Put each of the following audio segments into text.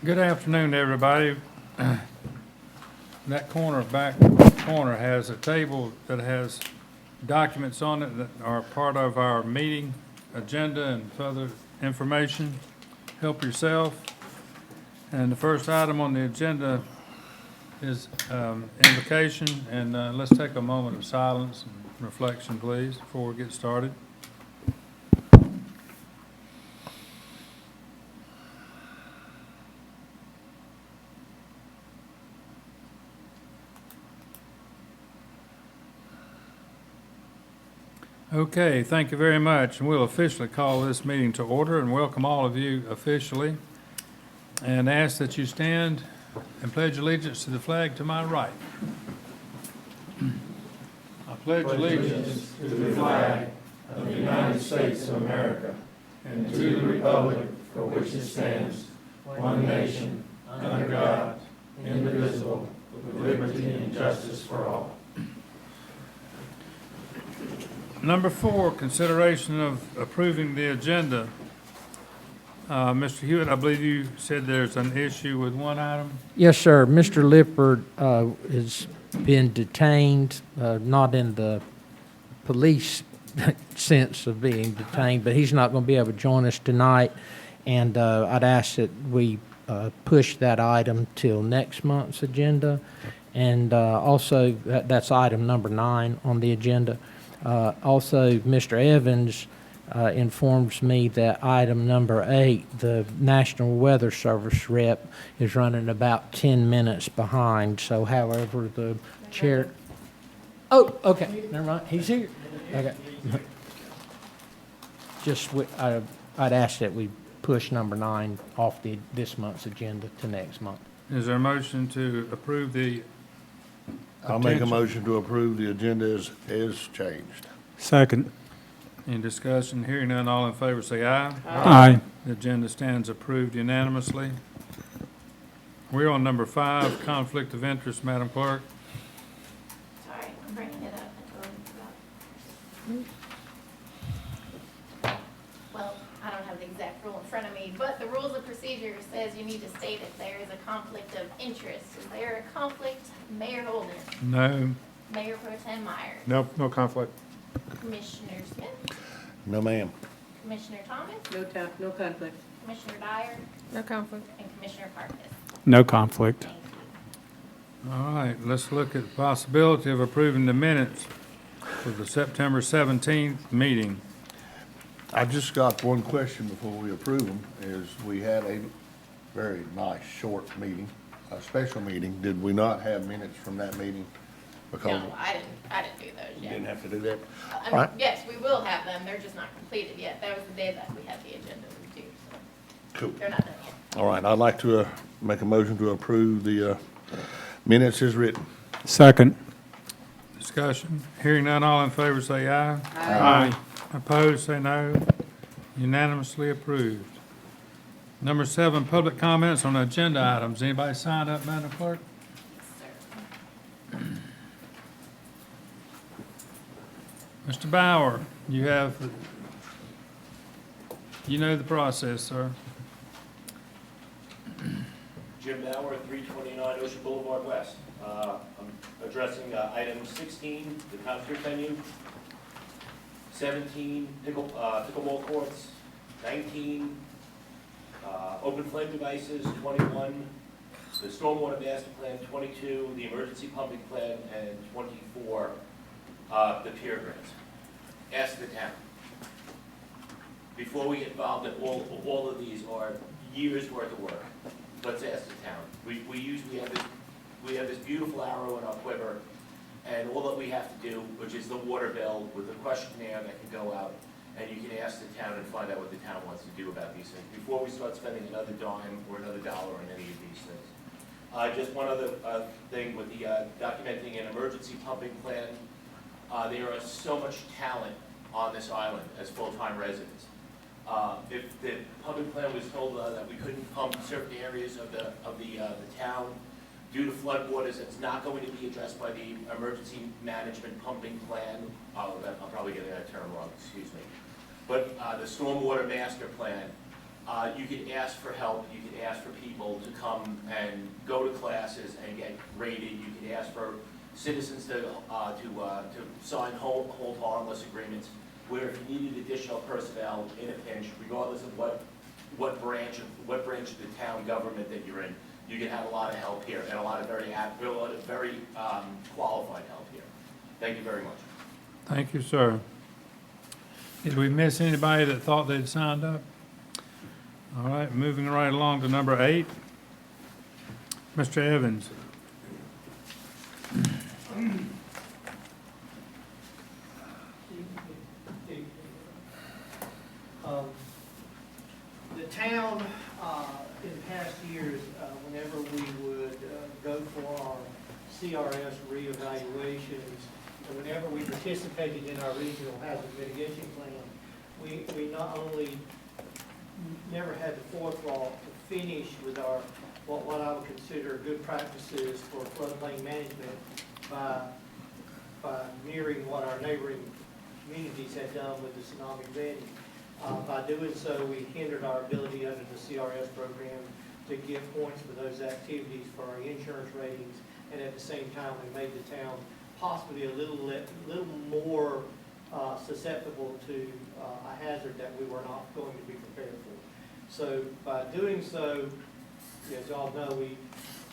Good afternoon, everybody. That back corner has a table that has documents on it that are part of our meeting agenda and further information. Help yourself. And the first item on the agenda is invocation, and let's take a moment of silence and reflection, please, before we get started. Okay, thank you very much. And we'll officially call this meeting to order and welcome all of you officially, and ask that you stand and pledge allegiance to the flag to my right. I pledge allegiance to the flag of the United States of America and to the republic for which it stands, one nation, under God, indivisible, with liberty and justice for all. Number 4, consideration of approving the agenda. Mr. Hewitt, I believe you said there's an issue with one item? Yes, sir. Mr. Lippard has been detained, not in the police sense of being detained, but he's not going to be able to join us tonight. And I'd ask that we push that item till next month's agenda. And also, that's item number 9 on the agenda. Also, Mr. Evans informs me that item number 8, the National Weather Service rep, is running about 10 minutes behind. So, however, the chair... Oh, okay, never mind, he's here. Okay. Just, I'd ask that we push number 9 off this month's agenda to next month. Is there a motion to approve the I'll make a attention? motion to approve the agenda as changed. Second. Any discussion? Hearing none, all in favor say aye. Aye. The agenda stands approved unanimously. We're on number 5, conflict of interest, Madam Clerk. Sorry, I'm bringing it up. I totally forgot. Well, I don't have the exact rule in front of me, but the rules of procedure says you need to state if there is a conflict of interest. Is there a conflict, Mayor Holden? No. Mayor Pro Tem Myers? Nope, no conflict. Commissioner Smith? No, ma'am. Commissioner Thomas? No conflict. Commissioner Dyer? No conflict. And Commissioner Carpus? No conflict. Thank you. All right, let's look at the possibility of approving the minutes for the September 17th meeting. I've just got one question before we approve them, is we had a very nice, short meeting, a special meeting. Did we not have minutes from that meeting? Because No, I didn't do those you yet. didn't have to do that? I mean, All right. yes, we will have them. They're just not completed yet. That was the day that we had the agenda review, so Cool. they're not done yet. All right, I'd like to make a motion to approve the minutes as written. Second. Discussion. Hearing none, all in favor say aye. Aye. Opposed, say no. Unanimously approved. Number 7, public comments on agenda items. Anybody signed up, Madam Clerk? Sir. Mr. Bauer, you know the process, sir. Jim Bauer, 329 Ocean Boulevard West. I'm addressing item 16, the concert venue, 17, pickleball courts, 19, open flame devices, 21, the stormwater master plan, 22, the emergency pumping plan, and 24, the pier grants. Ask the town. Before we get involved in all of these are years' worth of work. Let's ask the town. We have this beautiful arrow in our quiver, and all that we have to do, which is the water bill with a questionnaire that can go out, and you can ask the town and find out what the town wants to do about these things before we start spending another dime or another dollar on any of these things. Just one other thing with the documenting an emergency pumping plan. There is so much talent on this island as full-time residents. If the pumping plan was told that we couldn't pump certain areas of the town due to floodwaters, it's not going to be addressed by the emergency management pumping plan. I'm probably getting that term wrong, excuse me. But the stormwater master plan You could ask for help, you could ask for people to come and go to classes and get rated. You could ask for citizens to sign hold harmless agreements, where if you needed additional personnel in a pinch, regardless of what branch of the town government that you're in, you can have a lot of help here, and a lot of very qualified help here. Thank you very much. Thank you, sir. Did we miss anybody that thought they'd signed up? All right, moving right along to number 8. Mr. Evans. The town, in past years, whenever we would go for our CRS reevaluations, and whenever we participated in our regional hazard mitigation plan, we not only never had the forethought to finish with our, what I would consider good practices for floodplain management by mirroring what our neighboring communities had done with the tsunami ready. By doing so, we hindered our ability under the CRS program to give points for those activities for our insurance ratings, and at the same time, we made the town possibly a little more susceptible to a hazard that we were not going to be prepared for. So by doing so, as y'all know,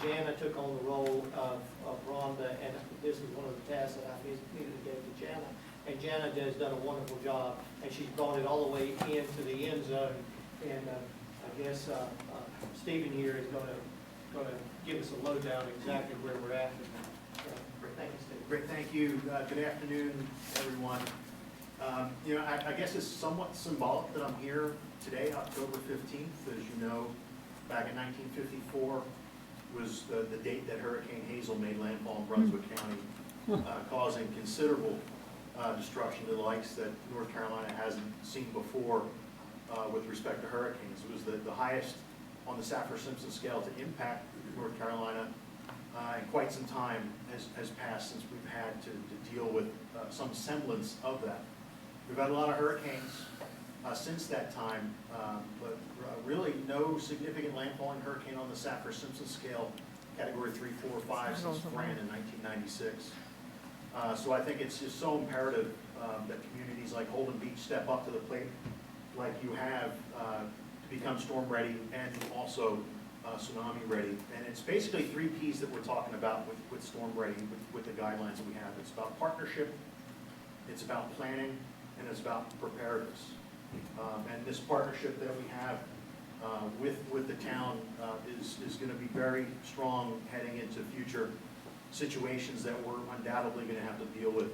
Jana took on the role of Rhonda, and this was one of the tasks that I needed to give to Jana. And Jana has done a wonderful job, and she's brought it all the way into the end zone. And I guess Stephen here is going to give us a lowdown exactly where we're at. Thank you, Stephen. Great, thank you. Good afternoon, everyone. You know, I guess it's somewhat symbolic that I'm here today, October 15th. As you know, back in 1954 was the date that Hurricane Hazel made landfall in Brunswick County, causing considerable destruction to the likes that North Carolina hasn't seen before with respect to hurricanes. It was the highest on the Saffir-Simpson scale to impact North Carolina in quite some time has passed since we've had to deal with some semblance of that. We've had a lot of hurricanes since that time, but really no significant landfalling hurricane on the Saffir-Simpson scale, category 3, 4, 5 since Fran in 1996. So I think it's just so imperative that communities like Holden Beach step up to the plate like you have to become storm ready and also tsunami ready. And it's basically 3 Ps that we're talking about with storm ready, with the guidelines that we have. It's about partnership, it's about planning, and it's about preparedness. And this partnership that we have with the town is going to be very strong heading into future situations that we're undoubtedly going to have to deal with.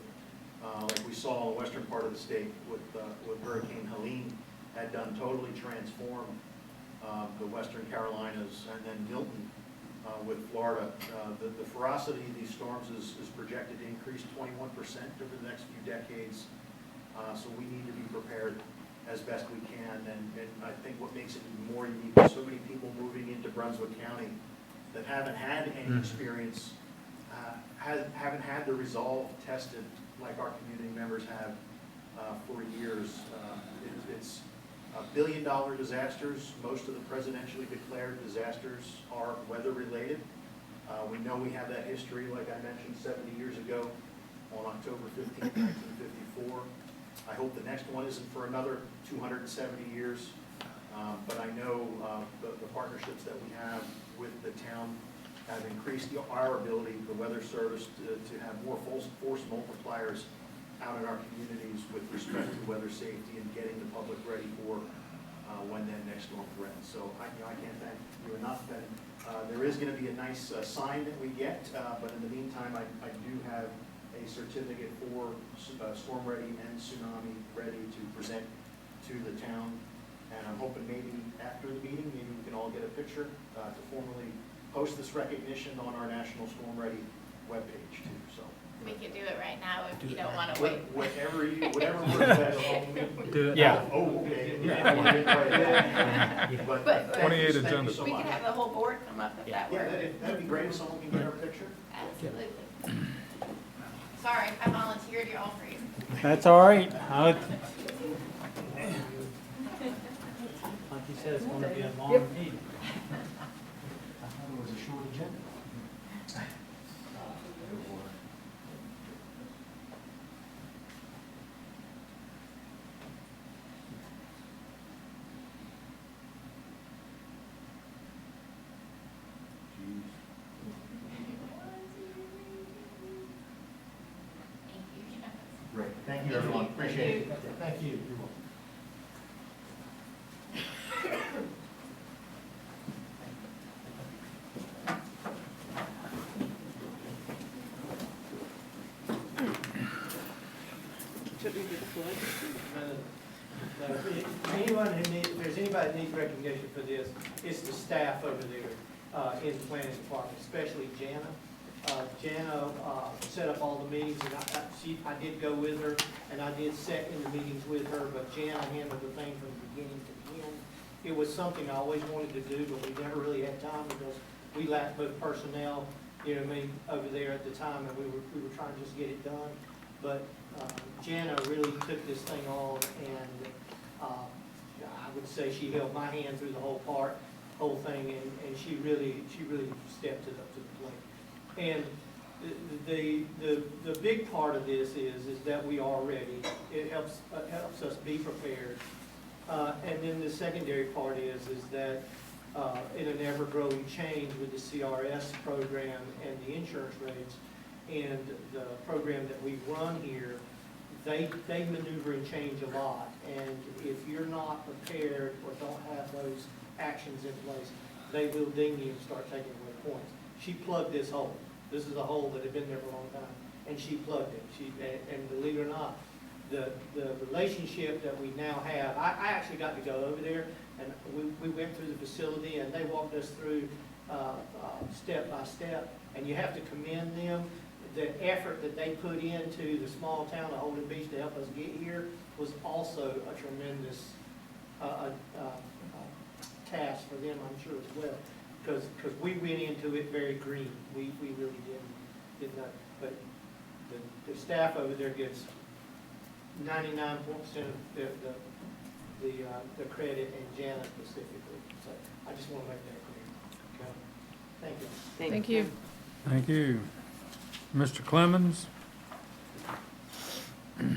Like we saw in the western part of the state with Hurricane Helene had done totally transformed the western Carolinas, and then Milton with Florida. The ferocity of these storms is projected to increase 21% over the next few decades. So we need to be prepared as best we can, and I think what makes it even more unique is so many people moving into Brunswick County that haven't had any experience, haven't had the resolve tested like our community members have for years. It's billion-dollar disasters. Most of the presidentially declared disasters are weather-related. We know we have that history, like I mentioned, 70 years ago on October 15, 1954. I hope the next one isn't for another 270 years, but I know the partnerships that we have with the town have increased our ability, the Weather Service, to have more force multipliers out in our communities with respect to weather safety and getting the public ready for when that next storm threatens. So I can't thank you enough. And there is going to be a nice sign that we get, but in the meantime, I do have a certificate for storm ready and tsunami ready to present to the town. And I'm hoping maybe after the meeting, maybe we can all get a picture to formally post this recognition on our National Storm Ready webpage too. So We could do it right now if you don't want to wait. whatever works better. Do it. Yeah. Oh, okay. Yeah. But 28 agenda. We could have the whole board come up if that Yeah, works. that'd be great if someone can get our picture. Absolutely. Sorry, I volunteered you all for you. That's all right. Like you said, it's going to be a long meeting. I thought it was a short agenda. Thank you. Great, thank you, everyone, appreciate it. Thank you. You're welcome. Should we do the pledge? Anyone who needs, if there's anybody that needs recognition for this, it's the staff over there in the planning department, especially Jana. Jana set up all the meetings, and I did go with her, and I did sit in the meetings with her, but Jana handled the thing from the beginning to the end. It was something I always wanted to do, but we never really had time because we lacked both personnel, you know what I mean, over there at the time, and we were trying to just get it done. But Jana really took this thing on, and I would say she held my hand through the whole thing, and she really stepped to the plate. And the big part of this is that we are ready. It helps us be prepared. And then the secondary part is that in an ever-growing change with the CRS program and the insurance rates and the program that we run here, they maneuver and change a lot. And if you're not prepared or don't have those actions in place, they will ding you and start taking away points. She plugged this hole. This is a hole that had been there for a long time, and she plugged it. And believe it or not, the relationship that we now have, I actually got to go over there, and we went through the facility, and they walked us through step by step, and you have to commend them. The effort that they put into the small town of Holden Beach to help us get here was also a tremendous task for them, I'm sure, as well. Because we went into it very green. We really did not. But the staff over there gets 99% of the credit, and Jana specifically. So I just want to make that clear. Okay. Thank you. Thank you. Thank you. Mr. Clemens? Well,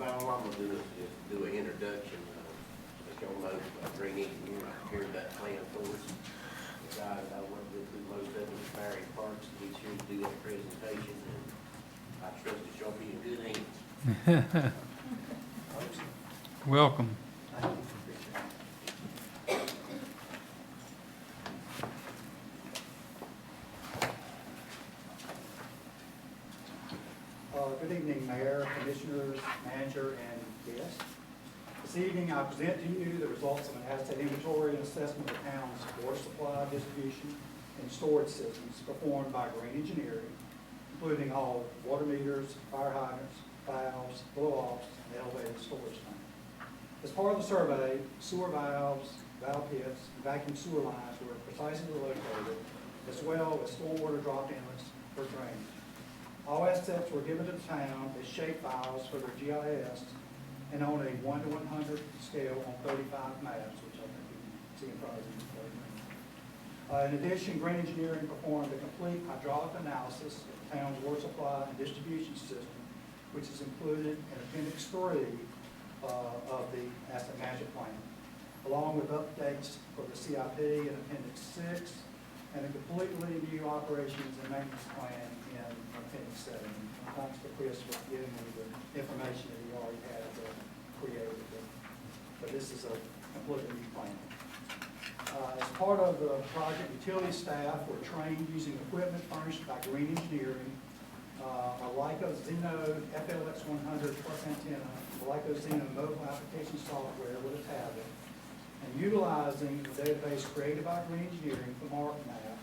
all I'm gonna do is do an introduction, let y'all know, Green Engineer, prepared that plan for us. The guy that I worked with through most of it, Barry Parks, he's here to do that presentation, and I trust that y'all be in good hands. Welcome. Good evening, Mayor, Commissioners, Manager, and guests. This evening, I present to you the results of an asset inventory and assessment of the town's water supply, distribution, and storage systems performed by Green Engineering, including all water meters, fire hydrants, valves, blow-offs, and elevated storage tank. As part of the survey, sewer valves, valve pits, and vacuum sewer lines were precisely located, as well as stormwater drop inlets for drainage. All assets were given to the town as shape files for their GIS and on a 1 to 100 scale on 35 maps, which I think you can see in front of you. In addition, Green Engineering performed a complete hydraulic analysis of the town's water supply and distribution system, which is included in Appendix 3 of the asset management plan, along with updates for the CIP in Appendix 6 and a completely new operations and maintenance plan in Appendix 7. Thanks to Chris for giving me the information that he already had created. But this is a completely new plan. As part of the project, utility staff were trained using equipment furnished by Green Engineering, a Leica Zeno FLX 100 plus antenna, a Leica Zeno mobile application software with a tablet, and utilizing the database created by Green Engineering from ArcMap.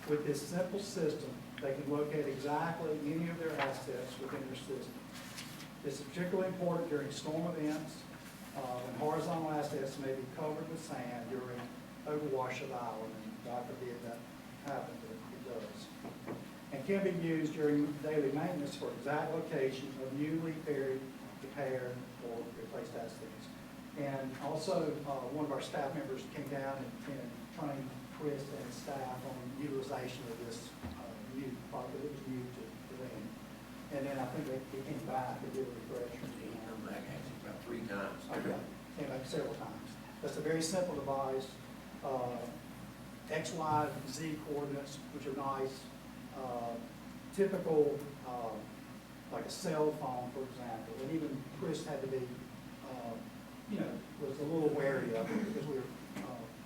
With this simple system, they can locate exactly any of their assets within their system. This is particularly important during storm events, when horizontal assets may be covered with sand during overwash of the island, and God forbid that happens, but it does. And can be used during daily maintenance for exact location of newly buried, repaired, or replaced assets. And also, one of our staff members came down and trained Chris and his staff on utilization of this new product. It was new to them. And then I think they came back and did a refresher. He come back actually about 3 times. Okay, came back several times. That's a very simple device. X, Y, Z coordinates, which are nice. Typical, like a cell phone, for example. And even Chris had to be, was a little wary of it because we were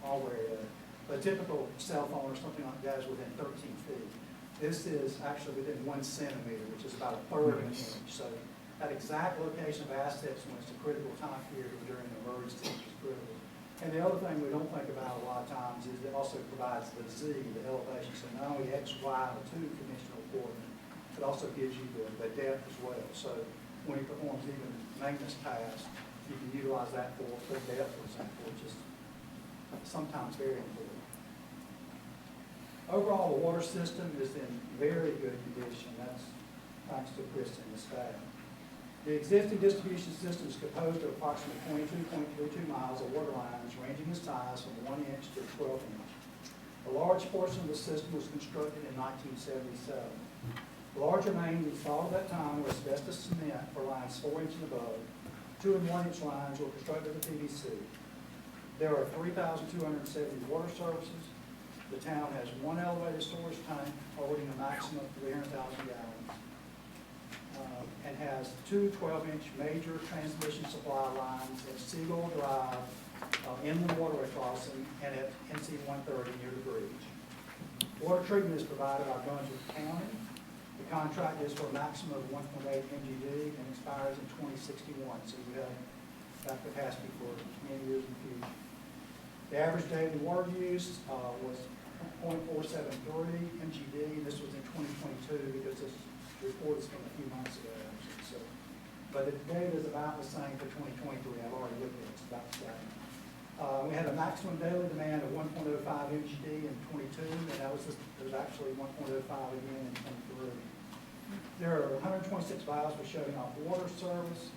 all wary of it. But a typical cell phone or something like that is within 13 feet. This is actually within 1 centimeter, which is about 1/3 of an inch. So that exact location of assets when it's a critical time period or during an emergency is critical. And the other thing we don't think about a lot of times is it also provides the Z, the elevation. So not only X, Y, the 2-dimensional coordinate, it also gives you the depth as well. So when it performs even maintenance tasks, you can utilize that for depth, for example, which is sometimes very important. Overall, the water system is in very good condition. That's thanks to Chris and the staff. The existing distribution system is composed of approximately 22.32 miles of water lines ranging in size from 1 inch to 12 inch. A large portion of the system was constructed in 1977. The larger mains installed at that time were asbestos cement for lines 4 inch and above. 2 and 1 inch lines were constructed with PVC. There are 3,270 water services. The town has 1 elevated storage tank holding a maximum of 300,000 gallons. And has 2 12-inch major transmission supply lines at Seagull Drive, inland waterway crossing, and at NC 130 near the bridge. Water treatment is provided by Brunswick County. The contract is for a maximum of 1.8 MGD and expires in 2061, so we have that capacity for many years in the future. The average daily water use was 0.473 MGD. This was in 2022 because this report is from a few months ago, actually. So, but the data is about the same for 2023. I've already looked at it. It's about the same. We had a maximum daily demand of 1.05 MGD in 22, and that was actually 1.05 again in 23. There are 126 valves for shutting off water service,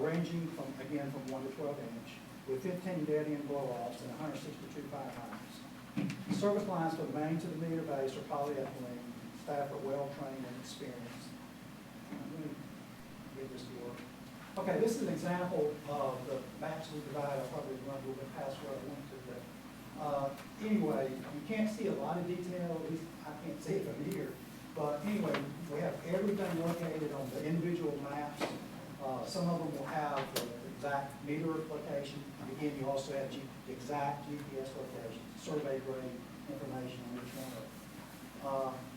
ranging from 1 to 12 inch, with 15 dead-end blow-offs and 162 fire hydrants. The service lines for the main to the meter base are polyethylene. Staff are well-trained and experienced. Let me get this to work. Okay, this is an example of the maps we provide. I'll probably run a little bit past where I went to, but anyway, you can't see a lot of detail. At least I can't see it from here. But anyway, we have everything located on the individual maps. Some of them will have the exact meter location. And again, you also have exact GPS location, survey grade information on each one of them.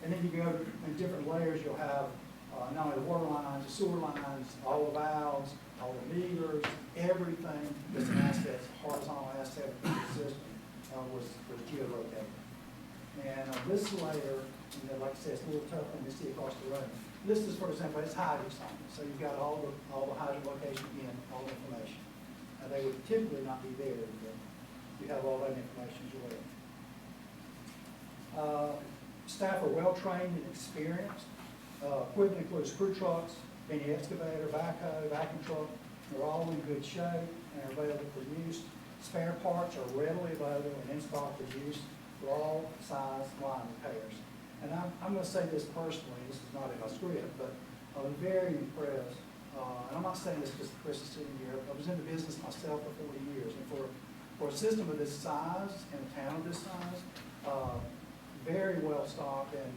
And then you go in different layers, you'll have not only the water lines, the sewer lines, all the valves, all the meters, everything that's an asset, horizontal asset of the system was geolocated. And this layer, like I said, it's a little tough when you see across the road. This is, for example, it's hydrant zoning. So you've got all the hydrant location in, all the information. They would typically not be there, but you have all that information as well. Staff are well-trained and experienced. Equipment includes crew trucks, mini excavator, backhoe, vacuum truck. They're all in good shape and are available for use. Spare parts are readily available and in stock for use for all size line repairs. And I'm going to say this personally, this is not in my script, but I was very impressed. And I'm not saying this because Chris is sitting here. I was in the business myself for 40 years. And for a system of this size and a town of this size, very well stocked and,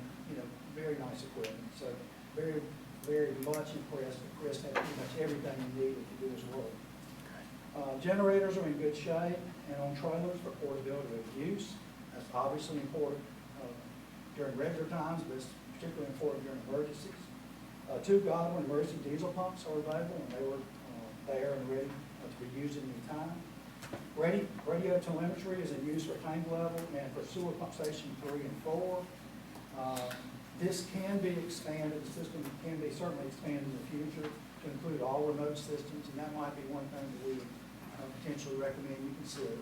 very nice equipment. So very, very much impressed that Chris had pretty much everything he needed to do his work. Generators are in good shape and on trailers for portability of use. That's obviously important during regular times, but it's particularly important during emergencies. 2 Godwin emergency diesel pumps are available, and they were there and ready to be used at any time. Radio telemetry is in use for tank level and for sewer pump station 3 and 4. This can be expanded, the system can be certainly expanded in the future to include all remote systems, and that might be one thing that we would potentially recommend you consider.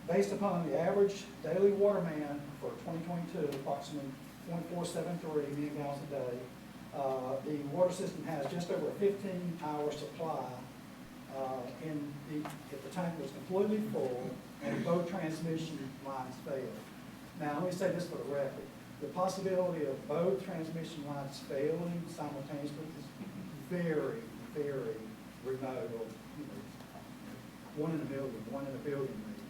Based upon the average daily water man for 2022, approximately 0.473 million gallons a day, the water system has just over a 15-hour supply If the tank was completely full and both transmission lines failed. Now, let me say this for the record. The possibility of both transmission lines failing simultaneously is very, very remote, or, you know, 1 in a million, 1 in a billion maybe.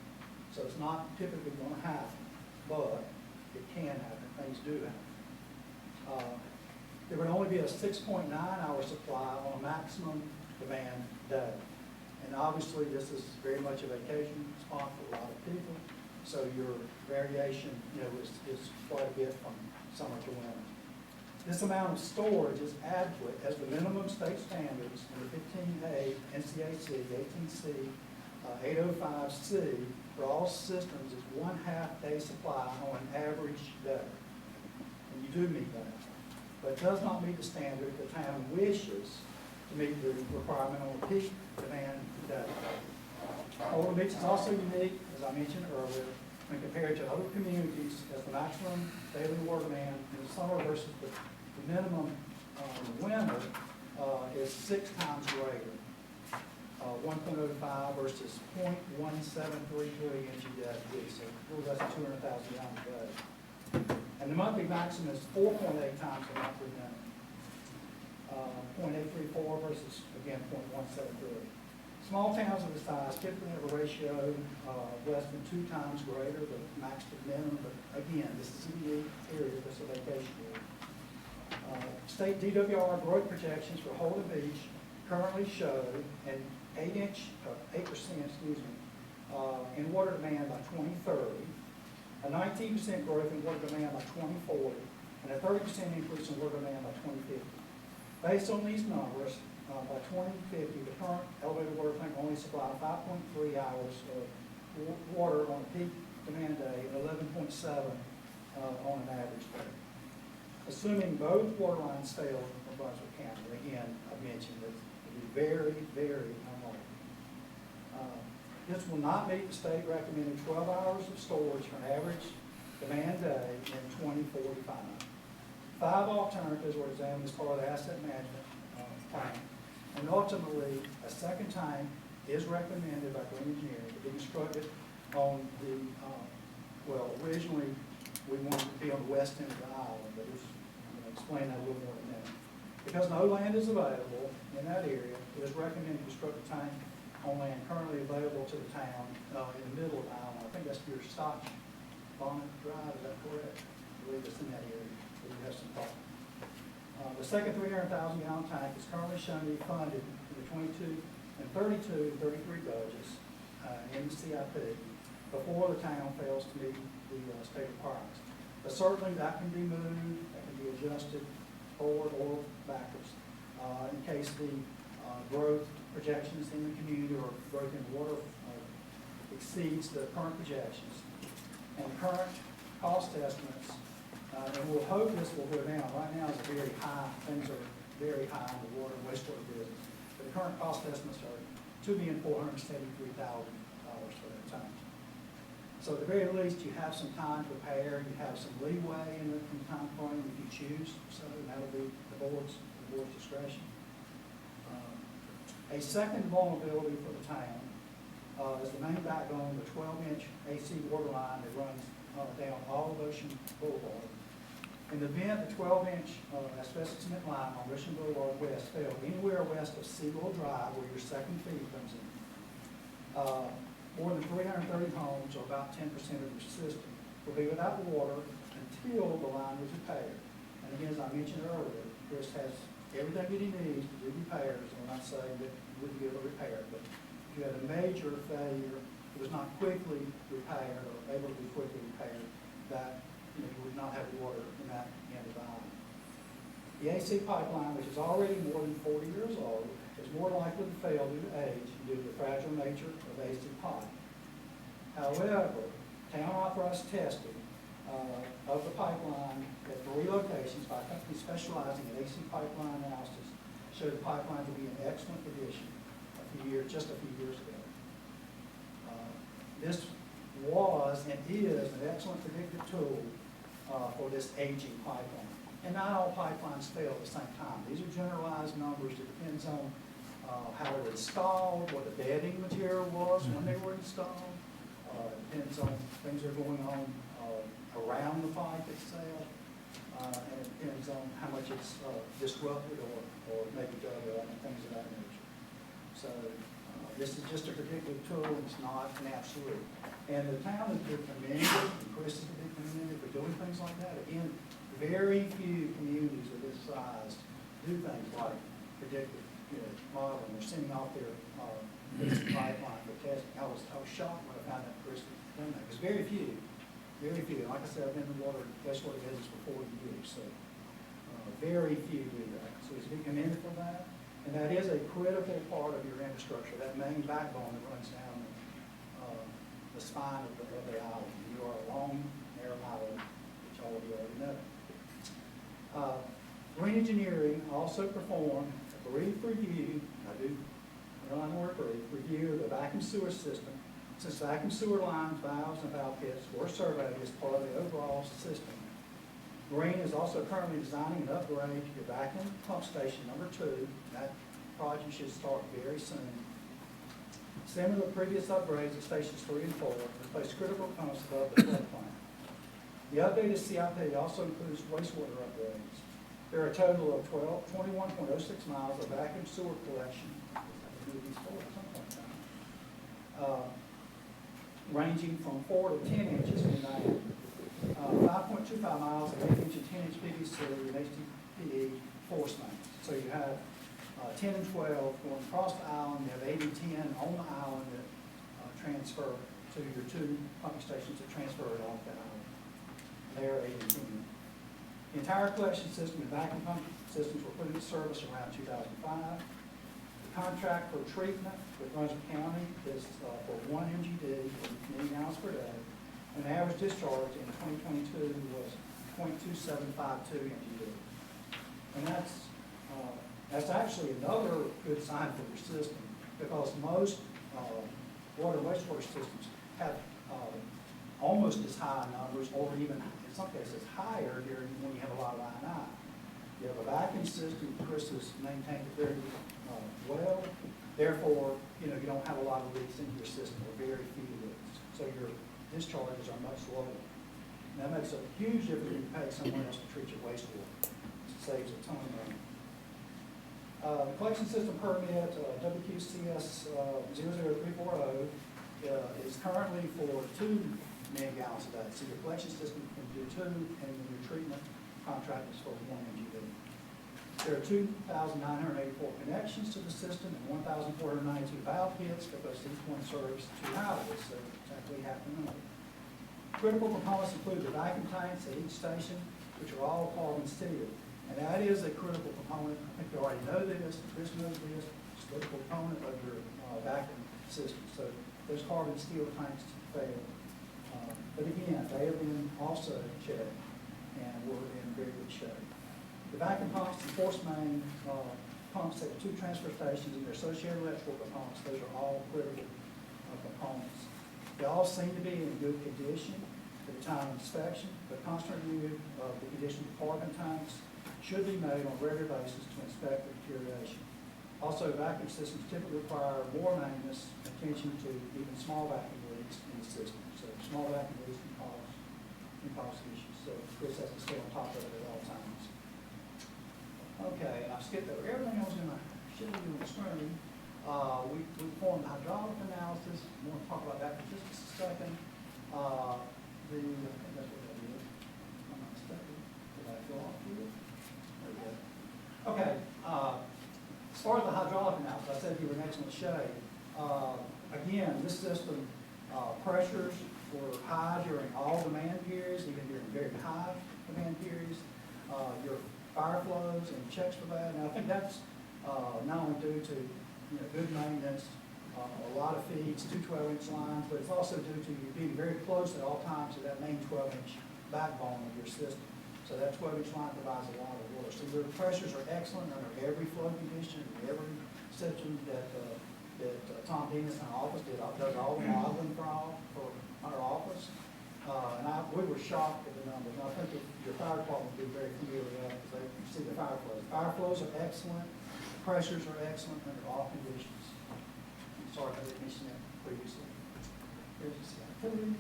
So it's not typically going to happen, but it can happen. Things do happen. There would only be a 6.9-hour supply on a maximum demand day. And obviously, this is very much a vacation spot for a lot of people. So your variation, you know, is quite a bit from summer to winter. This amount of storage is adequate as the minimum state standards in the 15A NCAC 18C 805C for all systems is 1/2 day supply on an average day. And you do meet that. But it does not meet the standard if the town wishes to meet the requirement on a peak demand day. Holden Beach is also unique, as I mentioned earlier, when compared to other communities, as the maximum daily water demand in the summer versus the minimum in the winter is 6 times greater. 1.05 versus 0.1733 MGW, so a little less than 200,000 gallons a day. And the monthly maximum is 4.8 times the monthly minimum. 0.834 versus, again, 0.173. Small towns of this size typically have a ratio less than 2 times greater, the max to minimum, but again, this is a unique area, this is a vacation area. State DWR growth projections for Holden Beach currently show an 8%, in water demand by 2030, a 19% growth in water demand by 2040, and a 30% increase in water demand by 2050. Based on these numbers, by 2050, the current elevated water tank only supply 5.3 hours of water on a peak demand day and 11.7 on an average day. Assuming both water lines fail from Brunswick County, again, I mentioned that it would be very, very unlikely. This will not meet the state recommended 12 hours of storage for an average demand day in 2045. 5 alternatives were examined as part of the asset management plan. And ultimately, a second tank is recommended by Green Engineering to be constructed on the, originally we wanted to be on the west end of the island, but I'm going to explain that a little more in a minute. Because no land is available in that area, it is recommended to construct a tank on land currently available to the town in the middle of the island. I think that's your Stock Bonnet Drive, is that correct? I believe it's in that area. You have some thought. The second 300,000 gallon tank is currently shown to be funded in the 22 and 32 and 33 budgets in the CIP before the town fails to meet the state requirements. But certainly that can be moved, that can be adjusted forward or backwards in case the growth projections in the community or growth in water exceeds the current projections. And current cost estimates, and we'll hope this will go down. Right now it's very high, things are very high in the water and wastewater business. But the current cost estimates are $2,473,000 for that tank. So at the very least, you have some time to prepare, you have some leeway in the time frame if you choose, so that'll be the board's discretion. A second vulnerability for the town is the main backbone, the 12-inch AC water line that runs down all of Ocean Boulevard. In the event the 12-inch asbestos cement line on Ocean Boulevard West failed anywhere west of Seagull Drive, where your second feed comes in, more than 330 homes, or about 10% of your system, will be without water until the line is repaired. And again, as I mentioned earlier, Chris has everything that he needs to do repairs. I'm not saying that you wouldn't be able to repair it, but if you had a major failure, it was not quickly repaired or able to be quickly repaired, that you would not have water in that end of the island. The AC pipeline, which is already more than 40 years old, is more likely to fail due to age and due to the fragile nature of AC pipe. However, town authorized testing of the pipeline at 3 locations by companies specializing in AC pipeline analysis showed the pipeline to be in excellent condition just a few years ago. This was and is an excellent predictive tool for this aging pipeline. And not all pipelines fail at the same time. These are generalized numbers. It depends on how they were installed, what the bedding material was when they were installed. Depends on things that are going on around the pipe itself. And it depends on how much it's disrupted or maybe dug up and things of that nature. So this is just a predictive tool, it's not an absolute. And the town has been commended, and Chris has been commended for doing things like that. Again, very few communities of this size do things like predictive modeling. They're sending off their pipeline for testing. I was shocked when I found out Chris had done that. Because very few. Like I said, I've been in the wastewater business for 40 years, so very few do that. So he's been commended for that. And that is a critical part of your infrastructure, that main backbone that runs down the spine of the island. You are a long, narrow island, which all of you already know. Marine engineering also performed a brief review, I do run the word brief, review of the vacuum sewer system, since vacuum sewer lines, valves, and valve pits were surveyed as part of the overall system. Marine is also currently designing an upgrade to your vacuum pump station number 2. That project should start very soon. Similar to previous upgrades at stations 3 and 4, replace critical pumps above the floodplain. The updated CIP also includes wastewater upgrades. There are a total of 21.06 miles of vacuum sewer collection, ranging from 4 to 10 inches in diameter. 5.25 miles of 8-inch and 10-inch PVC and HDPE force mains. So you have 10 and 12 going across the island. You have 8 and 10 on the island that transfer to your 2 pumping stations that transfer it off the island. They're 8 and 10. The entire collection system and vacuum pump systems were put into service around 2005. The contract for treatment with Brunswick County is for 1 MGD, 1 million gallons per day. And the average discharge in 2022 was 0.2752 MGD. And that's actually another good sign for your system, because most water and wastewater systems have almost as high numbers, or even in some cases higher during when you have a lot of I&I. You have a vacuum system, Chris has maintained it very well. Therefore, you don't have a lot of leaks into your system, or very few leaks. So your discharges are much lower. And that makes a huge difference when you pay someone else to treat your wastewater. It saves a ton of money. The collection system permit, WQCS 00340, is currently for 2 million gallons a day. So your collection system can do 2, and your treatment contract is for 1 MGD. There are 2,984 connections to the system and 1,492 valve pits, because each one serves 2 houses, so exactly half the number. Critical components include the vacuum tanks at each station, which are all carbon steel. And that is a critical component. I think you already know this, Chris knows this. It's a critical component of your vacuum system. So those carbon steel tanks fail. But again, they have been also checked, and we're in very good shape. The vacuum pumps and force main pumps at 2 transfer stations and their associated electrical components, those are all critical components. They all seem to be in good condition at the time of inspection, but constant review of the condition of carbon tanks should be made on a regular basis to inspect the deterioration. Also, vacuum systems typically require more maintenance, attention to even small vacuum leaks in the system. So small vacuum leaks can cause issues. So Chris has to stay on top of it at all times. Okay, I skipped over everything I was going to show you on the screen. We performed hydraulic analysis. I want to talk about that for just a second. I think that's what that is. I'm not mistaken. Did I go off here? There we go. Okay. As far as the hydraulic analysis, I said you were in excellent shape. Again, this system pressures were high during all demand periods, even during very high demand periods. Your fire flows and checks for that. And I think that's not only due to good maintenance, a lot of feeds, 2 12-inch lines, but it's also due to you being very close at all times to that main 12-inch backbone of your system. So that 12-inch line provides a lot of water. So your pressures are excellent under every flow condition, every system that Tom Demas in our office does all the modeling for our office. And we were shocked at the numbers. And I think your fire department would be very familiar with that, because they see the fire flows. Fire flows are excellent. Pressures are excellent under all conditions. I'm sorry if I didn't mention that previously. Here's the activity.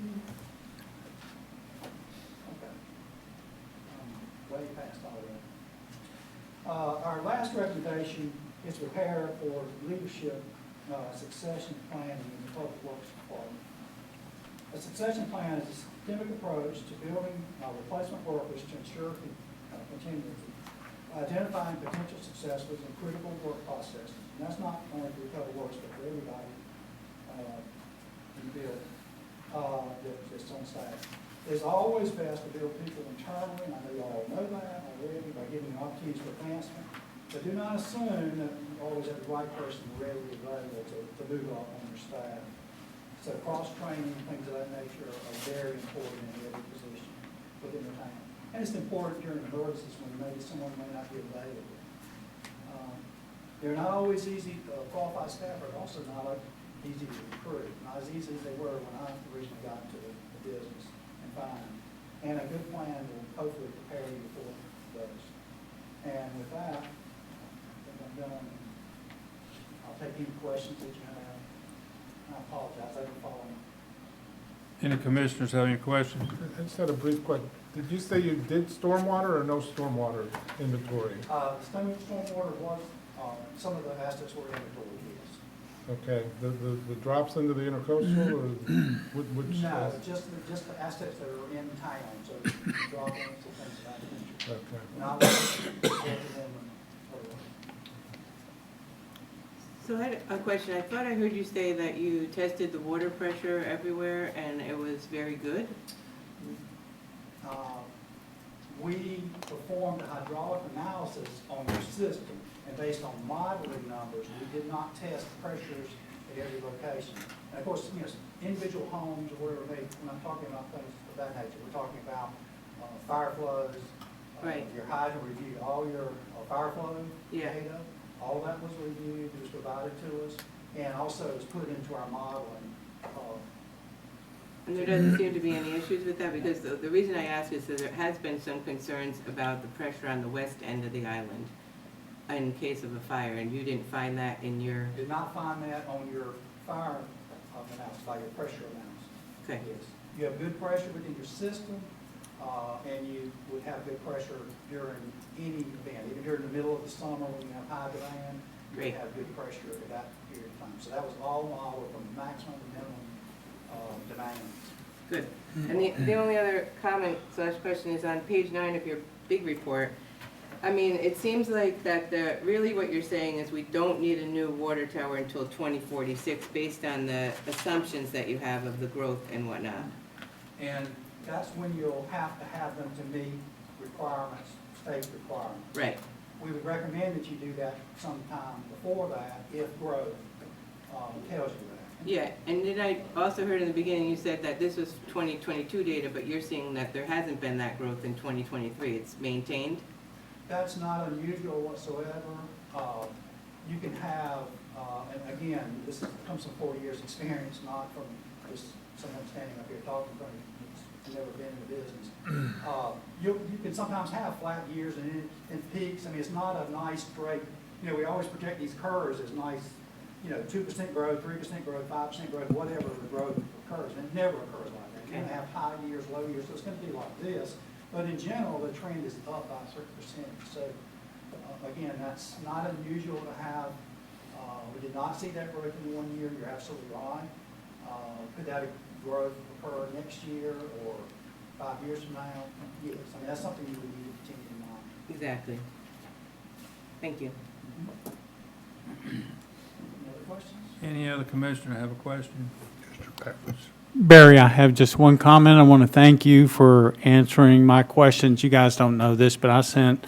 Okay. Way past all that. Our last recommendation is to prepare for leadership succession planning in the Public Works Department. A succession plan is a systemic approach to building replacement workers to ensure continuity, identifying potential successors in critical work processes. And that's not only for the Public Works, but for everybody in the building that's on staff. It's always best to build people internally, and I know you all know that already, by giving them opportunities for advancement. But do not assume that you always have the right person readily available to move up on your staff. So cross-training, things of that nature are very important in every position within the town. And it's important during emergencies when maybe someone may not be available. They're not always easy, qualified staff are also not easy to recruit, not as easy as they were when I originally got into the business and find. And a good plan will hopefully prepare you for those. And with that, I'm done. I'll take any questions that you have. I apologize, I didn't follow. Any commissioners have any questions? I just had a brief question. Did you say you did stormwater or no stormwater inventory? Stormwater was, some of the assets were inventory, yes. Okay, the drops into the intercoastal or which? No, just the assets that are in town, so drop-ins and things of that nature. Okay. Not like So I had a question. I thought I heard you say that you tested the water pressure everywhere and it was very good? We performed a hydraulic analysis on your system, and based on modeling numbers, we did not test pressures at every location. And of course, you know, individual homes or whatever they, when I'm talking about things of that nature, we're talking about fire flows, Right. your hydrant review, all your fire flow Yeah. data, all that was reviewed, it was provided to us, and also it was put into our modeling. And there doesn't seem to be any issues with that, because the reason I ask is that there has been some concerns about the pressure on the west end of the island in case of a fire, and you didn't find that in your, Did not find that on your fire analysis, by your pressure analysis. okay, Yes. You have good pressure within your system, and you would have good pressure during any event, even during the middle of the summer when you have high demand. You Great. would have good pressure at that period of time. So that was all modeled from maximum to minimum demand. good. And the only other comment slash question is on page 9 of your big report. I mean, it seems like that really what you're saying is we don't need a new water tower until 2046 based on the assumptions that you have of the growth and whatnot. And that's when you'll have to have them to meet requirements, state requirements. Right. We would recommend that you do that sometime before that if growth tells you that. Yeah, and then I also heard in the beginning you said that this was 2022 data, but you're seeing that there hasn't been that growth in 2023. It's maintained? That's not unusual whatsoever. You can have, and again, this comes from 40 years' experience, not from just someone standing up here talking from who's never been in the business. You can sometimes have flat years and peaks. I mean, it's not a nice straight, you know, we always project these curves as nice, you know, 2% growth, 3% growth, 5% growth, whatever the growth occurs. And it never occurs like that. You're going to have high years, low years, so it's going to be like this. But in general, the trend is up by a certain percentage. So, again, that's not unusual to have. We did not see that growth in 1 year. You're absolutely right. Could that growth occur next year or 5 years from now? Yes. I mean, that's something you would need to continue to monitor. Exactly. Thank you. Any other questions? Any other commissioner have a question? Mr. Peppers. Barry, I have just one comment. I want to thank you for answering my questions. You guys don't know this, but I sent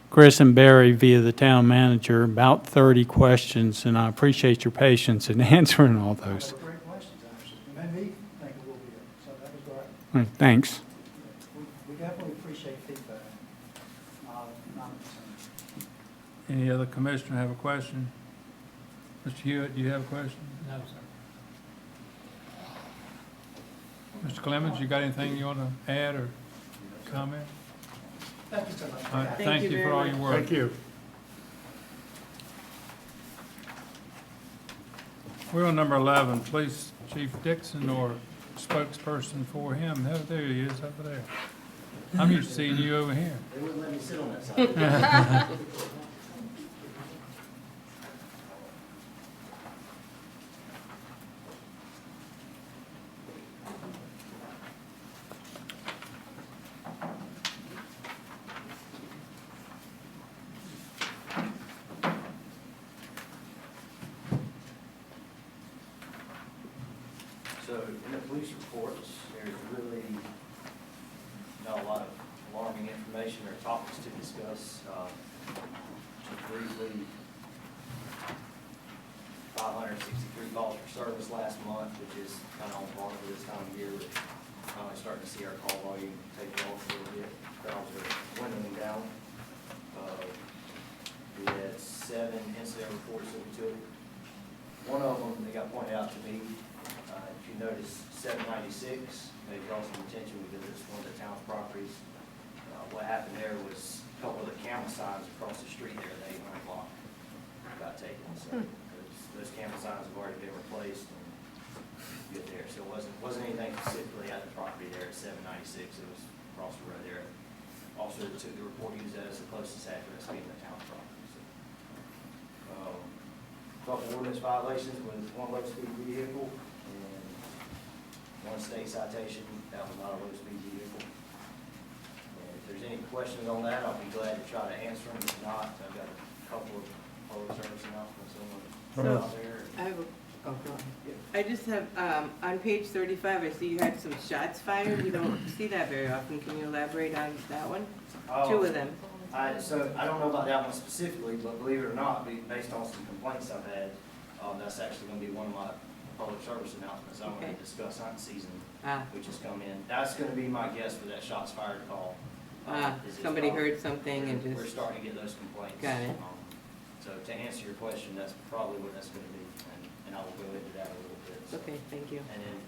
Chris and Barry via the town manager about 30 questions, and I appreciate your patience in answering all those. They were great questions, actually. You made me think a little bit, so that was great. Thanks. We definitely appreciate feedback. Not a concern. Any other commissioner have a question? Mr. Hewitt, do you have a question? No, sir. Mr. Clemens, you got anything you want to add or comment? Thank you so much. All right, Thank thank you you for very all much. your work. Thank you. We're on number 11, Police Chief Dixon or spokesperson for him. Oh, there he is over there. I'm used to seeing you over here. They wouldn't let me sit on that side. So in the police reports, there's really not a lot of alarming information or topics to discuss. Just briefly, 563 calls for service last month, which is kind of on par for this time of year. We're finally starting to see our call volume take off a little bit. Crowds are dwindling down. We had 7 incident reports that we took. One of them, they got pointed out to me. If you notice 796, may draw some attention because it's one of the town's properties. What happened there was a couple of the camera signs across the street there, the 800 block, got taken. So those camera signs have already been replaced and good there. So it wasn't anything specifically at the property there at 796. It was across the road there. Also took the report used as the closest address being the town's property. So, couple ordinance violations with 1 low-speed vehicle and 1 state citation. That was not a low-speed vehicle. And if there's any questions on that, I'll be glad to try to answer them. If not, I've got a couple of public service announcements out there. I have a, oh, go ahead. I just have, on page 35, I see you had some shots fired. You don't see that very often. Can you elaborate on that one? 2 of them. So I don't know about that one specifically, but believe it or not, based on some complaints I've had, that's actually going to be one of my public service announcements. I'm going to discuss hunting season, which has come in. That's going to be my guess for that shots fired call. Somebody heard something and just. We're starting to get those complaints. Got it. So to answer your question, that's probably what that's going to be, and I will go into that a little bit. So, Okay, thank you. and then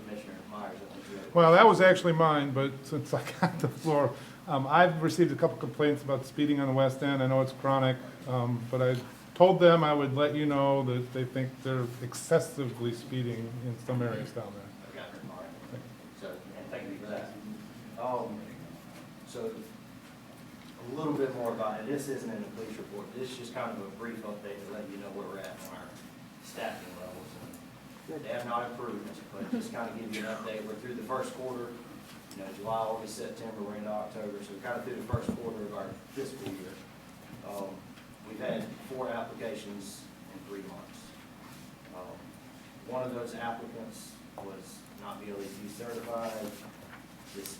Commissioner Myers, I think you had a Well, that was question. actually mine, but since I got the floor, I've received a couple complaints about speeding on the west end. I know it's chronic, but I told them I would let you know that they think they're excessively speeding in some areas down there. Okay, all right. So, and thank you for that. So, a little bit more about it. This isn't in the police report. This is just kind of a brief update to let you know where we're at on our staffing levels. And they have not improved, but just kind of give you an update. We're through the first quarter, July, August, September, we're into October, so we're kind of through the first quarter of our fiscal year. We've had 4 applications in 3 months. One of those applicants was not BLET certified. Just,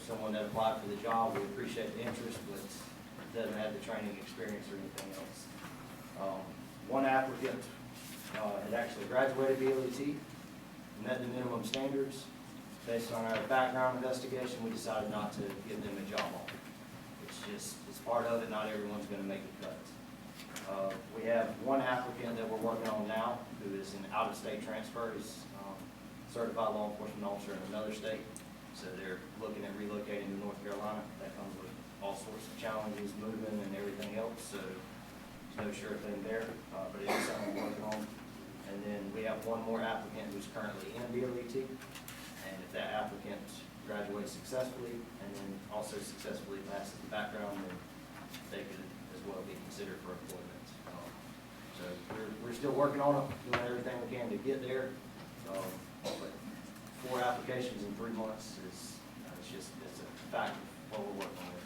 someone that applied for the job, we appreciate the interest, but doesn't have the training experience or anything else. One applicant had actually graduated BLET, met the minimum standards. Based on our background investigation, we decided not to give them a job offer. It's part of it, not everyone's gonna make the cut. We have one applicant that we're working on now who is an out-of-state transfer. He's certified law enforcement officer in another state. So they're looking at relocating to North Carolina. That comes with all sorts of challenges, moving and everything else. So there's no sure thing there, but it is something we're working on. And then we have one more applicant who's currently in BLET. And if that applicant graduates successfully and then also successfully passes the background, then they could as well be considered for employment. So we're still working on it, doing everything we can to get there. But 4 applications in 3 months is, it's a fact of what we're working with.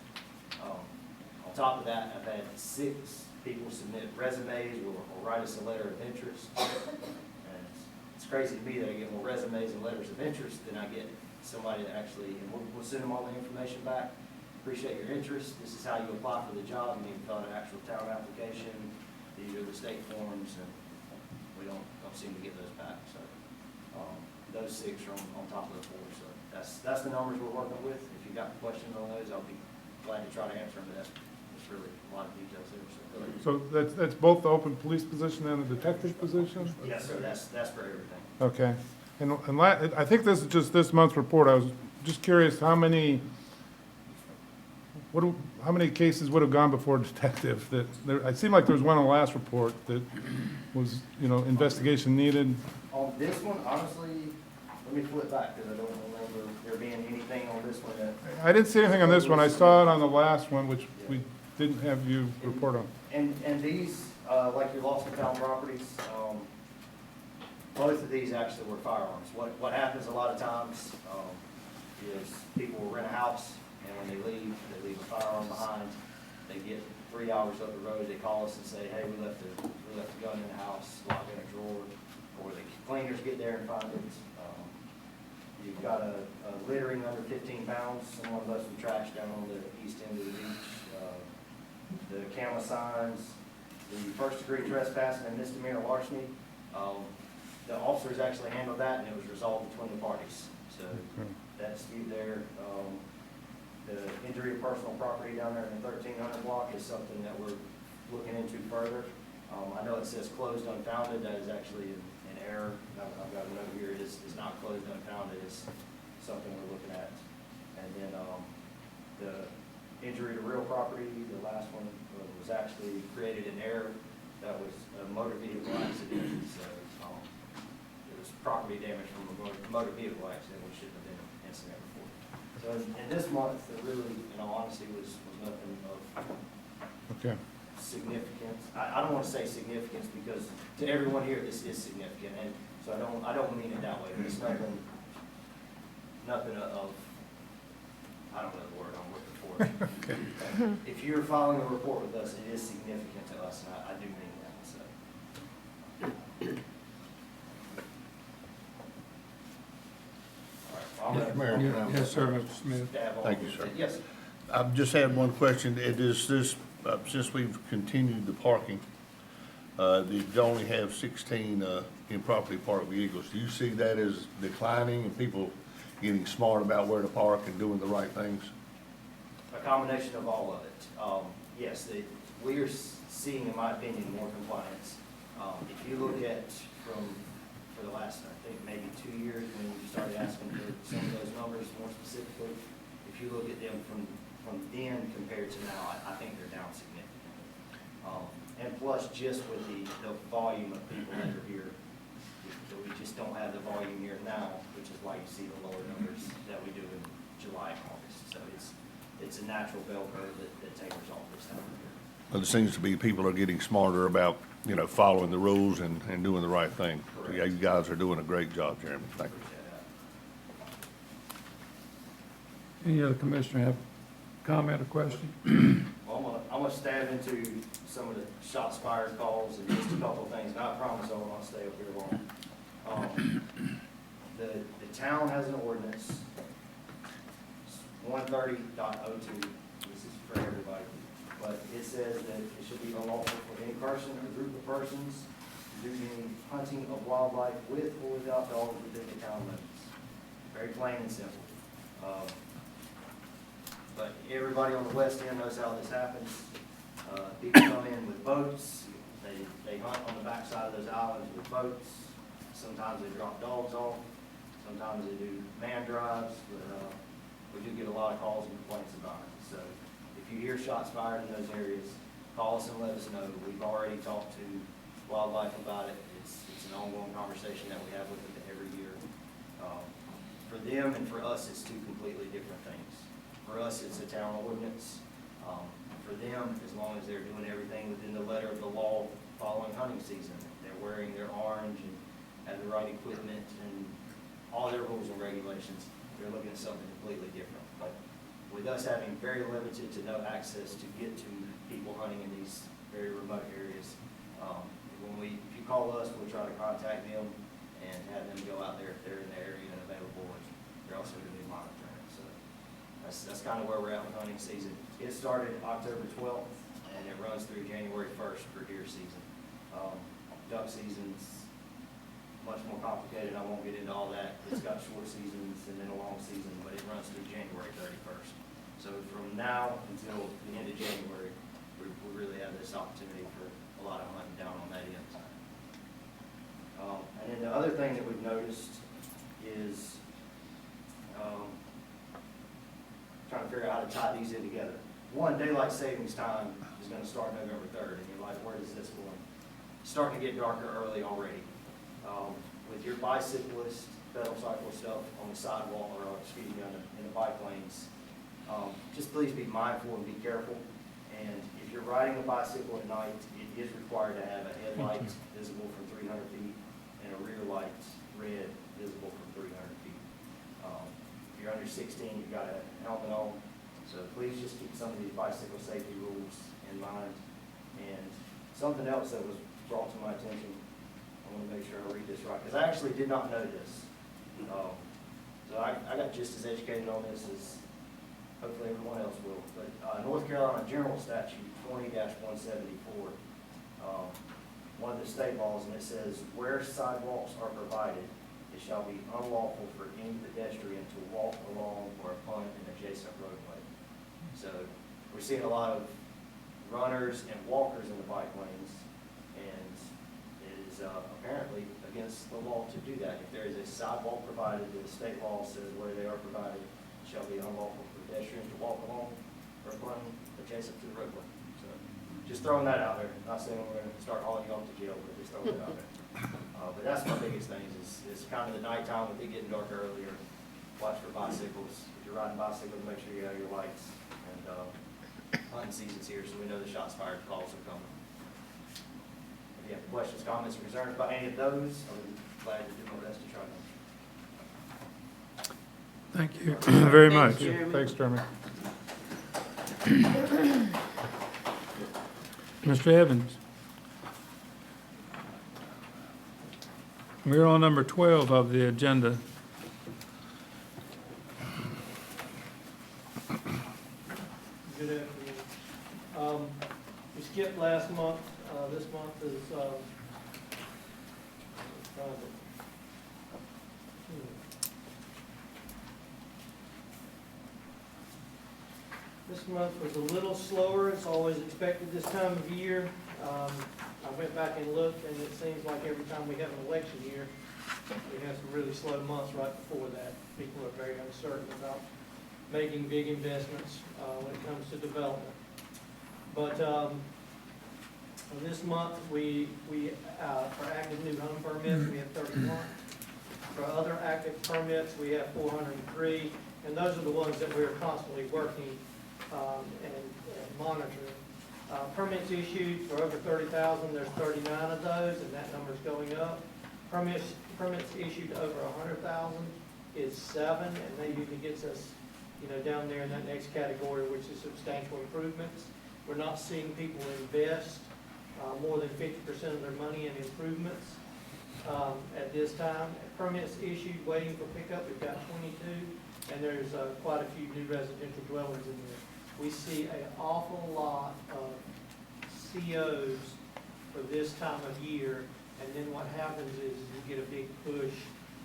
On top of that, I've had 6 people submit resumes or write us a letter of interest. And it's crazy to me that I get more resumes and letters of interest than I get somebody that actually, and we'll send them all the information back. Appreciate your interest. This is how you apply for the job. You need to fill out an actual town application. These are the state forms, and we don't seem to get those back. So those 6 are on top of the 4. So that's the numbers we're working with. If you've got questions on those, I'll be glad to try to answer them. But that's really a lot of details there. So that's both the open police position and the detective position? Yes, sir. That's for everything. Okay. And I think this is just this month's report. I was just curious how many, how many cases would have gone before detective that, it seemed like there was one on the last report that was, investigation needed. On this one, honestly, let me flip back, because I don't remember there being anything on this one that. I didn't see anything on this one. I saw it on the last one, which we didn't have you report on. And these, like your lost and found properties, both of these actually were firearms. What happens a lot of times, is people will rent a house, and when they leave a firearm behind. They get 3 hours up the road, they call us and say, hey, we left a gun in the house, locked in a drawer, or the cleaners get there and find it. You've got a littering under 15 pounds, someone left some trash down on the east end of the beach. The camera signs, the first degree trespassing and misdemeanor larceny. The officers actually handled that, and it was resolved between the parties. So that dispute there, the injury of personal property down there in the 1300 block is something that we're looking into further. I know it says closed unfounded. That is actually an error. I've got a note here. It is not closed unfounded. It's something we're looking at. And then the injury to real property, the last one was actually created in error. That was a motor vehicle accident. So it was property damage from a motor vehicle accident, which shouldn't have been an incident report. So in this month, it really, in all honesty, was nothing of significance. I don't want to say significance because to everyone here, this is significant, and so I don't mean it that way. But it's nothing of, I don't know the word I'm looking for. If you're filing a report with us, it is significant to us, and I do mean that. So. Mr. Mayor. Yes, sir, Mr. Smith. Thank you, sir. Yes. I've just had one question. It is this, since we've continued the parking, you only have 16 improperly parked vehicles. Do you see that as declining and people getting smart about where to park and doing the right things? A combination of all of it. Yes, we are seeing, in my opinion, more compliance. If you look at for the last, I think, maybe 2 years, when you started asking for some of those numbers more specifically, if you look at them from then compared to now, I think they're down significantly. And plus, just with the volume of people that are here, we just don't have the volume here now, which is why you see the lower numbers that we do in July and August. So it's a natural bell curve that tapers off this time of year. Well, it seems to be people are getting smarter about, following the rules and doing the right thing. Correct. Yeah, you guys are doing a great job, Jeremy. Thank you. Any other commissioner have a comment or question? Well, I'm gonna stab into some of the shots fired calls and just a couple of things, and I promise I will not stay up here long. The town has an ordinance, 130.02, this is for everybody, but it says that it should be unlawful for any person or group of persons to do any hunting of wildlife with or without dogs within the town limits. Very plain and simple. But everybody on the west end knows how this happens. People come in with boats, they hunt on the backside of those islands with boats. Sometimes they drop dogs off, sometimes they do man drives, but we do get a lot of calls and complaints about it. So if you hear shots fired in those areas, call us and let us know. We've already talked to wildlife about it. It's an ongoing conversation that we have with them every year. For them and for us, it's two completely different things. For us, it's a town ordinance. For them, as long as they're doing everything within the letter of the law following hunting season, they're wearing their orange and have the right equipment and all their rules and regulations, they're looking at something completely different. But with us having very limited to no access to get to people hunting in these very remote areas, if you call us, we'll try to contact them and have them go out there if they're in the area and available. And they're also going to be monitoring it. So that's kind of where we're at with hunting season. It started October 12th and it runs through January 1st for deer season. Duck season's much more complicated. I won't get into all that. It's got short seasons and then a long season, but it runs through January 31st. So from now until the end of January, we really have this opportunity for a lot of hunting down on that end. And then the other thing that we've noticed is trying to figure out how to tie these in together. one, daylight savings time is gonna start November 3rd, and you're like, where is this going? Starting to get darker early already. With your bicyclist, pedal cycle stuff on the sidewalk, or excuse me, in the bike lanes, just please be mindful and be careful. And if you're riding a bicycle at night, it is required to have a headlight visible from 300 feet and a rear light red visible from 300 feet. If you're under 16, you've got a helmet on. So please just keep some of these bicycle safety rules in mind. And something else that was brought to my attention, I want to make sure I read this right, because I actually did not know this. So I got just as educated on this as hopefully everyone else will. But North Carolina General Statute 20-174, one of the state laws, and it says, where sidewalks are provided, it shall be unlawful for any pedestrian to walk along or upon an adjacent roadway. So we're seeing a lot of runners and walkers in the bike lanes, and it is apparently against the law to do that. If there is a sidewalk provided, the state law says where they are provided, it shall be unlawful for pedestrians to walk along or upon adjacent to the roadway. So just throwing that out there. Not saying we're going to start hauling you off to jail, but just throwing it out there. But that's my biggest thing is kind of the nighttime with it getting dark earlier. Watch for bicycles. If you're riding bicycles, make sure you have your lights. And hunting season's here, so we know the shots fired calls are coming. If you have questions, comments, or concerns about any of those, I'll be glad to do my best to try to. Thank you very much. Thanks, Jeremy. Mr. Evans. We're on number 12 of the agenda. Good afternoon. We skipped last month. This month is, this month was a little slower. It's always expected this time of year. I went back and looked, and it seems like every time we have an election year, we have some really slow months right before that. People are very uncertain about making big investments when it comes to development. But this month, for active new home permits, we have 31. For other active permits, we have 403, and those are the ones that we're constantly working and monitoring. Permits issued for over 30,000, there's 39 of those, and that number's going up. Permits issued over 100,000 is 7, and that usually gets us, down there in that next category, which is substantial improvements. We're not seeing people invest more than 50% of their money in improvements at this time. Permits issued waiting for pickup, we've got 22, and there's quite a few new residential dwellings in there. We see an awful lot of COs for this time of year, and then what happens is you get a big push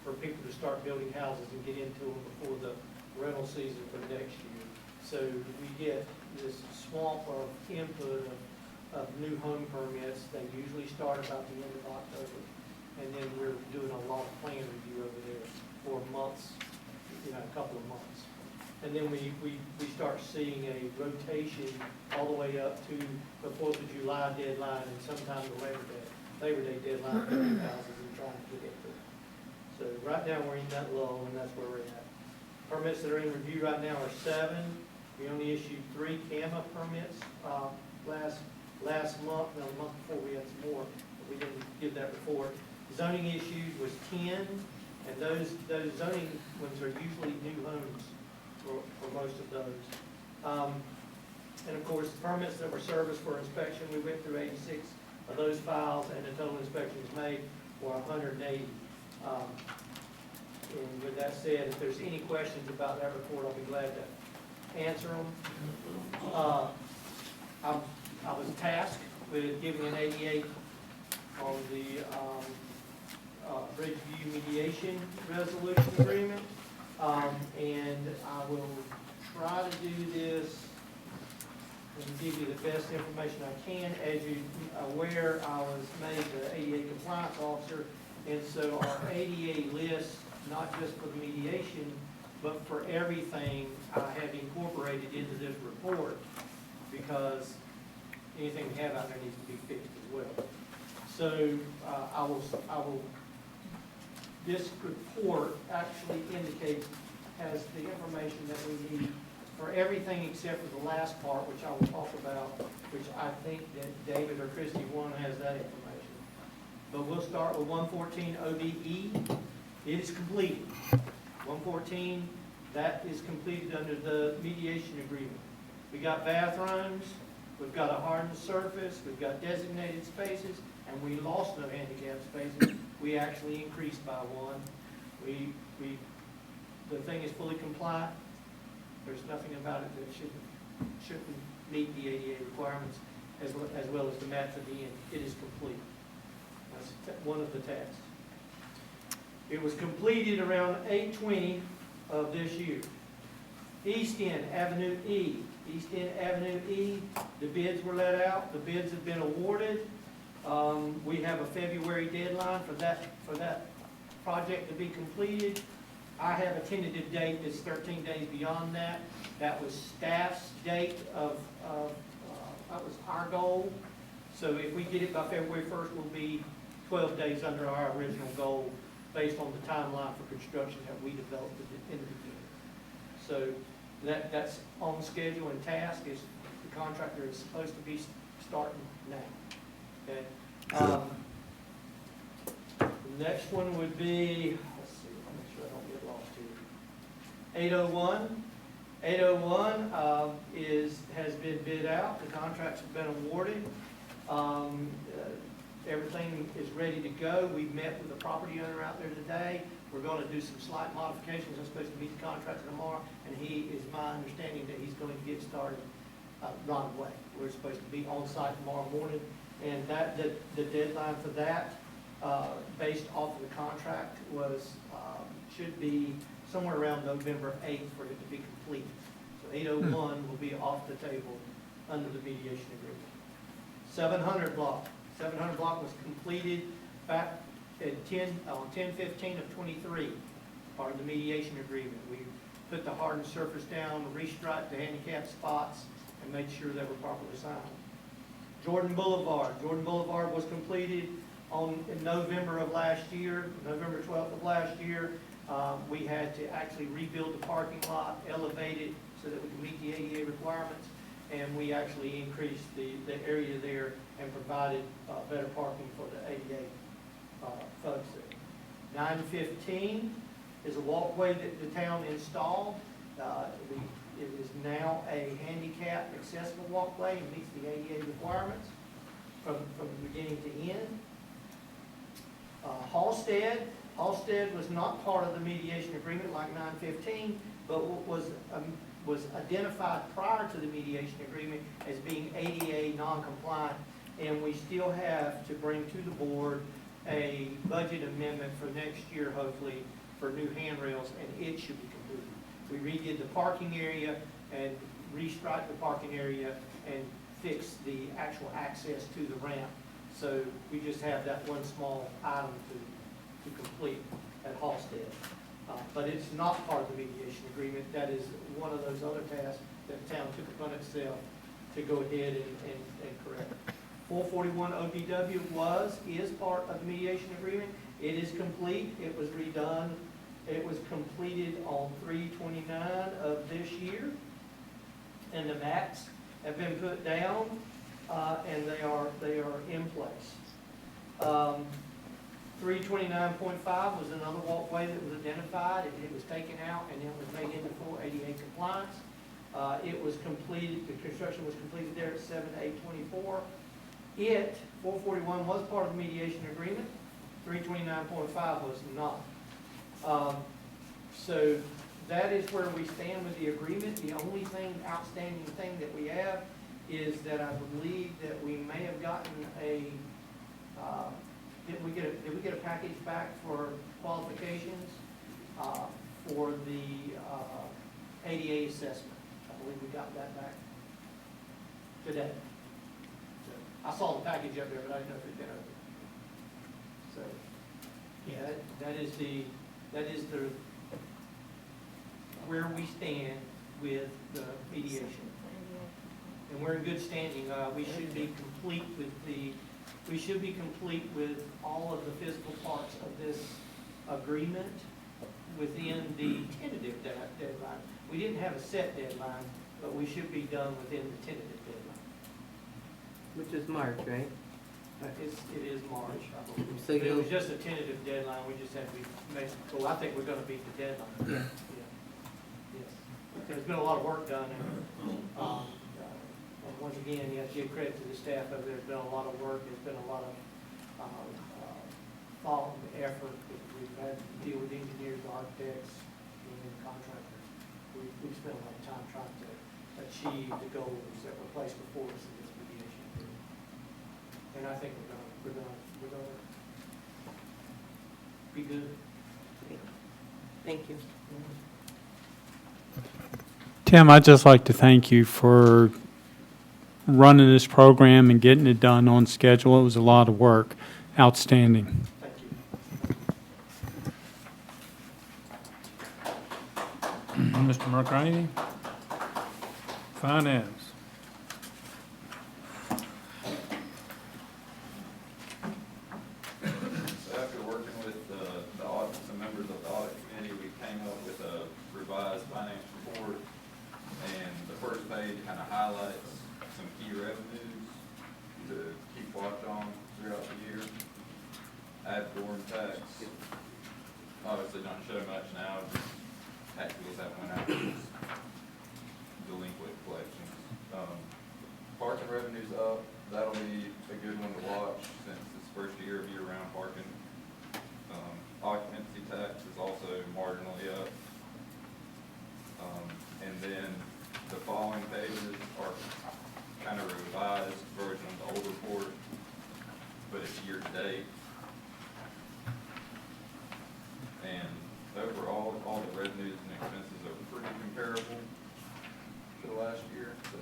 for people to start building houses and get into them before the rental season for next year. So we get this swamp of input of new home permits. They usually start about the end of October, and then we're doing a lot of plan review over there for months, a couple of months. And then we start seeing a rotation all the way up to the 4th of July deadline and sometimes the Labor Day deadline, building houses and trying to get into it. So right now we're in that lull, and that's where we're at. Permits that are in review right now are 7. We only issued 3 CAMA permits last month. Now, the month before we had some more, but we didn't give that report. Zoning issued was 10, and those zoning ones are usually new homes for most of those. And of course, the permits that were serviced for inspection, we went through 86 of those files, and the total inspections made were 180. And with that said, if there's any questions about that report, I'll be glad to answer them. I was tasked with giving an 88 on the Bridgeview mediation resolution agreement. And I will try to do this and give you the best information I can. As you're aware, I was made the ADA compliance officer, and so our ADA list, not just for the mediation, but for everything I have incorporated into this report. because anything we have out there needs to be fixed as well. So, I will, this report actually indicates, has the information that we need for everything except for the last part, which I will talk about, which I think that David or Christie, one has that information. But we'll start with 114 OBE. It is completed. 114, that is completed under the mediation agreement. We got bathrooms, we've got a hardened surface, we've got designated spaces, and we lost no handicap spaces. We actually increased by one. The thing is fully compliant. There's nothing about it that shouldn't meet the ADA requirements as well as the mats at the end. It is complete. That's one of the tasks. It was completed around 8/20 of this year. East End Avenue E. East End Avenue E, the bids were let out. The bids have been awarded. We have a February deadline for that project to be completed. I have a tentative date that's 13 days beyond that. That was staff's date that was our goal. So if we get it by February 1st, we'll be 12 days under our original goal based on the timeline for construction that we developed in the beginning. So that's on schedule and task. Is the contractor is supposed to be starting now. Okay. The next one would be, let's see, I'll make sure I don't get lost here. 801. 801 has been bid out. The contracts have been awarded. Everything is ready to go. We've met with the property owner out there today. We're going to do some slight modifications. I'm supposed to meet the contractor tomorrow, and he is my understanding that he's going to get started right away. We're supposed to be on site tomorrow morning, and the deadline for that, based off of the contract, should be somewhere around November 8th for it to be complete. So 801 will be off the table under the mediation agreement. 700 block. 700 block was completed back at 10/15 of 23, part of the mediation agreement. We put the hardened surface down, restriped the handicap spots, and made sure they were properly signed. Jordan Boulevard. Jordan Boulevard was completed in November of last year, November 12th of last year. We had to actually rebuild the parking lot, elevate it so that we could meet the ADA requirements, and we actually increased the area there and provided better parking for the ADA folks there. 915 is a walkway that the town installed. It is now a handicap accessible walkway and meets the ADA requirements from the beginning to end. Halsted was not part of the mediation agreement like 915, but was identified prior to the mediation agreement as being ADA non-compliant, and we still have to bring to the board a budget amendment for next year, hopefully, for new handrails, and it should be completed. We redid the parking area and restriped the parking area and fixed the actual access to the ramp. So we just have that one small item to complete at Halsted. But it's not part of the mediation agreement. That is one of those other tasks that the town took upon itself to go ahead and correct. 441 ODW is part of the mediation agreement. It is complete. It was redone. It was completed on 3/29 of this year. And the mats have been put down, and they are in place. 329.5 was another walkway that was identified. It was taken out and it was made into full ADA compliance. It was completed, the construction was completed there at 7/8/24. 441 was part of the mediation agreement. 329.5 was not. So that is where we stand with the agreement. The only outstanding thing that we have is that I believe that we may have gotten did we get a package back for qualifications for the ADA assessment? I believe we got that back today. So I saw the package up there, but I didn't know if it'd been open. So yeah, that is the where we stand with the mediation. and we're in good standing. We should be complete with all of the physical parts of this agreement within the tentative deadline. We didn't have a set deadline, but we should be done within the tentative deadline. Which is March, right? It is March. So But it was you'll, just a tentative deadline, we just had to be, well, I think we're gonna beat the deadline. yeah. Yes. There's been a lot of work done, and once again, you have to give credit to the staff over there. There's been a lot of work, there's been a lot of thought and effort. We've had to deal with engineers, architects, and contractors. We've spent a lot of time trying to achieve the goals that were placed before us in this mediation agreement. And I think we're gonna be good. Thank you. Tim, I'd just like to thank you for running this program and getting it done on schedule. It was a lot of work. Outstanding. Thank you. Mr. McRaney? Finance. So after working with the audit, some members of the audit committee, we came up with a revised finance report. And the first page kind of highlights some key revenues to keep watch on throughout the year. Ad valorem tax, obviously don't show much now, tax bills haven't went out, it's delinquent collections. Parking revenue's up, that'll be a good one to watch since it's first year of year-round parking. Occupancy tax is also marginally up. And then the following pages are kind of a revised version of the old report, but it's year-to-date. And overall, all the revenues and expenses are pretty comparable to the last year, so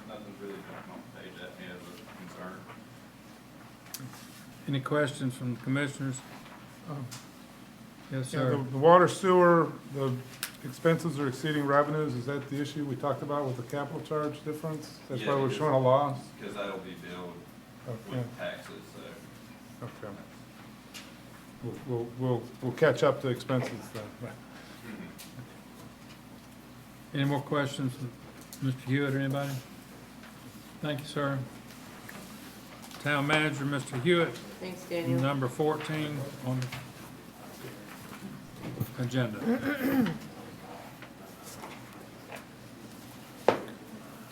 nothing's really jumping off the page at me as a concern. Any questions from the commissioners? Yes, Yeah, sir. the water sewer, the expenses are exceeding revenues. Is that the issue we talked about with the capital charge difference? That's why Yeah, we're because- showing a loss? Because that'll be billed Okay, with taxes, so. okay. We'll catch up to expenses then. Any more questions from Mr. Hewitt or anybody? Thank you, sir. Town Manager, Mr. Hewitt, Thanks, Daniel. number 14 on the agenda.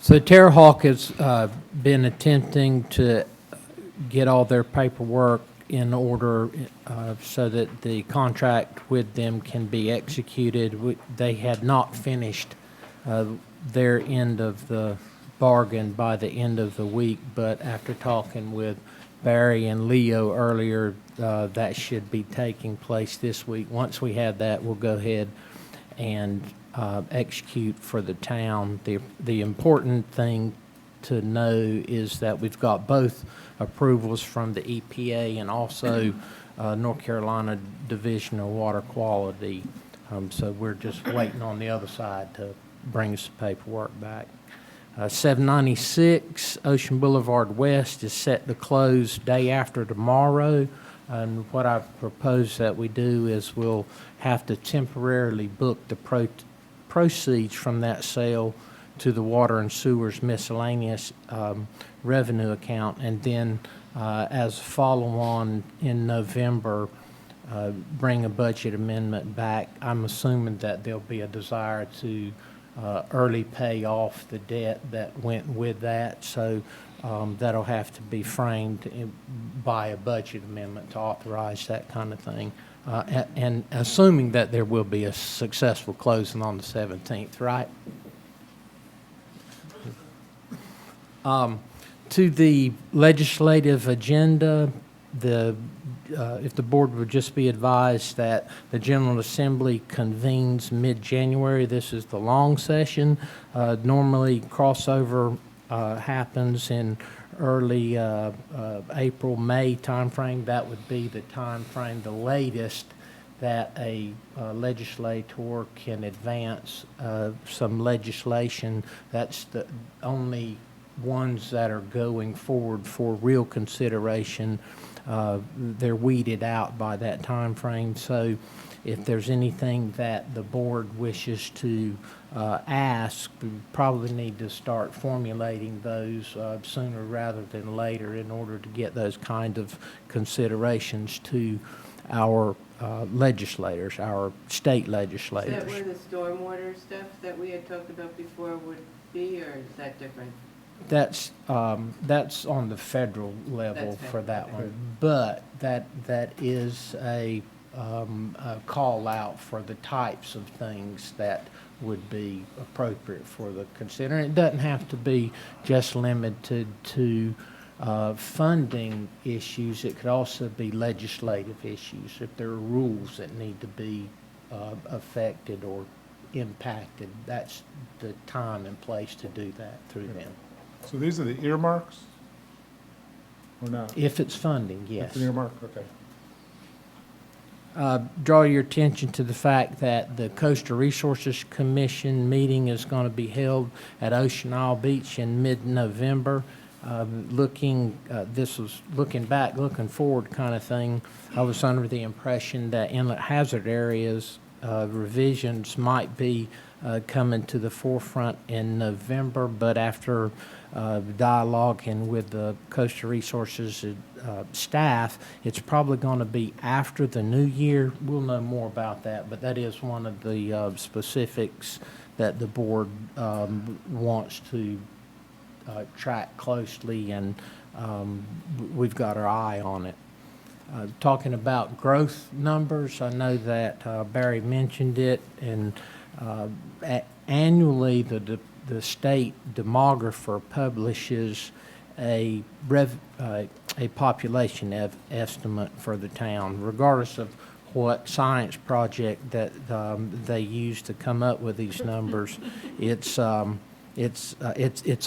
So Terra Hawk has been attempting to get all their paperwork in order so that the contract with them can be executed. They had not finished their end of the bargain by the end of the week, but after talking with Barry and Leo earlier, that should be taking place this week. Once we have that, we'll go ahead and execute for the town. The important thing to know is that we've got both approvals from the EPA and also North Carolina Division of Water Quality. So we're just waiting on the other side to bring us the paperwork back. 796 Ocean Boulevard West is set to close day after tomorrow. And what I propose that we do is we'll have to temporarily book the proceeds from that sale to the Water and Sewers miscellaneous revenue account, and then as follow-on in November, bring a budget amendment back. I'm assuming that there'll be a desire to early pay off the debt that went with that, so that'll have to be framed by a budget amendment to authorize that kind of thing. And assuming that there will be a successful closing on the 17th, right? To the legislative agenda, if the board would just be advised that the General Assembly convenes mid-January. This is the long session. Normally, crossover happens in early April, May timeframe. That would be the timeframe, the latest that a legislator can advance some legislation. That's the only ones that are going forward for real consideration, they're weeded out by that time frame. So if there's anything that the board wishes to ask, we probably need to start formulating those sooner rather than later in order to get those kind of considerations to our legislators, our state Is legislators. that where the stormwater stuff that we had talked about before would be, or is that different? That's on the federal level That's for that federal, one. But that is a call out for the types of things that would be appropriate for the considering. It doesn't have to be just limited to funding issues. It could also be legislative issues if there are rules that need to be affected or impacted. That's the time and place to do that through them. So these are the earmarks? Or not? If it's funding, yes. It's an earmark, okay. Draw your attention to the fact that the Coastal Resources Commission meeting is going to be held at Ocean Isle Beach in mid-November. This was looking back, looking forward kind of thing. I was under the impression that inlet hazard areas revisions might be coming to the forefront in November, but after dialoguing with the Coastal Resources staff, it's probably going to be after the new year. We'll know more about that, but that is one of the specifics that the board wants to track closely, and we've got our eye on it. Talking about growth numbers, I know that Barry mentioned it, and annually the state demographer publishes a population estimate for the town, regardless of what science project that they use to come up with these numbers. It's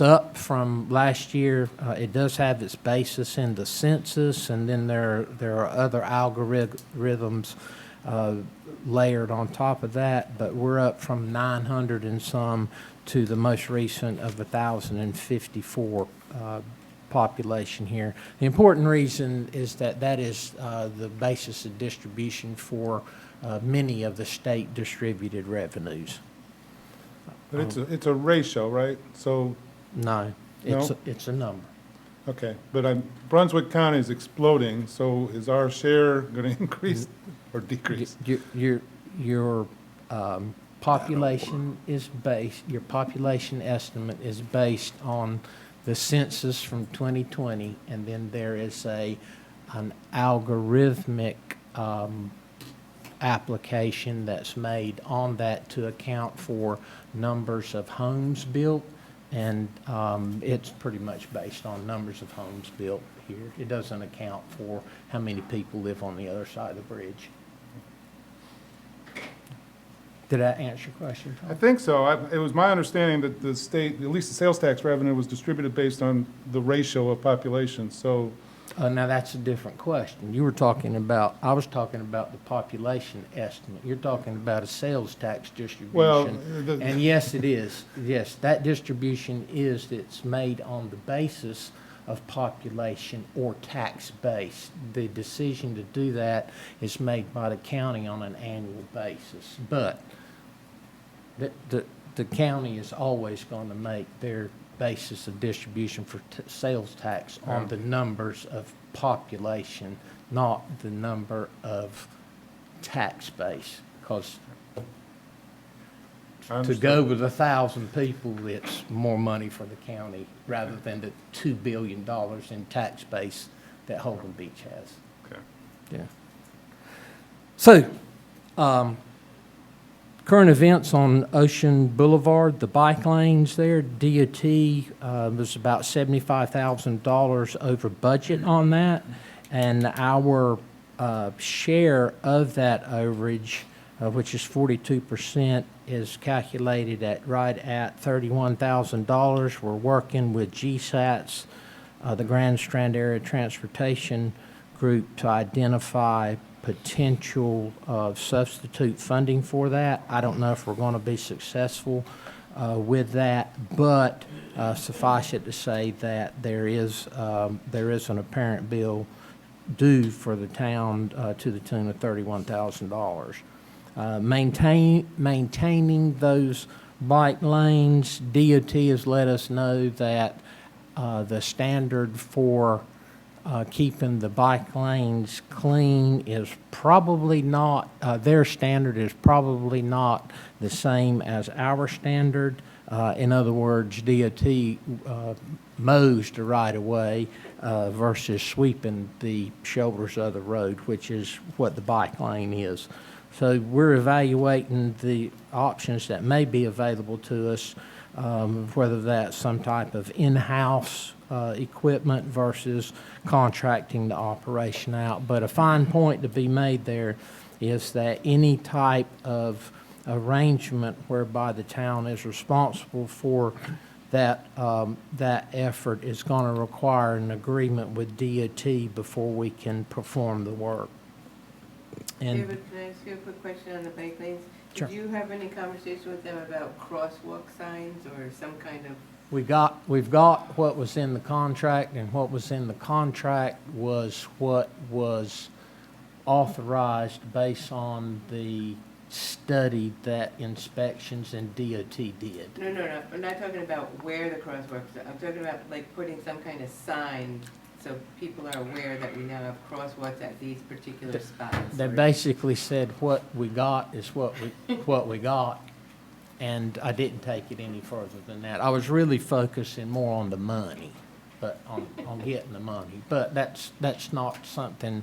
up from last year. It does have its basis in the census, and then there are other algorithms layered on top of that, but we're up from 900 and some to the most recent of 1,054 population here. The important reason is that is the basis of distribution for many of the state distributed revenues. But it's a ratio, right? So, No, it's a number. okay, but Brunswick County is exploding, so is our share going to increase or decrease? Your population is based, your population estimate is based on the census from 2020, and then there is an algorithmic application that's made on that to account for numbers of homes built, and it's pretty much based on numbers of homes built here. It doesn't account for how many people live on the other side of the bridge. Did I answer your question, Tom? I think so. It was my understanding that the state, at least the sales tax revenue, was distributed based on the ratio of population, so. Now, that's a different question. You were talking about, I was talking about the population estimate. You're talking about a sales tax distribution. Well, And yes, it is. Yes, that distribution it's made on the basis of population or tax base. The decision to do that is made by the county on an annual basis. But the county is always going to make their basis of distribution for sales tax on the numbers of population, not the number of tax base. Because to go with 1,000 people, it's more money for the county rather than the $2 billion in tax base that Holden Beach has. Okay. Yeah. So, current events on Ocean Boulevard, the bike lanes there, DOT was about $75,000 over budget on that, and our share of that overage, which is 42%, is calculated at right at $31,000. We're working with GSATs, the Grand Strand Area Transportation Group, to identify potential substitute funding for that. I don't know if we're going to be successful with that, but suffice it to say that there is an apparent bill due for the town to the tune of $31,000. Maintaining those bike lanes, DOT has let us know that the standard for keeping the bike lanes clean is probably not, their standard is probably not the same as our standard. In other words, DOT mows the right-of-way versus sweeping the shoulders of the road, which is what the bike lane is. So we're evaluating the options that may be available to us, whether that's some type of in-house equipment versus contracting the operation out. But a fine point to be made there is that any type of arrangement whereby the town is responsible for that effort is going to require an agreement with DOT before we can perform the work. And David, can I ask you a quick question on the bike lanes? Sure. Did you have any conversation with them about crosswalk signs or some kind of? we've got what was in the contract, and what was in the contract was what was authorized based on the study that Inspections and DOT did. No. I'm not talking about where the crosswalks are. I'm talking about like putting some kind of sign so people are aware that we now have crosswalks at these particular spots. They basically said what we got is what we got, and I didn't take it any further than that. I was really focusing more on the money, but on getting the money. But that's not something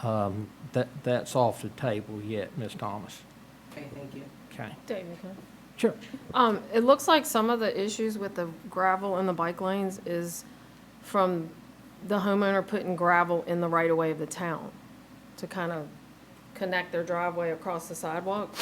that's off the table yet, Ms. Thomas. Okay, thank you. Okay. David, can Sure. It looks like some of the issues with the gravel and the bike lanes is from the homeowner putting gravel in the right-of-way of the town to kind of connect their driveway across the sidewalk.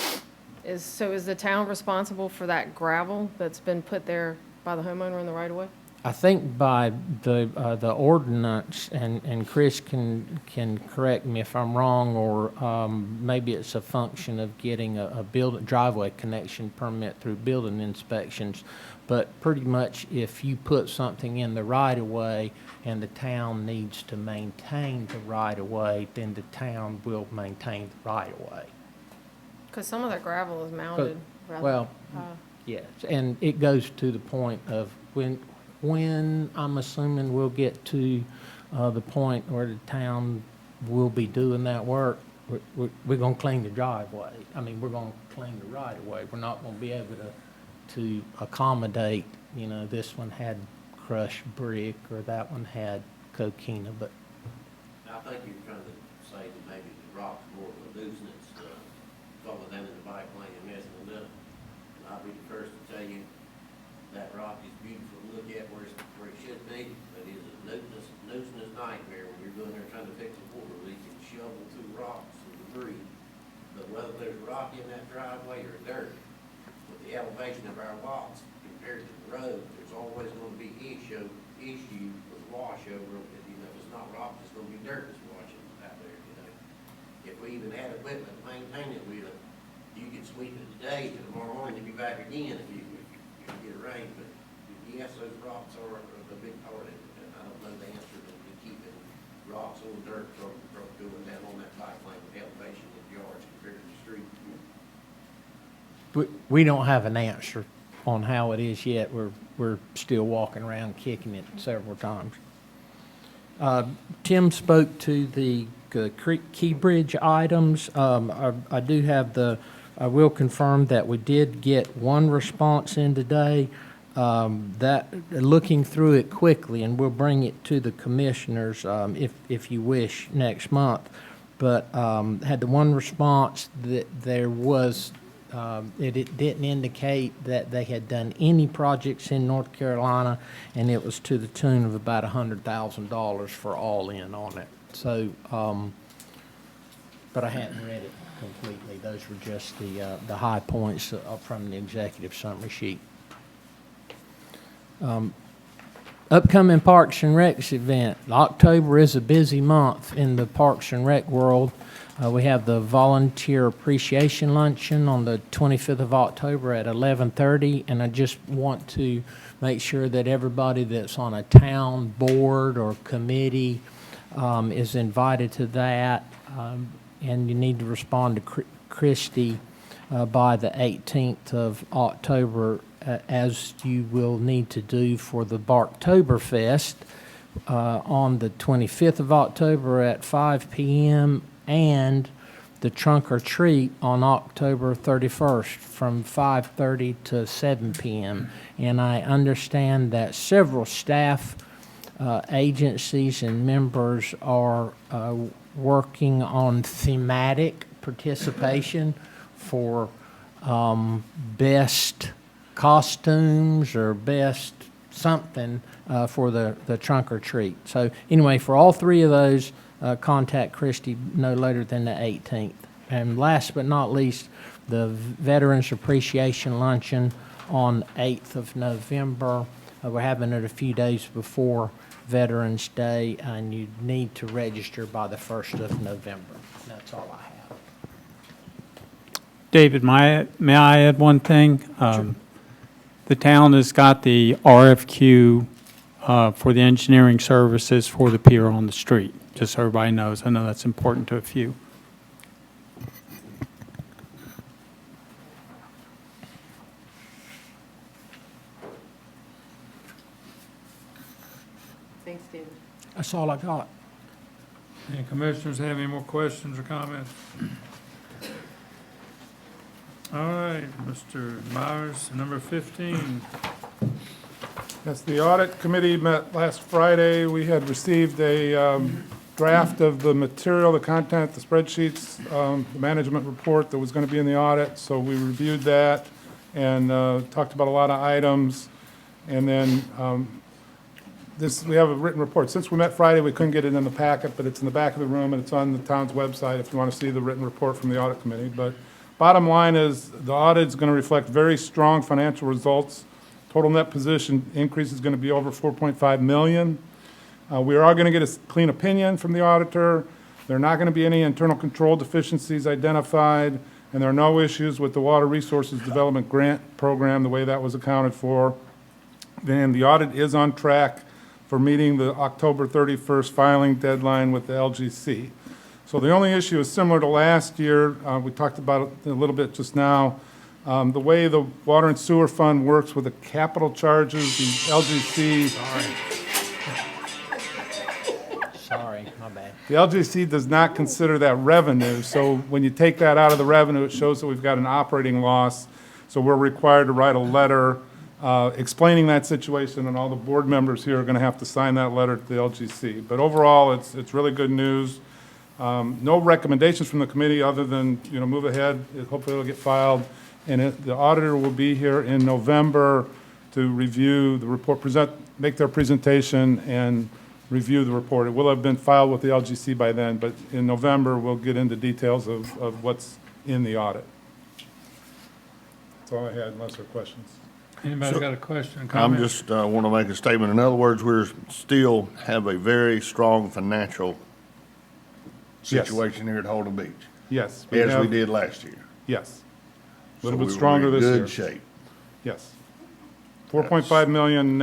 Is the town responsible for that gravel that's been put there by the homeowner in the right-of-way? I think by the ordinance, and Chris can correct me if I'm wrong, or maybe it's a function of getting a driveway connection permit through building inspections, but pretty much if you put something in the right-of-way and the town needs to maintain the right-of-way, then the town will maintain the right-of-way. Because some of that gravel is mounted rather Well, high. yes, and it goes to the point of when I'm assuming we'll get to the point where the town will be doing that work, we're going to clean the driveway. I mean, we're going to clean the right-of-way. We're not going to be able to accommodate, this one had crushed brick or that one had coquina, but I think you're trying to say that maybe the rock's more of a nuisance, falling down in the bike lane and messing it up. And I'll be the first to tell you, that rock is beautiful to look at where it should be, but it is a nuisance nightmare when you're going there trying to fix a water leak and shovel through rocks and debris. But whether there's rock in that driveway or dirt, with the elevation of our lots compared to the road, there's always going to be issue with washover. If it's not rock, it's going to be dirt that's washing out there, If we even had equipment to maintain it with, you could sweep it today, and tomorrow morning you'd be back again if you get a rain. But yes, those rocks are a big part of it, and I don't know the answer to keeping rocks or dirt from going down on that bike lane with elevation of yards compared to the street. we don't have an answer on how it is yet. We're still walking around kicking it several times. Tim spoke to the key bridge items. I do have I will confirm that we did get one response in today. That looking through it quickly, and we'll bring it to the commissioners if you wish next month. But had the one response that there was. It didn't indicate that they had done any projects in North Carolina, and it was to the tune of about $100,000 for all in on it. So, but I hadn't read it completely. Those were just the high points from the executive summary sheet. Upcoming Parks and Recs event. October is a busy month in the Parks and Rec world. We have the Volunteer Appreciation Luncheon on the 25th of October at 11:30, and I just want to make sure that everybody that's on a town board or committee is invited to that, and you need to respond to Christie by the 18th of October, as you will need to do for the Barktoberfest on the 25th of October at 5 p.m. and the Trunk or Treat on October 31st from 5:30 to 7 p.m. And I understand that several staff agencies and members are working on thematic participation for best costumes or best something for the Trunk or Treat. So anyway, for all three of those, contact Christie no later than the 18th. And last but not least, the Veterans Appreciation Luncheon on 8th of November. We're having it a few days before Veterans Day, and you need to register by the 1st of November. That's all I have. David, may I add one thing? The town has got the RFQ for the engineering services for the pier on the street, just so everybody knows. I know that's important to a few. Thanks, David. That's all I got. Any commissioners have any more questions or comments? All right, Mr. Myers, number 15. Yes, the audit committee met last Friday. We had received a draft of the material, the content, the spreadsheets, the management report that was going to be in the audit. So we reviewed that and talked about a lot of items. And then we have a written report. Since we met Friday, we couldn't get it in the packet, but it's in the back of the room and it's on the town's website if you want to see the written report from the audit committee. But bottom line is the audit is going to reflect very strong financial results. Total net position increase is going to be over $4.5 million. We are going to get a clean opinion from the auditor. There are not going to be any internal control deficiencies identified, and there are no issues with the Water Resources Development Grant Program, the way that was accounted for. Then the audit is on track for meeting the October 31st filing deadline with the LGC. So the only issue is similar to last year. We talked about it a little bit just now. The way the Water and Sewer Fund works with the capital charges, the LGC. Sorry, my bad. The LGC does not consider that revenue. So when you take that out of the revenue, it shows that we've got an operating loss. So we're required to write a letter explaining that situation, and all the board members here are going to have to sign that letter to the LGC. But overall, it's really good news. No recommendations from the committee other than, move ahead. Hopefully it'll get filed. And the auditor will be here in November to review the report, make their presentation and review the report. It will have been filed with the LGC by then, but in November, we'll get into details of what's in the audit. That's all I had, unless there are questions. Anybody got a question or I'm comment? just, want to make a statement. In other words, we're still have a very strong financial Yes. situation here at Holden Beach, Yes. as we did last year. Yes. A So little we bit were stronger in this year. good shape. Yes. 4.5 million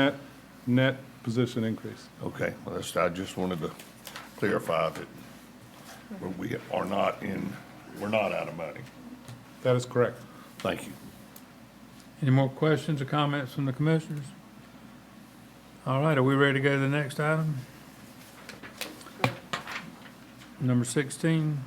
net position increase. Okay, well, I just wanted to clarify that we're not out of money. That is correct. Thank you. Any more questions or comments from the commissioners? All right, are we ready to go to the next item? Number 16,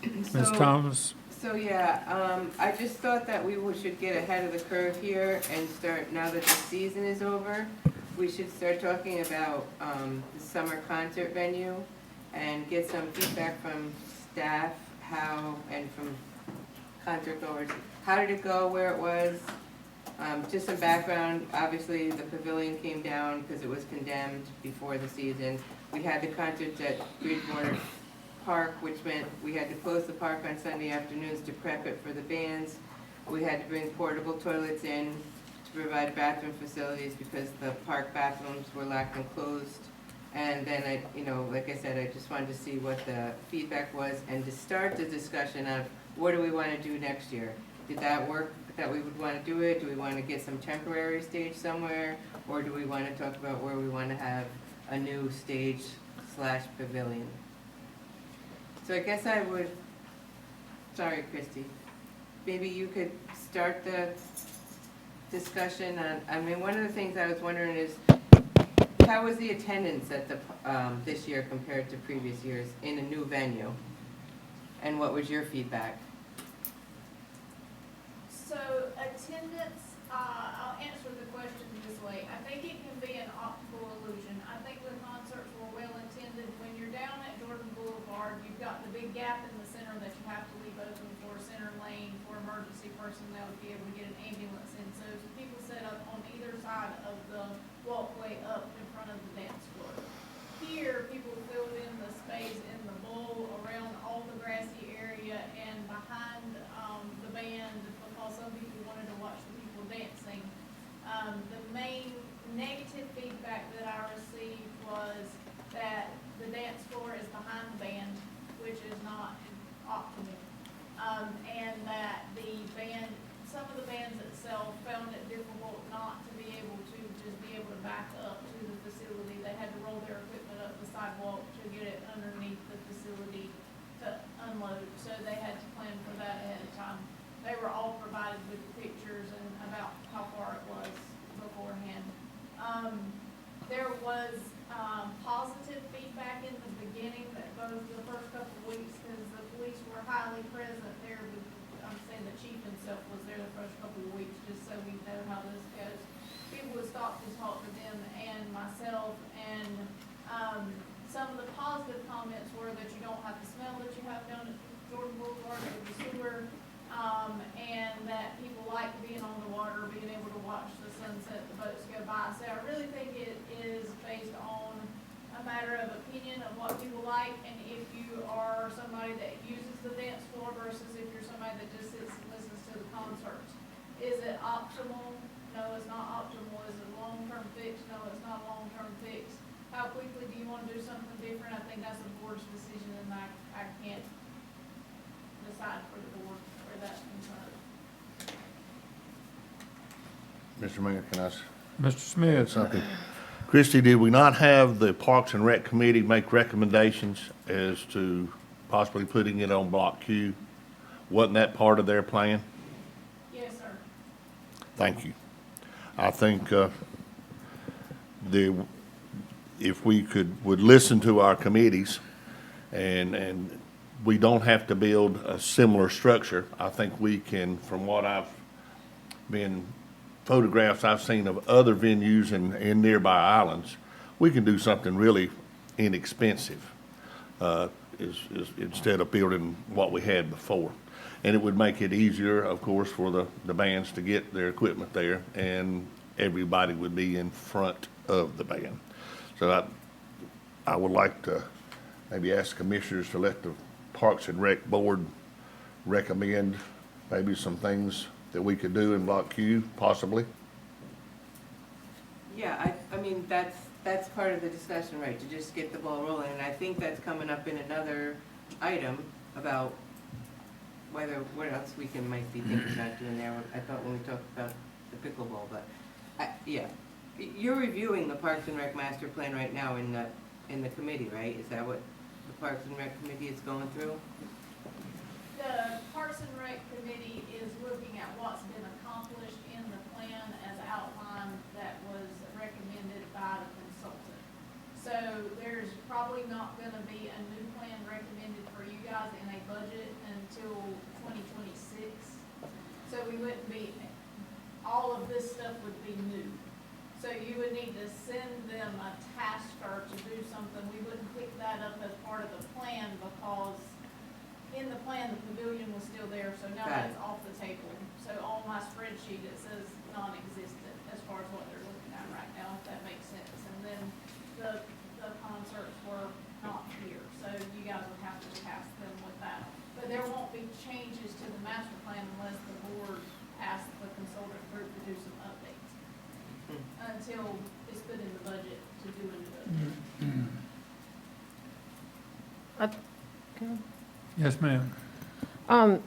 Ms. So- Thomas. So, yeah, I just thought that we should get ahead of the curve here and start, now that the season is over, we should start talking about the summer concert venue and get some feedback from staff, and from concert goers. How did it go, where it was? Just some background, obviously the pavilion came down because it was condemned before the season. We had the concerts at Bridgewater Park, which meant we had to close the park on Sunday afternoons to prep it for the bands. We had to bring portable toilets in to provide bathroom facilities because the park bathrooms were locked and closed And then I, like I said, I just wanted to see what the feedback was and to start the discussion of what do we want to do next year? Did that work, that we would want to do it? Do we want to get some temporary stage somewhere? Or do we want to talk about where we want to have a new stage / pavilion? So I guess I would, sorry, Christie, maybe you could start the discussion on, I mean, one of the things I was wondering is, how was the attendance at the, this year compared to previous years in a new venue? And what was your feedback? So attendance, I'll answer the question this way. I think it can be an optical illusion. I think the concerts were well attended. When you're down at Jordan Boulevard, you've got the big gap in the center that you have to leave open for center lane for emergency personnel to be able to get an ambulance in. So people set up on either side of the walkway up in front of the dance floor. Here, people filled in the space in the bowl around all the grassy area and behind the band because some people wanted to watch the people dancing. The main negative feedback that I received was that the dance floor is behind the band, which is not optimal. And that the band, some of the bands itself found it difficult not to be able to just be able to back up to the facility. They had to roll their equipment up the sidewalk to get it underneath the facility to unload. So they had to plan for that ahead of time. They were all provided with pictures and about how far it was beforehand. There was positive feedback in the beginning that both the first couple of weeks, because the police were highly present there. I'm saying the chief himself was there the first couple of weeks, just so we know how this goes. People would stop and talk to them and myself, and some of the positive comments were that you don't have the smell that you have down at Jordan Boulevard with the sewer, and that people like being on the water, being able to watch the sunset, the boats go by. So I really think it is based on a matter of opinion of what people like, and if you are somebody that uses the dance floor versus if you're somebody that just sits and listens to the concerts. Is it optimal? No, it's not optimal. Is it a long-term fix? No, it's not a long-term fix. How quickly do you want to do something different? I think that's the board's decision, and I can't decide for the board where that's concerned. Mr. Mayor, can I Mr. Smith? something? Christie, did we not have the Parks and Rec Committee make recommendations as to possibly putting it on Block Q? Wasn't that part of their plan? Yes, sir. Thank you. I think if we would listen to our committees, and we don't have to build a similar structure. I think we can, from what photographs I've seen of other venues in nearby islands, we can do something really inexpensive instead of building what we had before. And it would make it easier, of course, for the bands to get their equipment there, and everybody would be in front of the band. So I would like to maybe ask commissioners to let the Parks and Rec Board recommend maybe some things that we could do in Block Q, possibly. Yeah, I mean, that's part of the discussion, right, to just get the ball rolling, and I think that's coming up in another item about what else we might be thinking about doing there. I thought when we talked about the pickleball, but, yeah. You're reviewing the Parks and Rec Master Plan right now in the committee, right? Is that what the Parks and Rec Committee is going through? The Parks and Rec Committee is looking at what's been accomplished in the plan as outlined that was recommended by the consultant. So there's probably not gonna be a new plan recommended for you guys in a budget until 2026. So we wouldn't be, all of this stuff would be new. So you would need to send them a tasker to do something. We wouldn't pick that up as part of the plan because in the plan, the pavilion was still there, so now that's off the table. So on my spreadsheet, it says non-existent as far as what they're looking at right now, if that makes sense. And then the concerts were not here, so you guys would have to task them with that. But there won't be changes to the master plan unless the board asks the consultant group to do some updates until it's put in the budget to do a new budget. Yes, ma'am.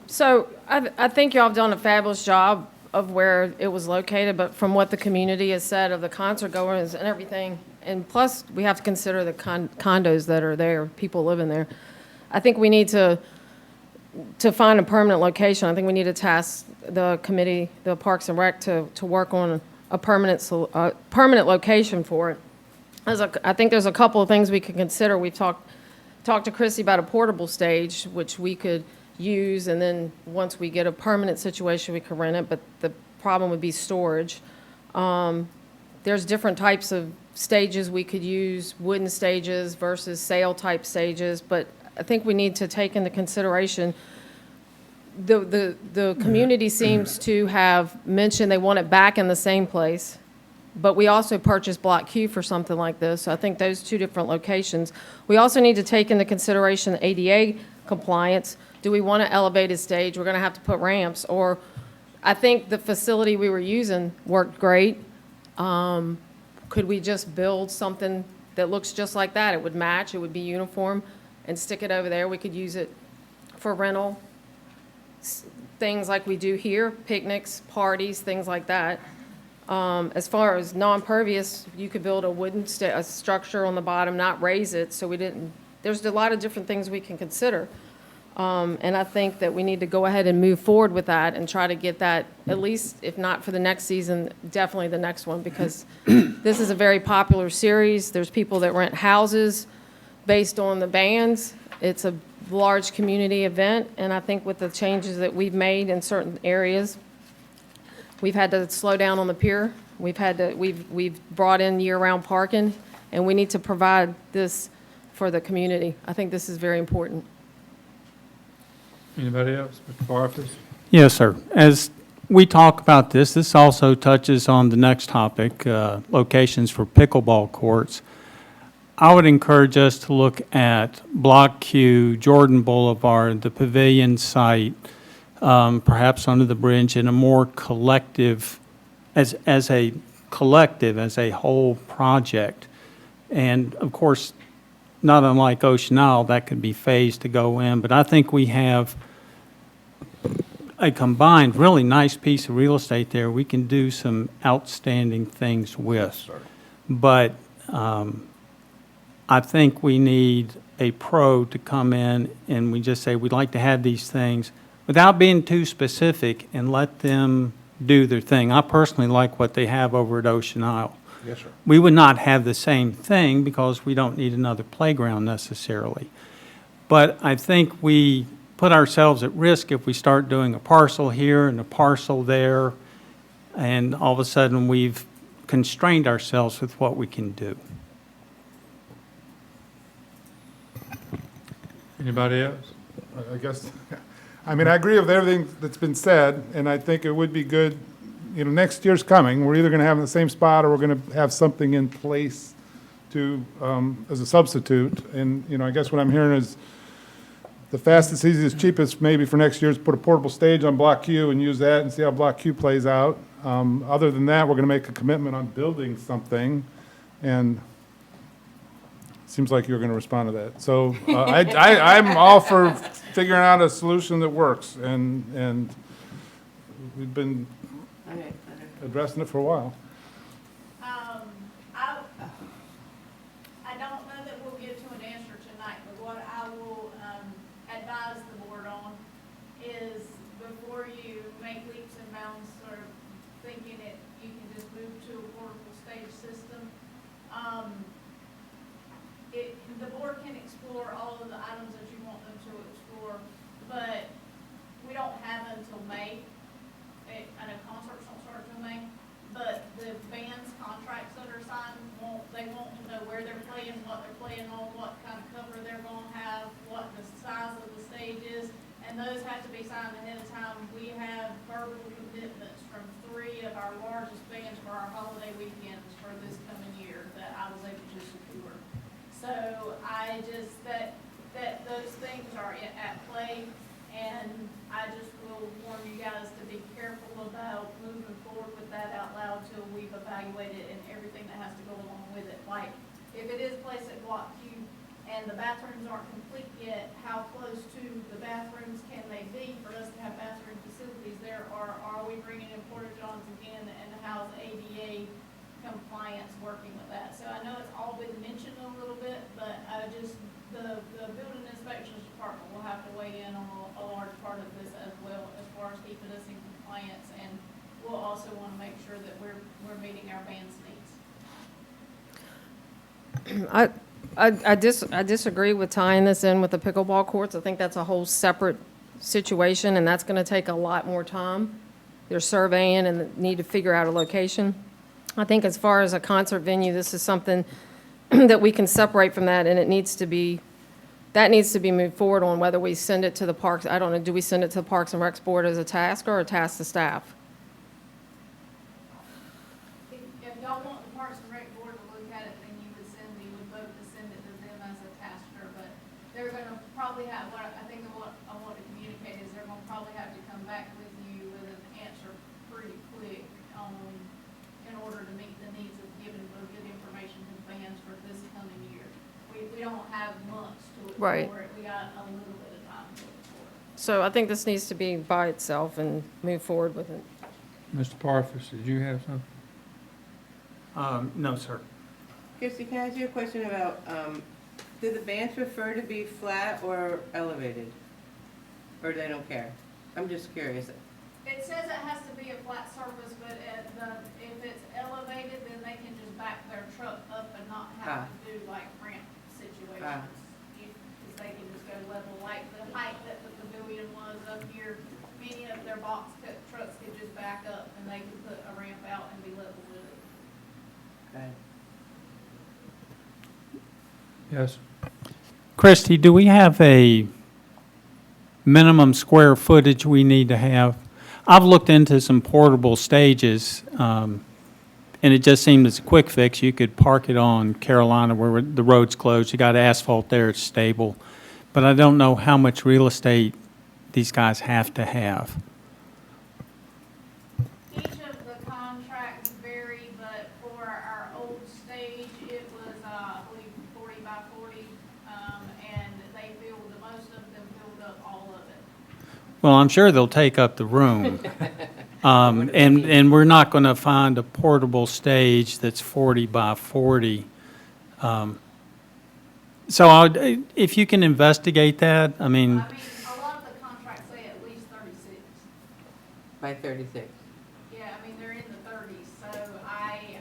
So I think y'all have done a fabulous job of where it was located, but from what the community has said of the concert goers and everything, and plus, we have to consider the condos that are there, people living there. I think we need to find a permanent location. I think we need to task the committee, the Parks and Rec, to work on a permanent location for it. I think there's a couple of things we could consider. We've talked to Chrissy about a portable stage, which we could use, and then once we get a permanent situation, we could rent it, but the problem would be storage. There's different types of stages we could use, wooden stages versus sail-type stages, but I think we need to take into consideration, the community seems to have mentioned they want it back in the same place, but we also purchased Block Q for something like this, so I think those two different locations. We also need to take into consideration ADA compliance. Do we want an elevated stage? We're going to have to put ramps, or I think the facility we were using worked great. Could we just build something that looks just like that? It would match, it would be uniform, and stick it over there. We could use it for rental, things like we do here, picnics, parties, things like that. As far as non-pervious, you could build a wooden a structure on the bottom, not raise it, so we didn't, there's a lot of different things we can consider. And I think that we need to go ahead and move forward with that and try to get that, at least, if not for the next season, definitely the next one, because this is a very popular series. There's people that rent houses based on the bands. It's a large community event, and I think with the changes that we've made in certain areas, we've had to slow down on the pier. We've brought in year-round parking, and we need to provide this for the community. I think this is very important. Anybody else? Mr. Barfus? Yes, sir. As we talk about this also touches on the next topic, locations for pickleball courts. I would encourage us to look at Block Q, Jordan Boulevard, the Pavilion site, perhaps under the bridge, in a more collective, as a collective, as a whole project. And of course, not unlike Ocean Isle, that could be phased to go in, but I think we have a combined, really nice piece of real estate there we can do some outstanding things with. But I think we need a pro to come in and we just say, we'd like to have these things without being too specific and let them do their thing. I personally like what they have over at Ocean Isle. Yes, sir. We would not have the same thing because we don't need another playground necessarily. But I think we put ourselves at risk if we start doing a parcel here and a parcel there, and all of a sudden we've constrained ourselves with what we can do. Anybody else? I guess, I mean, I agree with everything that's been said, and I think it would be good, you know, next year's coming. We're either going to have it in the same spot or we're going to have something in place to, as a substitute. And, you know, I guess what I'm hearing is the fastest, easiest, cheapest maybe for next year is put a portable stage on Block Q and use that and see how Block Q plays out. Other than that, we're going to make a commitment on building something, and it seems like you're going to respond to that. So I'm all for figuring out a solution that works, and we've been addressing it for a while. I don't know that we'll get to an answer tonight, but what I will advise the board on is before you make leaps and bounds, sort of thinking it, you can just move to a portable stage system. The board can explore all of the items that you want them to explore, but we don't have until May. I know concerts don't start till May, but the band's contracts that are signed they want to know where they're playing, what they're playing on, what kind of cover they're gonna have, what the size of the stage is, and those have to be signed ahead of time. We have verbal commitments from 3 of our largest bands for our holiday weekends for this coming year that I was able to secure. So I just, that those things are at play, and I just will warn you guys to be careful about moving forward with that out loud till we've evaluated and everything that has to go along with it. Like, if it is placed at Block Q and the bathrooms aren't complete at how close to the bathrooms can they be for us to have bathroom facilities there, or are we bringing in porta johns again, and how's ADA compliance working with that? So I know it's all been mentioned a little bit, but the building inspections department will have to weigh in on a large part of this as well, as far as keeping us in compliance, and we'll also want to make sure that we're meeting our band's needs. I disagree with tying this in with the pickleball courts. I think that's a whole separate situation, and that's going to take a lot more time. They're surveying and need to figure out a location. I think as far as a concert venue, this is something that we can separate from that, and that needs to be moved forward on whether we send it to the parks. I don't know, do we send it to the Parks and Recs Board as a task or a task to staff? If y'all want the Parks and Rec Board to look at it, then you would vote to send it to them as a tasker, but they're gonna probably have, what I want to communicate is they're gonna probably have to come back with you with an answer pretty quick, in order to meet the needs of giving good information to fans for this coming year. We don't have months to look Right. for it, we got a little bit of time to look for it. So I think this needs to be by itself and move forward with it. Mr. Parfus, did you have something? No, sir. Christie, can I ask you a question about, do the bands prefer to be flat or elevated? Or they don't care? I'm just curious. It says it has to be a flat surface, but if it's elevated, then they can just back their truck up and not have to do like ramp situations. Because they can just go level, like the height that the pavilion was up here, many of their box cut trucks could just back up and they could put a ramp out and be level with it. Okay. Yes. Christie, do we have a minimum square footage we need to have? I've looked into some portable stages, and it just seemed as a quick fix. You could park it on Carolina where the road's closed. You got asphalt there, it's stable. But I don't know how much real estate these guys have to have. Each of the contracts vary, but for our old stage, it was, I believe, 40 by 40, and most of them filled up all of it. Well, I'm sure they'll take up the room. And we're not going to find a portable stage that's 40 by 40. So if you can investigate that, I mean, A lot of the contracts say at least 36. By 36. Yeah, I mean, they're in the 30s, so I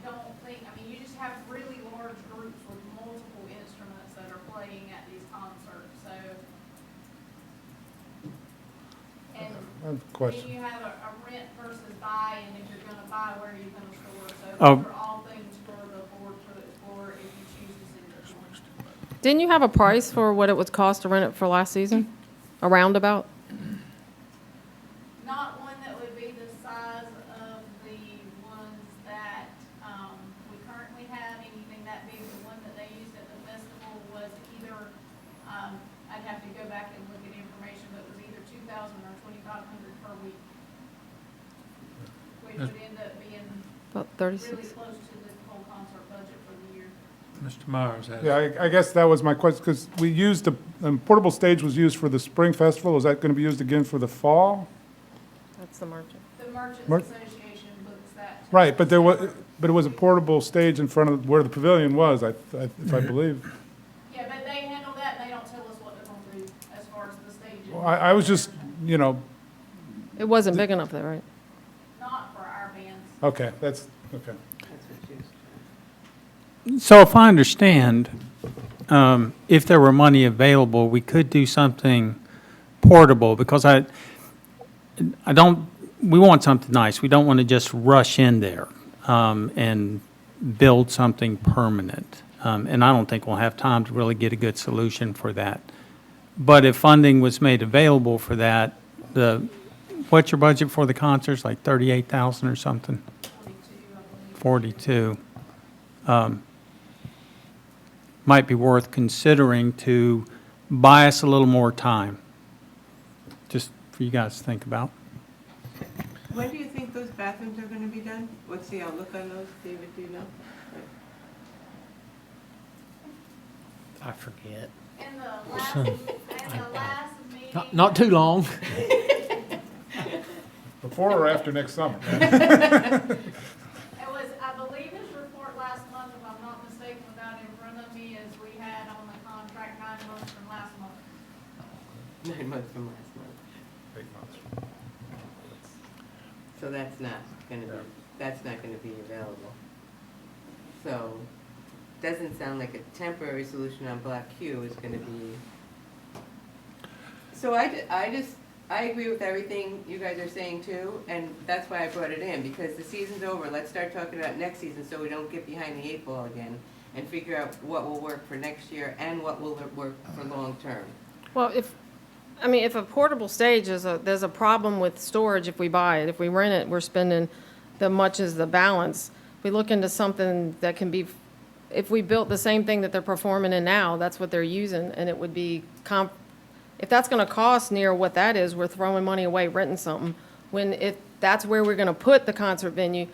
don't think, you just have really large groups with multiple instruments that are playing at these concerts, so. And I have a then question. you have a rent versus buy, and if you're gonna buy, where are you gonna store? So Oh. those are all things for the board to explore if you choose to send it to them. Didn't you have a price for what it would cost to rent it for last season? A roundabout? Not one that would be the size of the ones that, we currently have, anything that big. The one that they used at the festival was either, I'd have to go back and look at information, but it was either 2,000 or 2,500 per week. Which would end up being About really 36. close to the whole concert budget for the year. Mr. Myers has. Yeah, I guess that was my question, because we used, the portable stage was used for the spring festival. Is that going to be used again for the fall? That's the margin. The Merchants Mer- Association books that. Right, but it was a portable stage in front of where the pavilion was, if I believe. Yeah, but they handle that, and they don't tell us what they're gonna do as far as the stage. Well, I was just, It wasn't big enough though, right? Not for our bands. okay, okay. That's what she was. so if I understand, if there were money available, we could do something portable, because we want something nice. We don't want to just rush in there and build something permanent. And I don't think we'll have time to really get a good solution for that. But if funding was made available for that, what's your budget for the concerts, like 38,000 or something? 42. Might be worth considering to buy us a little more time, just for you guys to think about. When do you think those bathrooms are gonna be done? What's the outlook on those, David, do you know? I forget. And the last, and the last meeting. Not too long. Before or after next summer? It was, I believe his report last month, if I'm not mistaken, without it in front of me, is we had on the contract 9 months from last month. 9 months from last month. 8 months. So that's not gonna be available. So, doesn't sound like a temporary solution on Block Q is gonna be. So I agree with everything you guys are saying too, and that's why I brought it in, because the season's over. Let's start talking about next season so we don't get behind the 8 ball again and figure out what will work for next year and what will work for long-term. Well, if a portable stage there's a problem with storage if we buy it. If we rent it, we're spending the much as the balance. We look into something that can be, if we built the same thing that they're performing in now, that's what they're using, and it would be if that's gonna cost near what that is, we're throwing money away renting something. When if that's where we're gonna put the concert venue,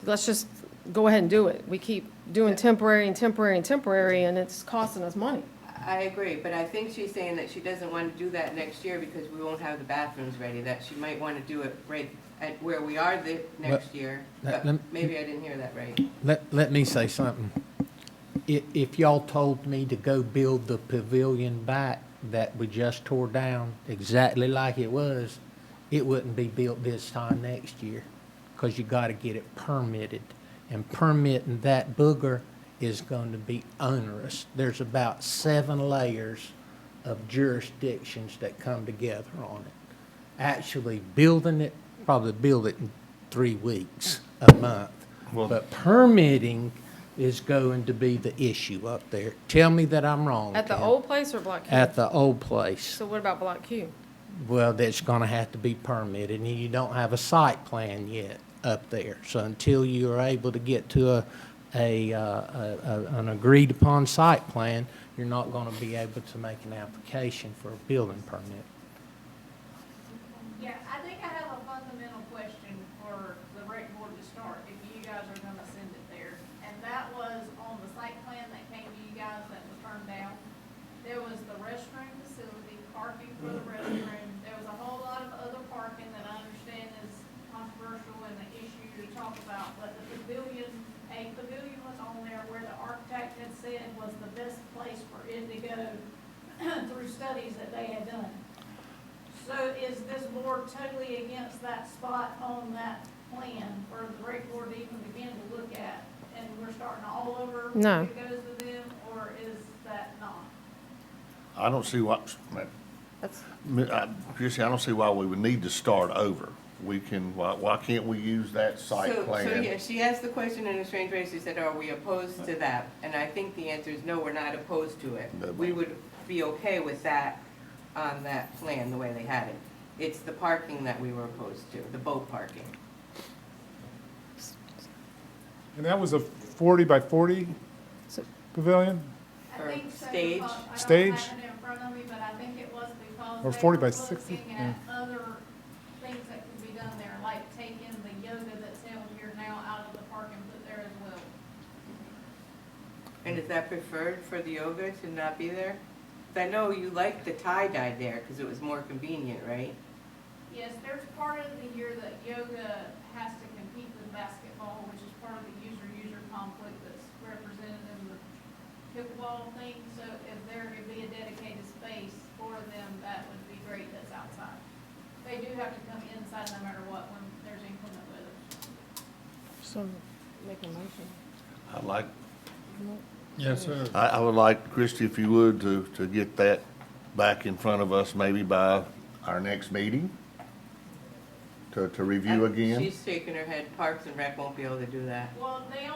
let's just go ahead and do it. We keep doing temporary and temporary and temporary, and it's costing us money. I agree, but I think she's saying that she doesn't want to do that next year because we won't have the bathrooms ready, that she might want to do it right at where we are next year. But maybe I didn't hear that right. Let me say something. If y'all told me to go build the pavilion back that we just tore down exactly like it was, it wouldn't be built this time next year, because you got to get it permitted. And permitting that booger is going to be onerous. There's about 7 layers of jurisdictions that come together on it. Actually building it, probably build it in 3 weeks, a month. Well- But permitting is going to be the issue up there. Tell me that I'm wrong, At the Ken. old place or Block Q? At the old place. So what about Block Q? Well, that's gonna have to be permitted, and you don't have a site plan yet up there. So until you are able to get to an agreed upon site plan, you're not gonna be able to make an application for a building permit. Yeah, I think I have a fundamental question for the rec board to start, if you guys are gonna send it there. And that was on the site plan that came to you guys that was turned down. There was the restroom facility, parking for the restroom. There was a whole lot of other parking that I understand is controversial and an issue to talk about. But the pavilion, a pavilion was on there where the architect had said was the best place for it to go through studies that they had done. So is this board totally against that spot on that plan for the rec board to even begin to look at? And we're starting all over? No. If it goes to them, or is that not? I don't see why, Chrissy, I don't see why we would need to start over. We can, why can't we use that site So plan? yeah, she asked the question in a strange way. She said, are we opposed to that? And I think the answer is no, we're not opposed to it. No. We would be okay with that on that plan, the way they had it. It's the parking that we were opposed to, the boat parking. And that was a 40 by 40 pavilion? I Or think so, stage? because I Stage? don't have it in front of me, but I think it was because Or they 40 were by 60, looking at other things that could be done there, like taking the yoga that's held here now out of the park and put there as well. And is that preferred for the yoga to not be there? 'Cause I know you liked the tie-dye there because it was more convenient, right? Yes, there's part of the year that yoga has to compete with basketball, which is part of the user-user conflict that's represented in the pickleball thing. So if there could be a dedicated space for them, that would be great, that's outside. They do have to come inside no matter what when there's inclement weather. So make a motion. I'd like, Yes, sir. I would like, Christie, if you would, to get that back in front of us maybe by our next meeting, to review again. She's shaking her head. Parks and Rec won't be able to do that. Well, they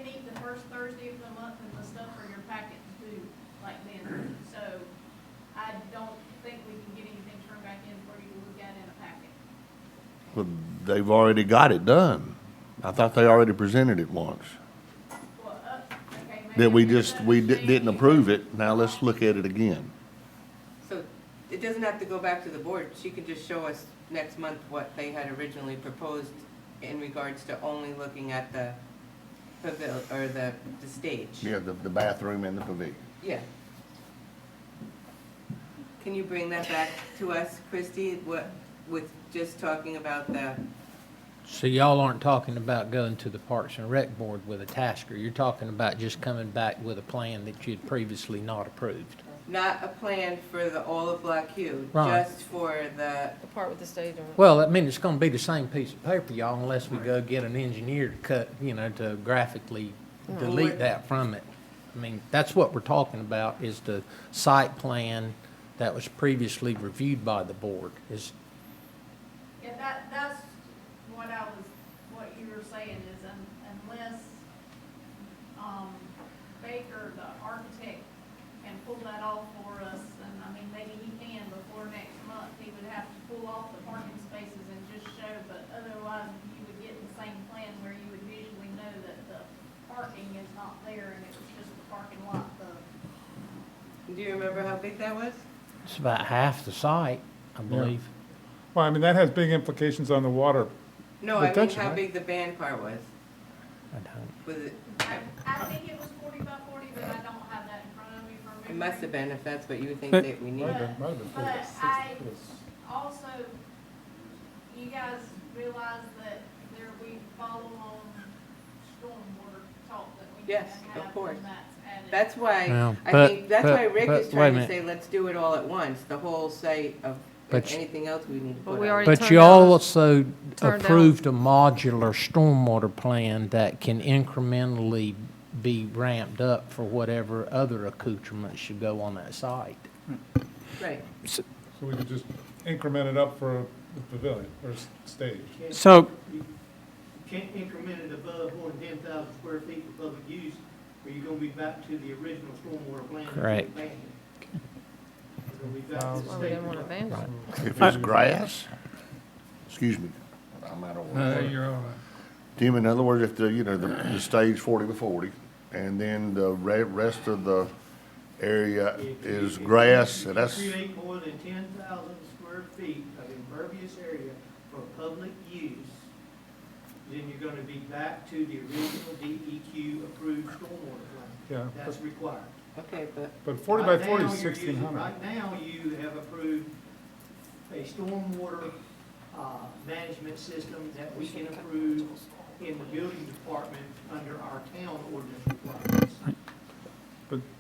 meet the first Thursday of the month and the stuff for your packet is due like then. So I don't think we can get anything turned back in for you to look at in a packet. Well, they've already got it done. I thought they already presented it once. Well, okay, maybe That we I just, we didn't approve it, now let's look at it again. So it doesn't have to go back to the board. She could just show us next month what they had originally proposed in regards to only looking at the pavilion, or the stage. Yeah, the bathroom and the pavilion. Yeah. Can you bring that back to us, Christie, with just talking about the, So y'all aren't talking about going to the Parks and Rec Board with a tasker. You're talking about just coming back with a plan that you'd previously not approved. not a plan for all of Black Hugh, Right. just for the, The part with the stage on it. Well, I mean, it's gonna be the same piece of paper, y'all, unless we go get an engineer to cut, to graphically delete that from it. I mean, that's what we're talking about, is the site plan that was previously reviewed by the board, is, Yeah, that's what you were saying is unless, Baker, the architect, can pull that off for us, and I mean, maybe he can before next month, he would have to pull off the parking spaces and just show, but otherwise you would get the same plan where you would visually know that the parking is not there and it was just the parking lot, do you remember how big that was? it's about half the site, I believe. Well, I mean, that has big implications on the water. No, I mean Retention, how right? big the band part was. I don't. Was it, I think it was 40 by 40, but I don't have that in front of me from memory. it must have been if that's what you think But- that we Might need. have been 40 by But 60. I also, you guys realize that we follow on stormwater talk that we need to Yes, have, of course. and that's added. That's why, Well, I but- think, that's but- why Rick but is wait a trying to minute. say, let's do it all at once, the whole site of But- anything else we need to But put we on. already But turned you down- also turned down- approved a modular stormwater plan that can incrementally be ramped up for whatever other accoutrements should go on that site. Right. So we could just increment it up for the pavilion or stage. So, You can't increment it above more than 10,000 square feet for public use, or you're gonna be back to the original stormwater plan. that you Correct. abandoned. You're gonna be back to the Well, we state. didn't want to abandon it. If it's grass, excuse me, I'm out of No, order. you're all right. Tim, in other words, if the stage 40 by 40, and then the rest of the area is grass, and that's, If you create more than 10,000 square feet of impervious area for public use, then you're gonna be back to the original DEQ approved stormwater plan. Yeah, That's required. Okay, but 40 by Right 40 now, is you're using- 1,600. Right now, you have approved a stormwater management system that we can approve in the building department under our town ordinance requirements.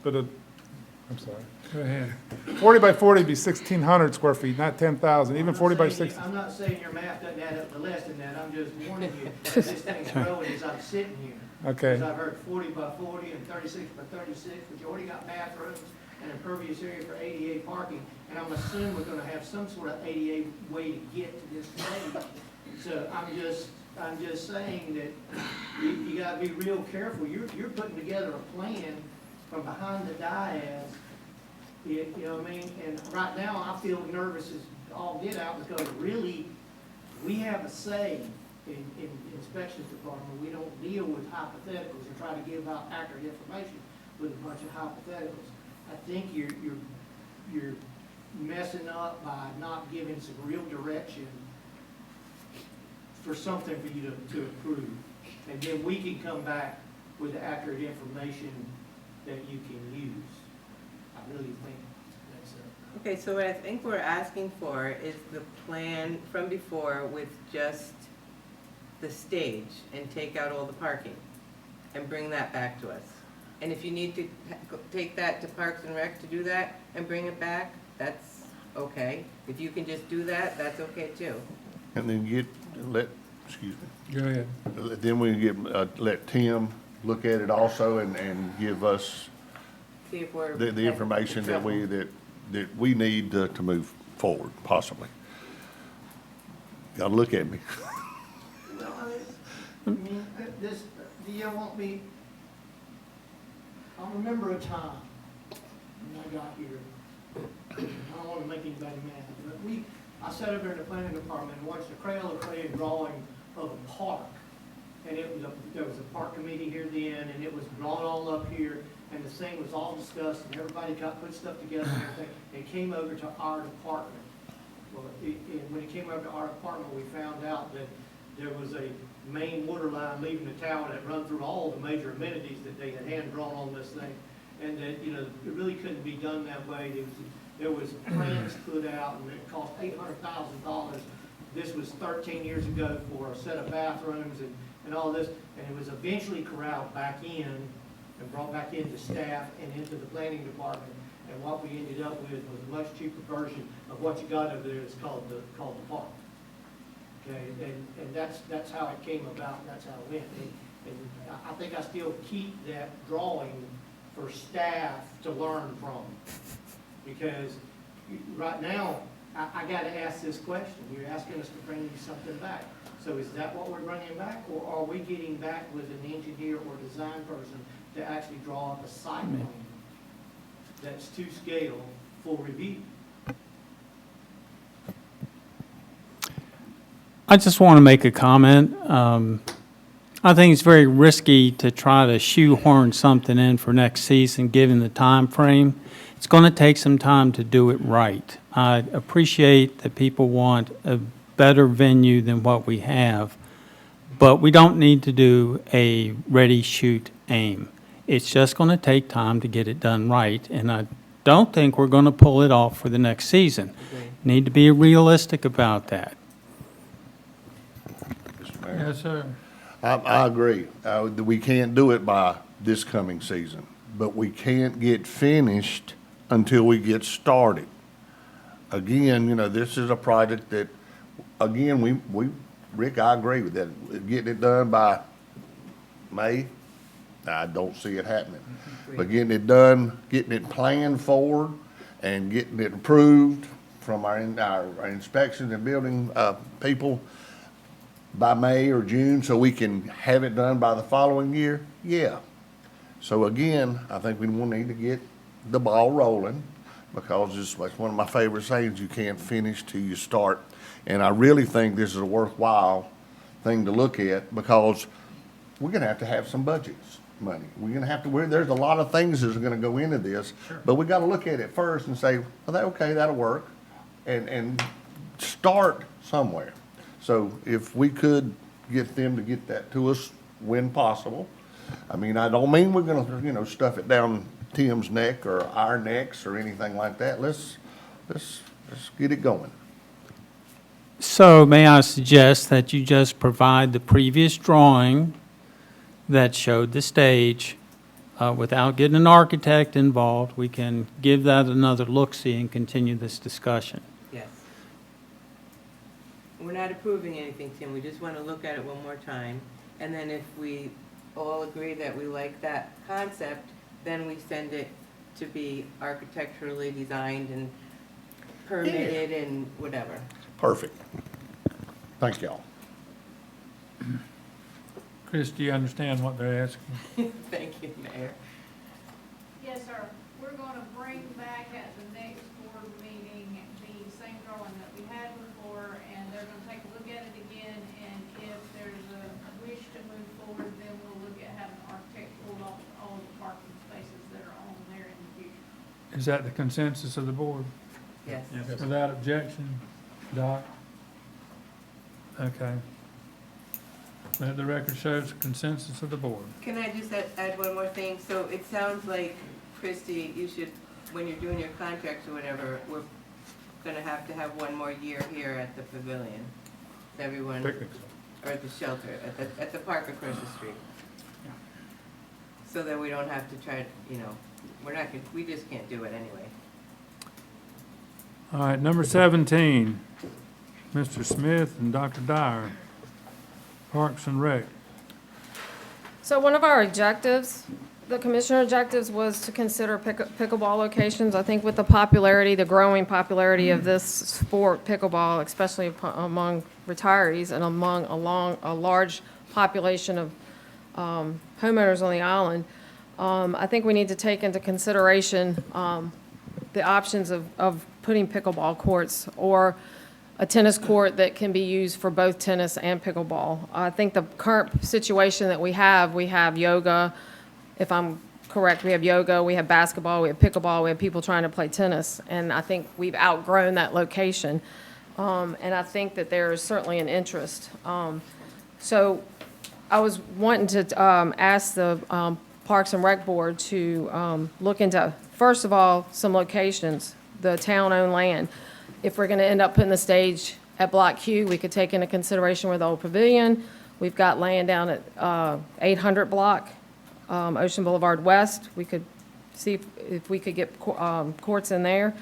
But I'm sorry. Go ahead. 40 by 40 would be 1,600 square feet, not 10,000, even 40 by 60. I'm not saying your math doesn't add up to less than that, I'm just warning you, that this thing's growing as I'm sitting here. Okay. Because I've heard 40 by 40 and 36 by 36, but you already got bathrooms and impervious area for ADA parking, and I'm assuming we're gonna have some sort of ADA way to get to this stage. So I'm just saying that you gotta be real careful, you're putting together a plan from behind the dais, you know what I mean? And right now, I feel nervous as all get out, because really, we have a say in inspections department. We don't deal with hypotheticals and try to give out accurate information with a bunch of hypotheticals. I think you're messing up by not giving some real direction for something for you to approve. And then we can come back with accurate information that you can use. I really think that's okay, so what I think we're asking for is the plan from before with just the stage and take out all the parking and bring that back to us. And if you need to take that to Parks and Rec to do that and bring it back, that's okay. If you can just do that, that's okay too. and then excuse me, Go ahead. then we let Tim look at it also and give us See if we're. the information that we need to move forward, possibly. Gotta look at me. Well, I mean, do you want me, I remember a time when I got here, I don't want to make anybody mad, but I sat over in the planning department and watched a Crayola drawing of a park. And there was a park committee here then, and it was drawn all up here, and the thing was all discussed, and everybody put stuff together and everything. It came over to our department. Well, when it came over to our department, we found out that there was a main water line leaving the tower that run through all the major amenities that they had hand drawn on this thing. And that, it really couldn't be done that way. there was plans put out, and it cost $800,000. This was 13 years ago for a set of bathrooms and all this, and it was eventually corralled back in and brought back into staff and into the planning department. And what we ended up with was a much cheaper version of what you got over there. It's called the park. Okay, and that's how it came about, and that's how it went. And I think I still keep that drawing for staff to learn from. Because right now, I gotta ask this question. You're asking us to bring you something back. So is that what we're bringing back, or are we getting back with an engineer or design person to actually draw up a site plan that's to scale for review? I just want to make a comment. I think it's very risky to try to shoehorn something in for next season, given the time frame. It's going to take some time to do it right. I appreciate that people want a better venue than what we have, but we don't need to do a ready, shoot, aim. It's just going to take time to get it done right, and I don't think we're going to pull it off for the next season. Need to be realistic about that. Mr. Mayor? Yes, sir. I agree. We can't do it by this coming season, but we can't get finished until we get started. Again, this is a project that, again, Rick, I agree with that. Getting it done by May, I don't see it happening. But getting it done, getting it planned for, and getting it approved from our inspections and building people by May or June, so we can have it done by the following year, yeah. So again, I think we will need to get the ball rolling, because it's one of my favorite sayings, you can't finish till you start. And I really think this is a worthwhile thing to look at, because we're gonna have some budgets money. We're gonna have to, there's a lot of things that are gonna go into this, but we gotta look at it first and say, well, okay, that'll work, and start somewhere. So if we could get them to get that to us when possible. I mean, I don't mean we're gonna, stuff it down Tim's neck or our necks or anything like that. Let's get it going. So may I suggest that you just provide the previous drawing that showed the stage without getting an architect involved? We can give that another look-see and continue this discussion. Yes. We're not approving anything, Tim, we just want to look at it one more time, and then if we all agree that we like that concept, then we send it to be architecturally designed and permitted and whatever. Perfect. Thank y'all. Chris, do you understand what they're asking? Thank you, Mayor. Yes, sir. We're gonna bring back at the next board meeting the same drawing that we had before, and they're gonna take a look at it again, and if there's a wish to move forward, then we'll look at having an architect pull off all the parking spaces that are on there in the future. Is that the consensus of the board? Yes. Without objection, Doc? Okay. Let the record show the consensus of the board. Can I just add one more thing? So it sounds like, Christie, you should, when you're doing your contracts or whatever, we're gonna have to have one more year here at the pavilion. Everyone, or at the shelter, at the park across the street. So that we don't have to try, we just can't do it anyway. All right, number 17, Mr. Smith and Dr. Dyer, Parks and Rec. So one of our objectives, the commissioner objectives, was to consider pickleball locations. I think with the growing popularity of this sport, pickleball, especially among retirees and among a large population of homeowners on the island, I think we need to take into consideration the options of putting pickleball courts or a tennis court that can be used for both tennis and pickleball. I think the current situation that we have yoga, if I'm correct, we have yoga, we have basketball, we have pickleball, we have people trying to play tennis, and I think we've outgrown that location. And I think that there is certainly an interest. So I was wanting to ask the Parks and Rec Board to look into, first of all, some locations the town-owned land. If we're gonna end up putting the stage at Block Q, we could take into consideration where the old pavilion. We've got land down at 800 Block, Ocean Boulevard West. We could see if we could get courts in there.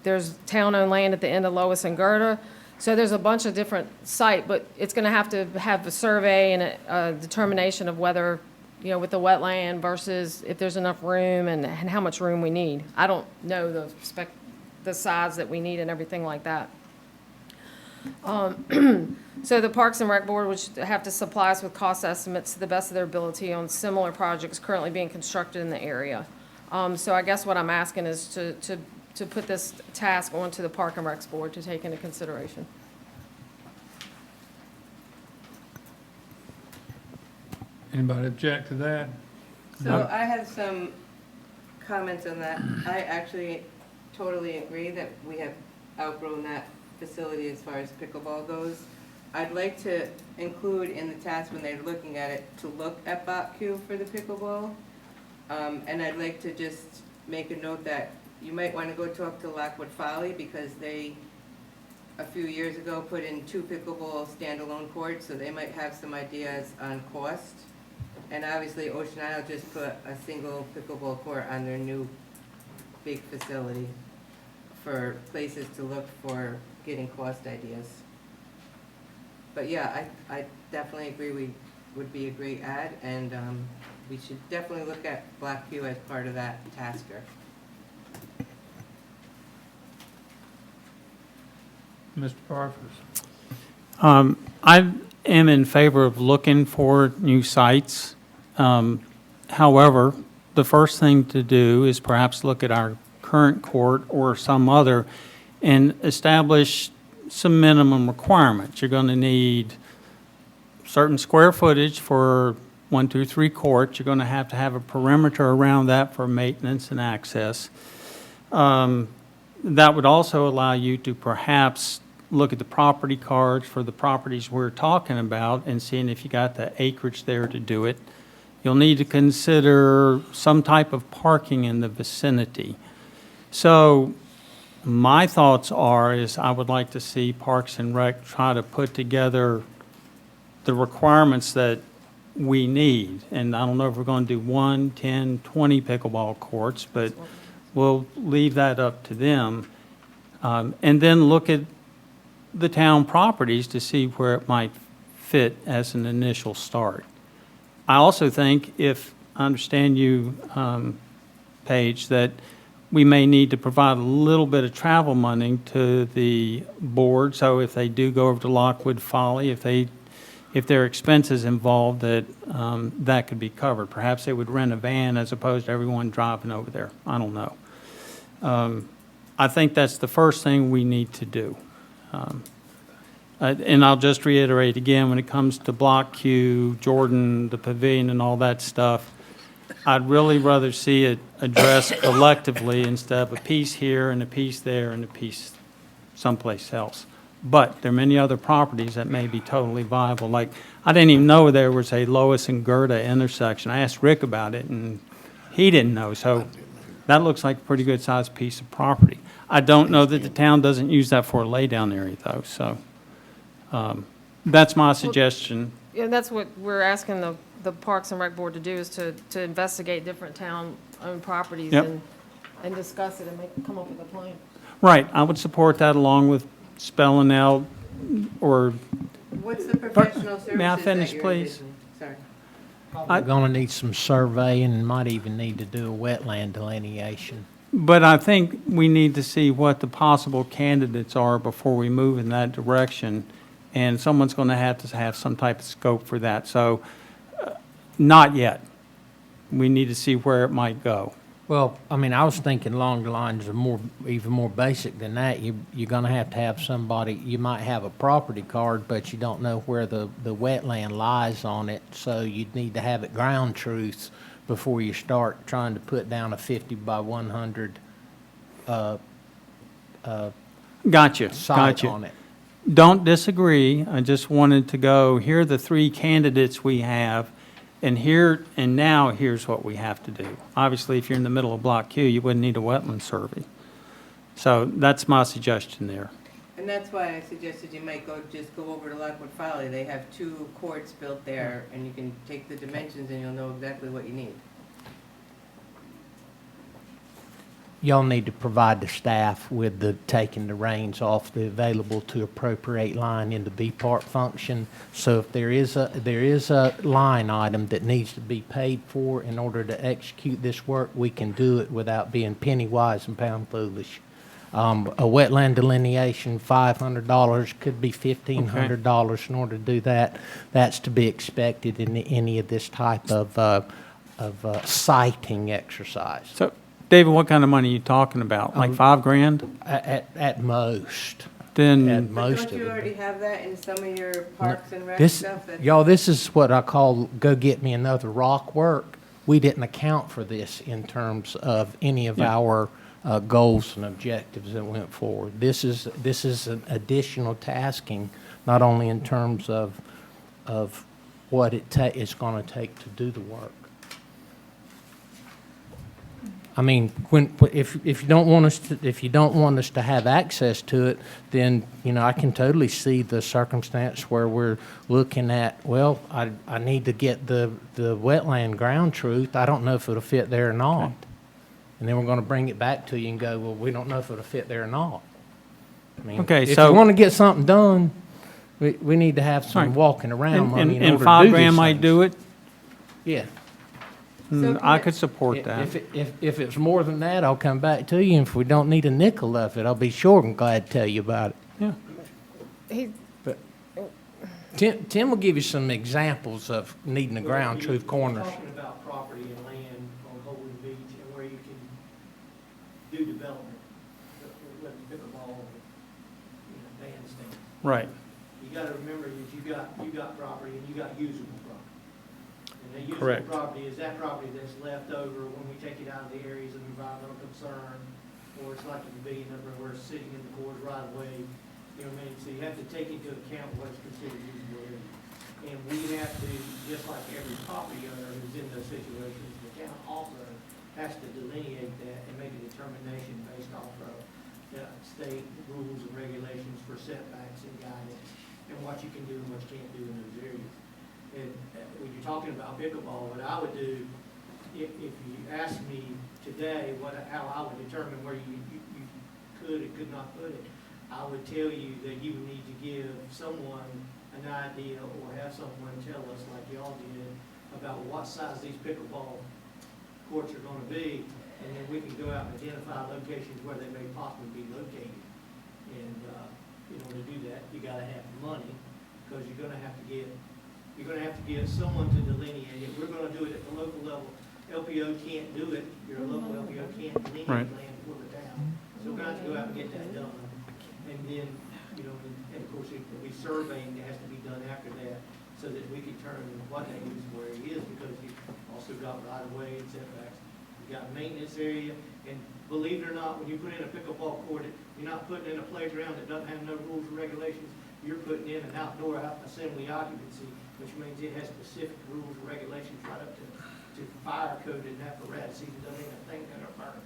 There's town-owned land at the end of Lois and Gerda. So there's a bunch of different sites, but it's going to have a survey and a determination of whether, you know, with the wetland versus if there's enough room and how much room we need. I don't know the size that we need and everything like that. So the Parks and Rec Board would have to supply us with cost estimates to the best of their ability on similar projects currently being constructed in the area. So I guess what I'm asking is to put this task onto the Park and Rec Board to take into consideration. Anybody object to that? So I have some comments on that. I actually totally agree that we have outgrown that facility as far as pickleball goes. I'd like to include in the task when they're looking at it, to look at Bot Q for the pickleball. And I'd like to just make a note that you might want to go talk to Lockwood Folly, because they, a few years ago, put in 2 pickleball standalone courts, so they might have some ideas on cost. And obviously Ocean Isle just put a single pickleball court on their new big facility for places to look for getting cost ideas. But yeah, I definitely agree we would be a great add, and we should definitely look at Block Q as part of that tasker. Mr. Parfus? I am in favor of looking for new sites. However, the first thing to do is perhaps look at our current court or some other and establish some minimum requirements. You're going to need certain square footage for 1, 2, 3 courts. You're going to have a perimeter around that for maintenance and access. That would also allow you to perhaps look at the property cards for the properties we're talking about and seeing if you got the acreage there to do it. You'll need to consider some type of parking in the vicinity. So my thoughts is I would like to see Parks and Rec try to put together the requirements that we need. And I don't know if we're going to do 1, 10, 20 pickleball courts, but we'll leave that up to them. And then look at the town properties to see where it might fit as an initial start. I also think, if I understand you, Paige, that we may need to provide a little bit of travel money to the board, so if they do go over to Lockwood Folly, if there are expenses involved, that could be covered. Perhaps they would rent a van as opposed to everyone driving over there. I don't know. I think that's the first thing we need to do. And I'll just reiterate again, when it comes to Block Q, Jordan, the pavilion, and all that stuff, I'd really rather see it addressed collectively instead of a piece here and a piece there and a piece someplace else. But there are many other properties that may be totally viable. Like, I didn't even know there was a Lois and Gerda intersection. I asked Rick about it, and he didn't know. So that looks like a pretty good-sized piece of property. I don't know that the town doesn't use that for a laydown area, though. So that's my suggestion. Yeah, that's what we're asking the Parks and Rec Board to do, is to investigate different town-owned properties. Yep. and discuss it and come up with a plan. Right. I would support that along with spelling out or. What's the professional services May I finish, that you're please? envisioning? Sorry. Probably going to need some surveying and might even need to do a wetland delineation. But I think we need to see what the possible candidates are before we move in that direction. And someone's going to have some type of scope for that. So not yet. We need to see where it might go. Well, I mean, I was thinking along the lines of even more basic than that. You're going to have somebody, you might have a property card, but you don't know where the wetland lies on it. So you'd need to have it ground truth before you start trying to put down a 50 by 100 site on it. Don't disagree. I just wanted to go, here are the 3 candidates we have, and now here's what we have to do. Obviously, if you're in the middle of Block Q, you wouldn't need a wetland survey. So that's my suggestion there. And that's why I suggested you might just go over to Lockwood Folly. They have 2 courts built there, and you can take the dimensions and you'll know exactly what you need. Y'all need to provide the staff with the taking the reins off the available to appropriate line in the B part function. So if there is a line item that needs to be paid for in order to execute this work, we can do it without being penny wise and pound foolish. A wetland delineation, $500, could be $1,500 in order to do that. That's to be expected in any of this type of siting exercise. So, David, what kind of money are you talking about? Like $5,000? At most. Then, At But most don't of you it. already have that in some of your parks and rec This, stuff? That's- y'all, this is what I call go get me another rock work. We didn't account for this in terms of any of Yeah. our goals and objectives that went forward. This is an additional tasking, not only in terms of what it's going to take to do the work. I mean, if you don't want us to have access to it, then, you know, I can totally see the circumstance where we're looking at, well, I need to get the wetland ground truth. I don't know if it'll fit there or not. And then we're going to bring it back to you and go, well, we don't know if it'll fit there or not. I mean, Okay, if so- you want to get something done, we need to have some Right. walking around money in and order to do these $5,000 might things. do it? Yeah. I could support that. If it's more than that, I'll come back to you. If we don't need a nickel of it, I'll be sure and glad to tell you about it. Yeah. He, Tim will give you some examples of needing the ground truth corners. You're talking about property and land on Holden Beach and where you can do development, like pickleball, bandstand. Right. You gotta remember that you got property and you got usable property. And the Correct. usable property is that property that's left over when we take it out of the areas of environmental concern, or it's like a pavilion number where it's sitting in the course right away. You know what I mean? So you have to take into account what is considered usable area. And we have to, just like every property owner who's in those situations, the town also has to delineate that and make a determination based off of state rules and regulations for setbacks and guidance, and what you can do and what you can't do in those areas. And when you're talking about pickleball, what I would do, if you ask me today how I would determine where you could and could not put it, I would tell you that you would need to give someone an idea or have someone tell us, like y'all did, about what size these pickleball courts are gonna be, and then we can go out and identify locations where they may possibly be located. And, in order to do that, you gotta have money, because you're gonna have to get someone to delineate it. We're gonna do it at the local level. LPO can't do it, your local LPO can't delineate Right. land for the town. So we're gonna have to go out and get that done. And then, and of course, there'll be surveying that has to be done after that, so that we can determine what that usable area is, because you've also got right of way and setbacks. You got maintenance area, and believe it or not, when you put in a pickleball court, you're not putting in a playground that doesn't have no rules or regulations. You're putting in an outdoor assembly occupancy, which means it has specific rules and regulations right up to fire code and apparatus. It doesn't even think that are burned,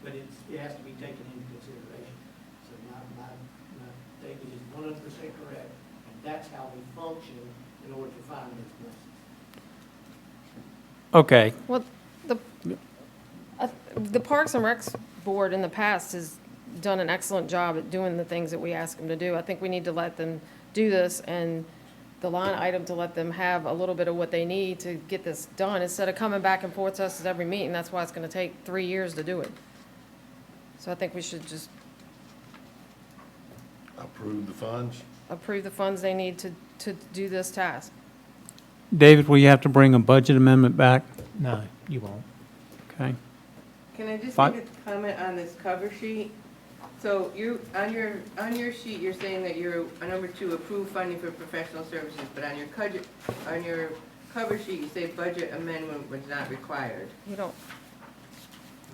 but it has to be taken into consideration. So my David is 100% correct, and that's how we function in order to find those places. Okay. well, the Parks and Recs Board in the past has done an excellent job at doing the things that we ask them to do. I think we need to let them do this, and the line item to let them have a little bit of what they need to get this done, instead of coming back and forth to us at every meeting. That's why it's gonna take 3 years to do it. So I think we should just Approve the funds? approve the funds they need to do this task. David, will you have to bring a budget amendment back? No, you won't. Okay. Can I just Fine. make a comment on this cover sheet? So on your sheet, you're saying that you're, number 2, approve funding for professional services, but on your cover sheet, you say budget amendment was not required. You don't,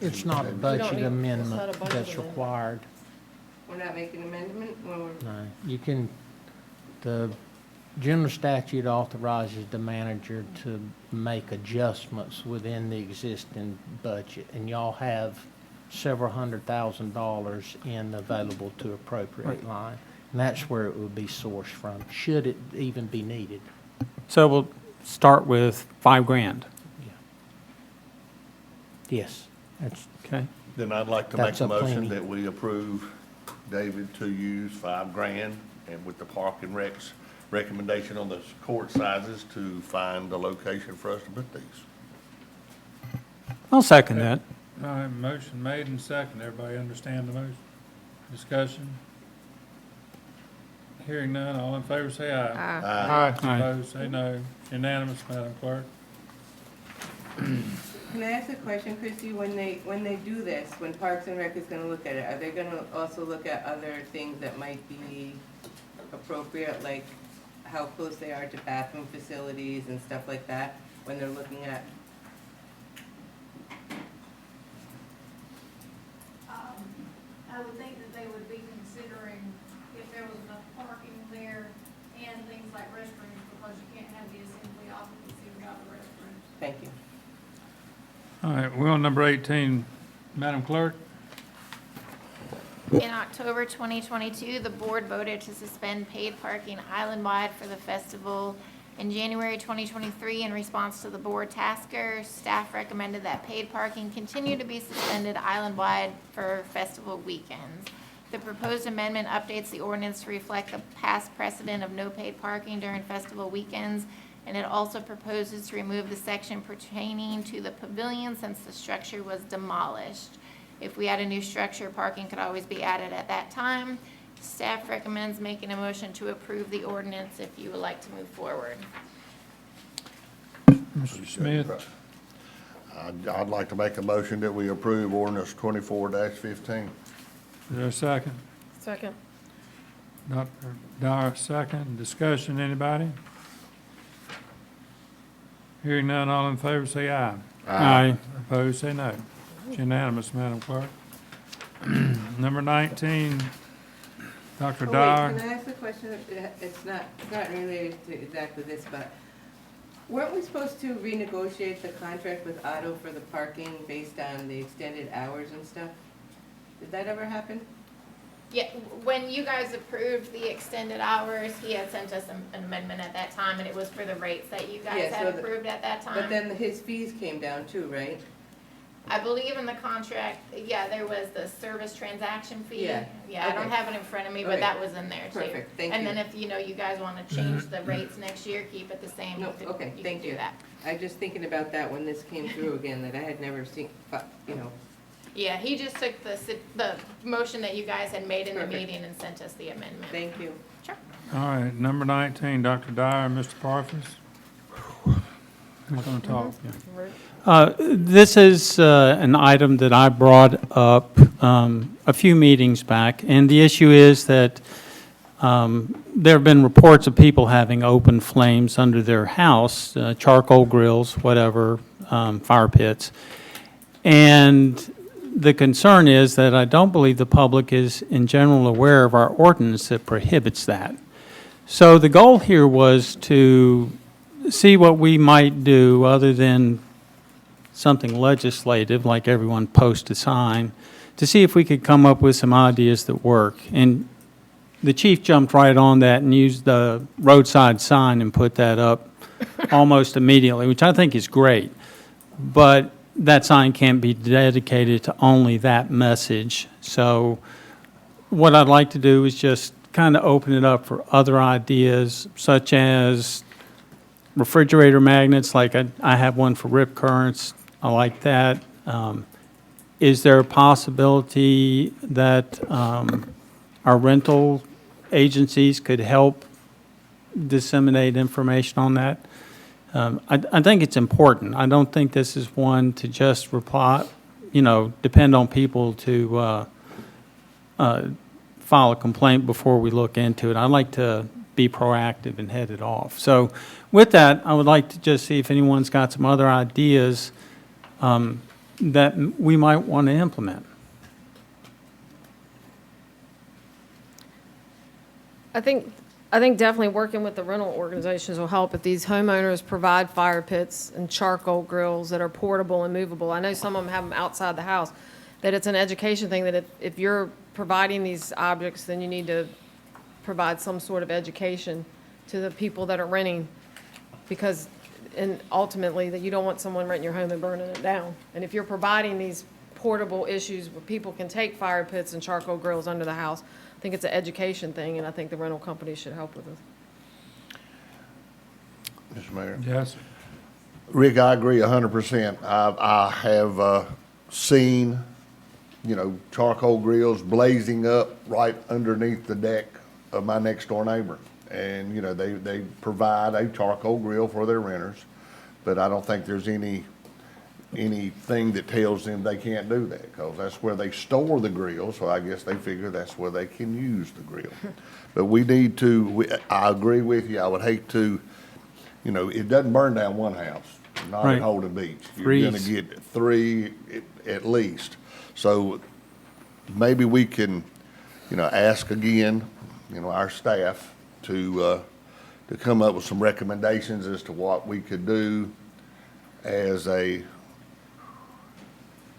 It's not a don't budget need- it's not amendment a budget that's amendment. required. We're not making an amendment? Well, No, you can, the general statute authorizes the manager to make adjustments within the existing budget, and y'all have several $100,000 in available to appropriate line. And that's where it would be sourced from, should it even be needed. So we'll start with $5,000, Yes, that's, okay? Then I'd like to make That's a a motion plenty. that we approve David to use $5,000 and with the Park and Rec's recommendation on the court sizes to find the location for us to put these. I'll second that. All right, motion made and second. Everybody understand the motion? Discussion? Hearing none, all in favor say aye. Aye. Aye. Aye. Opposed, say no. Unanimous, Madam Clerk. Can I ask a question, Christie? When they do this, when Parks and Rec is gonna look at it, are they gonna also look at other things that might be appropriate, like how close they are to bathroom facilities and stuff like that, when they're looking at? I would think that they would be considering if there was enough parking there and things like restrooms, because you can't have the assembly occupancy without the restrooms. Thank you. All right, we're on number 18. Madam Clerk? In October 2022, the board voted to suspend paid parking island-wide for the festival. In January 2023, in response to the board tasker, staff recommended that paid parking continue to be suspended island-wide for festival weekends. The proposed amendment updates the ordinance to reflect the past precedent of no paid parking during festival weekends, and it also proposes to remove the section pertaining to the pavilion since the structure was demolished. If we add a new structure, parking could always be added at that time. Staff recommends making a motion to approve the ordinance if you would like to move forward. Mr. Smith? I'd like to make a motion that we approve ordinance 24-15. Is there a second? Second. Dr. Dyer, second. Discussion, anybody? Hearing none, all in favor say aye. Aye. Opposed, say no. It's unanimous, Madam Clerk. Number 19, Dr. Oh, Dyer. wait, can I ask a question? It's not related to exactly this, but weren't we supposed to renegotiate the contract with Otto for the parking based on the extended hours and stuff? Did that ever happen? Yeah, when you guys approved the extended hours, he had sent us an amendment at that time, and it was for the rates that you guys Yeah, had so approved at that time. But then his fees came down too, right? I believe in the contract, yeah, there was the service transaction fee. Yeah, Yeah, I don't okay. have it in front of me, but Okay. that was in there too. Perfect, thank And you. then if, you guys want to change the rates next year, keep it the same. No, you could- okay, you thank could do you. that. I just thinking about that when this came through again, that I had never seen, Yeah, he just took the motion that you guys had made in the Perfect. meeting and sent us the amendment. thank you. Sure. All right, number 19, Dr. Dyer, Mr. Parfus. Who's going to talk? This is an item that I brought up a few meetings back, and the issue is that there have been reports of people having open flames under their house, charcoal grills, whatever, fire pits. And the concern is that I don't believe the public is in general aware of our ordinance that prohibits that. So the goal here was to see what we might do other than something legislative, like everyone post a sign, to see if we could come up with some ideas that work. And the chief jumped right on that and used the roadside sign and put that up almost immediately, which I think is great. But that sign can't be dedicated to only that message. So what I'd like to do is just kind of open it up for other ideas, such as refrigerator magnets, like I have one for rip currents. I like that. Is there a possibility that our rental agencies could help disseminate information on that? I think it's important. I don't think this is one to just depend on people to file a complaint before we look into it. I'd like to be proactive and head it off. So with that, I would like to just see if anyone's got some other ideas that we might want to implement. I think definitely working with the rental organizations will help if these homeowners provide fire pits and charcoal grills that are portable and movable. I know some of them have them outside the house. that it's an education thing, that if you're providing these objects, then you need to provide some sort of education to the people that are renting, because, and ultimately, that you don't want someone renting your home and burning it down. And if you're providing these portable issues where people can take fire pits and charcoal grills under the house, I think it's an education thing, and I think the rental companies should help with it. Mr. Mayor? Yes. Rick, I agree 100%. I have seen, charcoal grills blazing up right underneath the deck of my next door neighbor. And, they provide a charcoal grill for their renters, but I don't think there's anything that tells them they can't do that, because that's where they store the grill, so I guess they figure that's where they can use the grill. But we need to, I agree with you, I would hate to, it doesn't burn down one house, not Right. in Holden Beach. You're gonna Threes. get three at least. So maybe we can, ask again, our staff to come up with some recommendations as to what we could do as a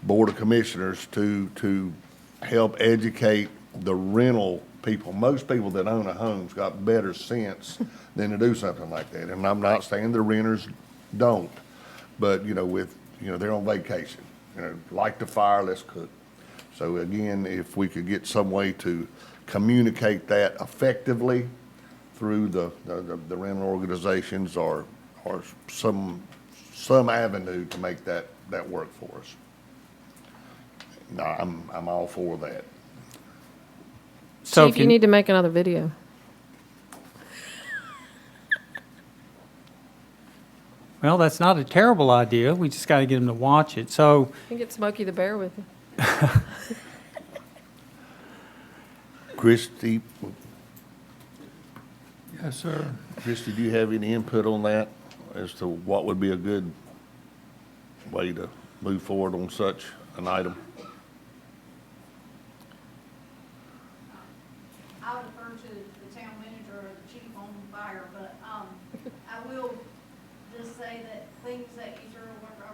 Board of Commissioners to help educate the rental people. Most people that own a home's got better sense than to do something like that. And I'm not saying the renters don't, but, they're on vacation, like to fire, let's cook. So again, if we could get some way to communicate that effectively through the rental organizations or some avenue to make that work for us. No, I'm all for that. So Chief, you need to make another video. Well, that's not a terrible idea. We just got to get them to watch it. So, You can get Smokey the Bear with you. Christie, Yes, sir. do you have any input on that as to what would be a good way to move forward on such an item? I'll defer to the town manager or the chief on fire, but, I will just say that things that you throw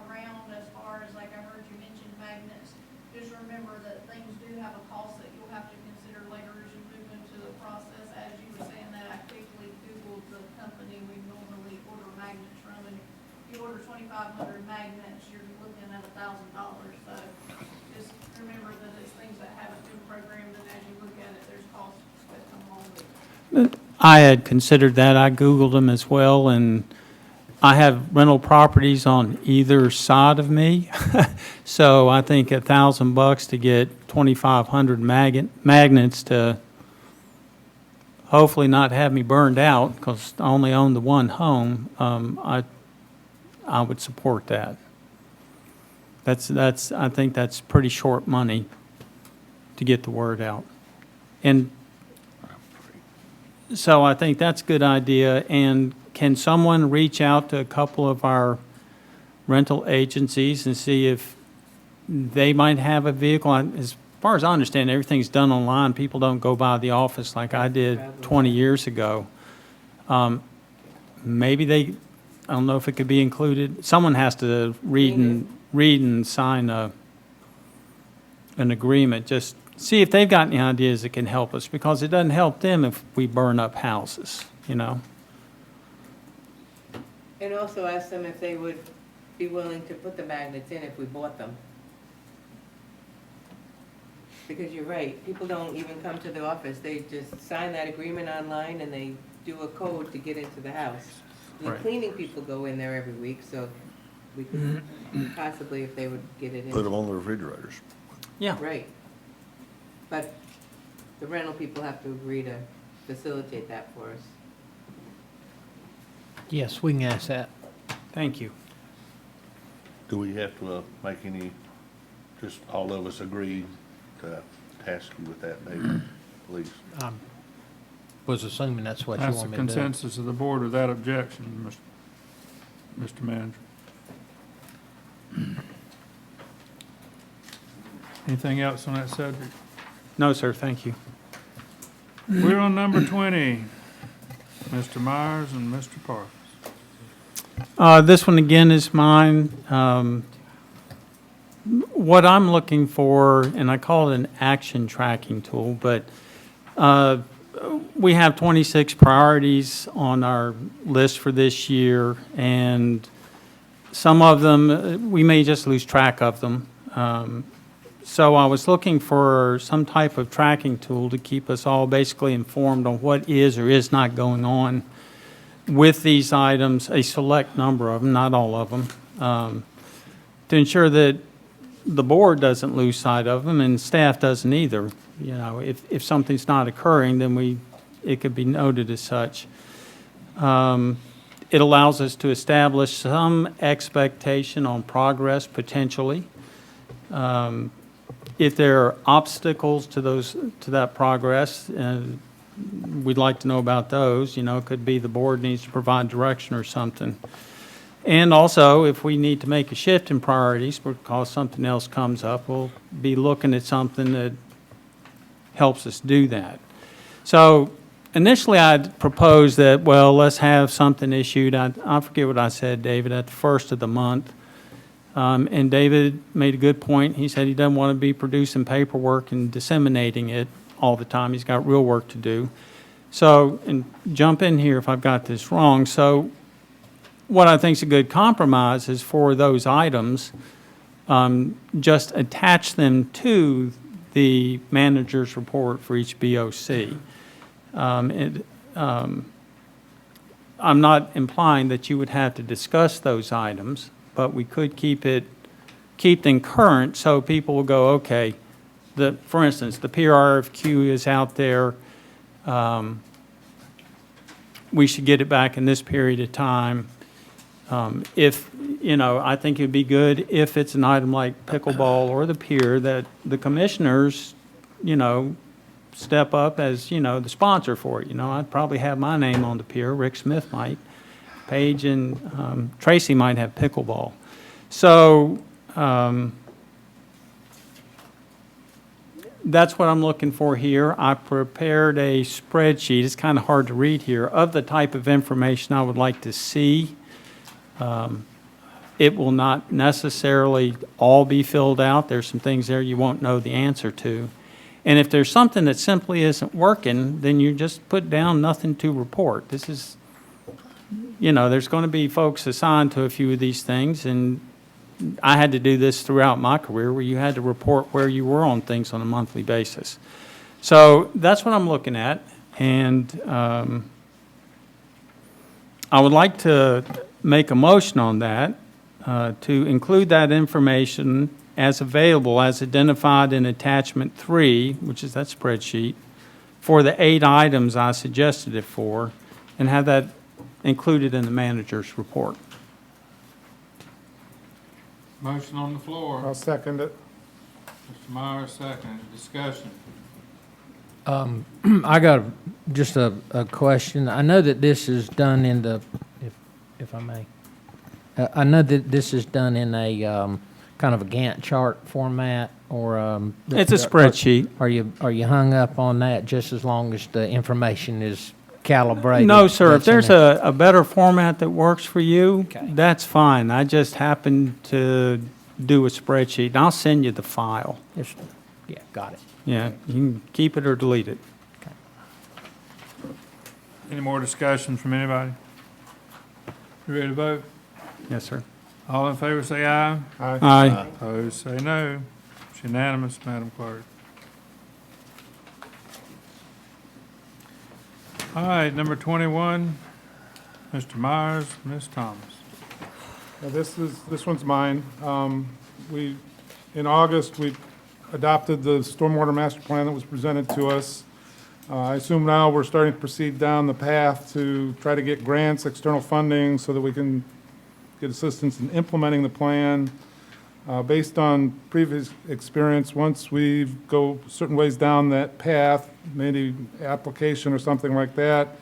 around as far as, like I heard you mention magnets, just remember that things do have a cost that you'll have to consider later as you move into the process. As you were saying that, I quickly Googled the company we normally order magnets from, and if you order 2,500 magnets, you're looking at $1,000. So just remember that it's things that haven't been programmed, and as you look at it, there's costs that come along with it. I had considered that. I Googled them as well, and I have rental properties on either side of me. So I think $1,000 to get 2,500 magnets to hopefully not have me burned out, because I only own the one home. I would support that. I think that's pretty short money to get the word out. And so I think that's a good idea. And can someone reach out to a couple of our rental agencies and see if they might have a vehicle? As far as I understand, everything's done online. People don't go by the office like I did 20 years ago. Maybe I don't know if it could be included. Someone has to read and sign an agreement. Just see if they've got any ideas that can help us, because it doesn't help them if we burn up houses, And also ask them if they would be willing to put the magnets in if we bought them. Because you're right, people don't even come to the office, they just sign that agreement online and they do a code to get into the house. The Right. cleaning people go in there every week, so we could possibly, if they would get it in. Put them on the refrigerators. Yeah. Right. But the rental people have to agree to facilitate that for us. Yes, we can ask that. Thank you. Do we have to make any, just all of us agree to task you with that, David, please? Was assuming that's what you That's the want me to do. consensus of the board with that objection, Mr. Manager. Anything else on that subject? No, sir, thank you. We're on number 20, Mr. Myers and Mr. Parker. This one again is mine. what I'm looking for, and I call it an action tracking tool, but we have 26 priorities on our list for this year, and some of them, we may just lose track of them. So I was looking for some type of tracking tool to keep us all basically informed on what is or is not going on with these items, a select number of them, not all of them, to ensure that the board doesn't lose sight of them and staff doesn't either. You know, if something's not occurring, then it could be noted as such. It allows us to establish some expectation on progress potentially. If there are obstacles to that progress, we'd like to know about those. You know, it could be the board needs to provide direction or something. And also, if we need to make a shift in priorities because something else comes up, we'll be looking at something that helps us do that. So initially, I'd proposed that, well, let's have something issued. I forget what I said, David, at the first of the month. And David made a good point. He said he doesn't want to be producing paperwork and disseminating it all the time. He's got real work to do. So, and jump in here if I've got this wrong. So what I think is a good compromise is for those items, just attach them to the manager's report for each BOC. I'm not implying that you would have to discuss those items, but we could keep them current so people will go, okay, for instance, the PRFQ is out there. We should get it back in this period of time. If, you know, I think it'd be good if it's an item like pickleball or the pier that the commissioners, you know, step up as, you know, the sponsor for it. You know, I'd probably have my name on the pier. Rick Smith might. Paige and Tracy might have pickleball. So that's what I'm looking for here. I prepared a spreadsheet. It's kind of hard to read here of the type of information I would like to see. It will not necessarily all be filled out. There's some things there you won't know the answer to. And if there's something that simply isn't working, then you just put down nothing to report. This is, you know, there's going to be folks assigned to a few of these things, and I had to do this throughout my career where you had to report where you were on things on a monthly basis. So that's what I'm looking at, and I would like to make a motion on that to include that information as available as identified in attachment 3, which is that spreadsheet, for the 8 items I suggested it for, and have that included in the manager's report. Motion on the floor. I'll second it. Mr. Myers, second. Discussion. I got just a question. I know that this is done in the, if I may, I know that this is done in a kind of a Gantt chart format, or It's a spreadsheet. Are you hung up on that just as long as the information is calibrated? No, sir. If that's in there's it? a better format that works for you, Okay. that's fine. I just happen to do a spreadsheet, and I'll send you the file. Yes. Yeah, got it. Yeah, you can keep it or delete it. Any more discussion from anybody? You ready to vote? Yes, sir. All in favor say aye. Aye. Aye. Opposed, say no. It's unanimous, Madam Clerk. All right, number 21, Mr. Myers, Ms. Thomas. Now, this one's mine. In August, we adopted the stormwater master plan that was presented to us. I assume now we're starting to proceed down the path to try to get grants, external funding, so that we can get assistance in implementing the plan. Based on previous experience, once we go certain ways down that path, maybe application or something like that,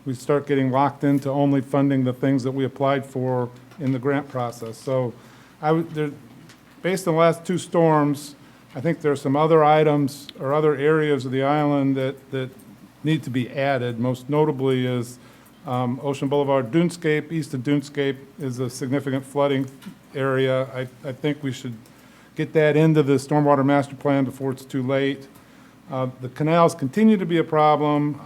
we start getting locked into only funding the things that we applied for in the grant process. So based on the last 2 storms, I think there are some other items or other areas of the island that need to be added. Most notably is Ocean Boulevard Dunescape. East of Dunescape is a significant flooding area. I think we should get that into the stormwater master plan before it's too late. The canals continue to be a problem.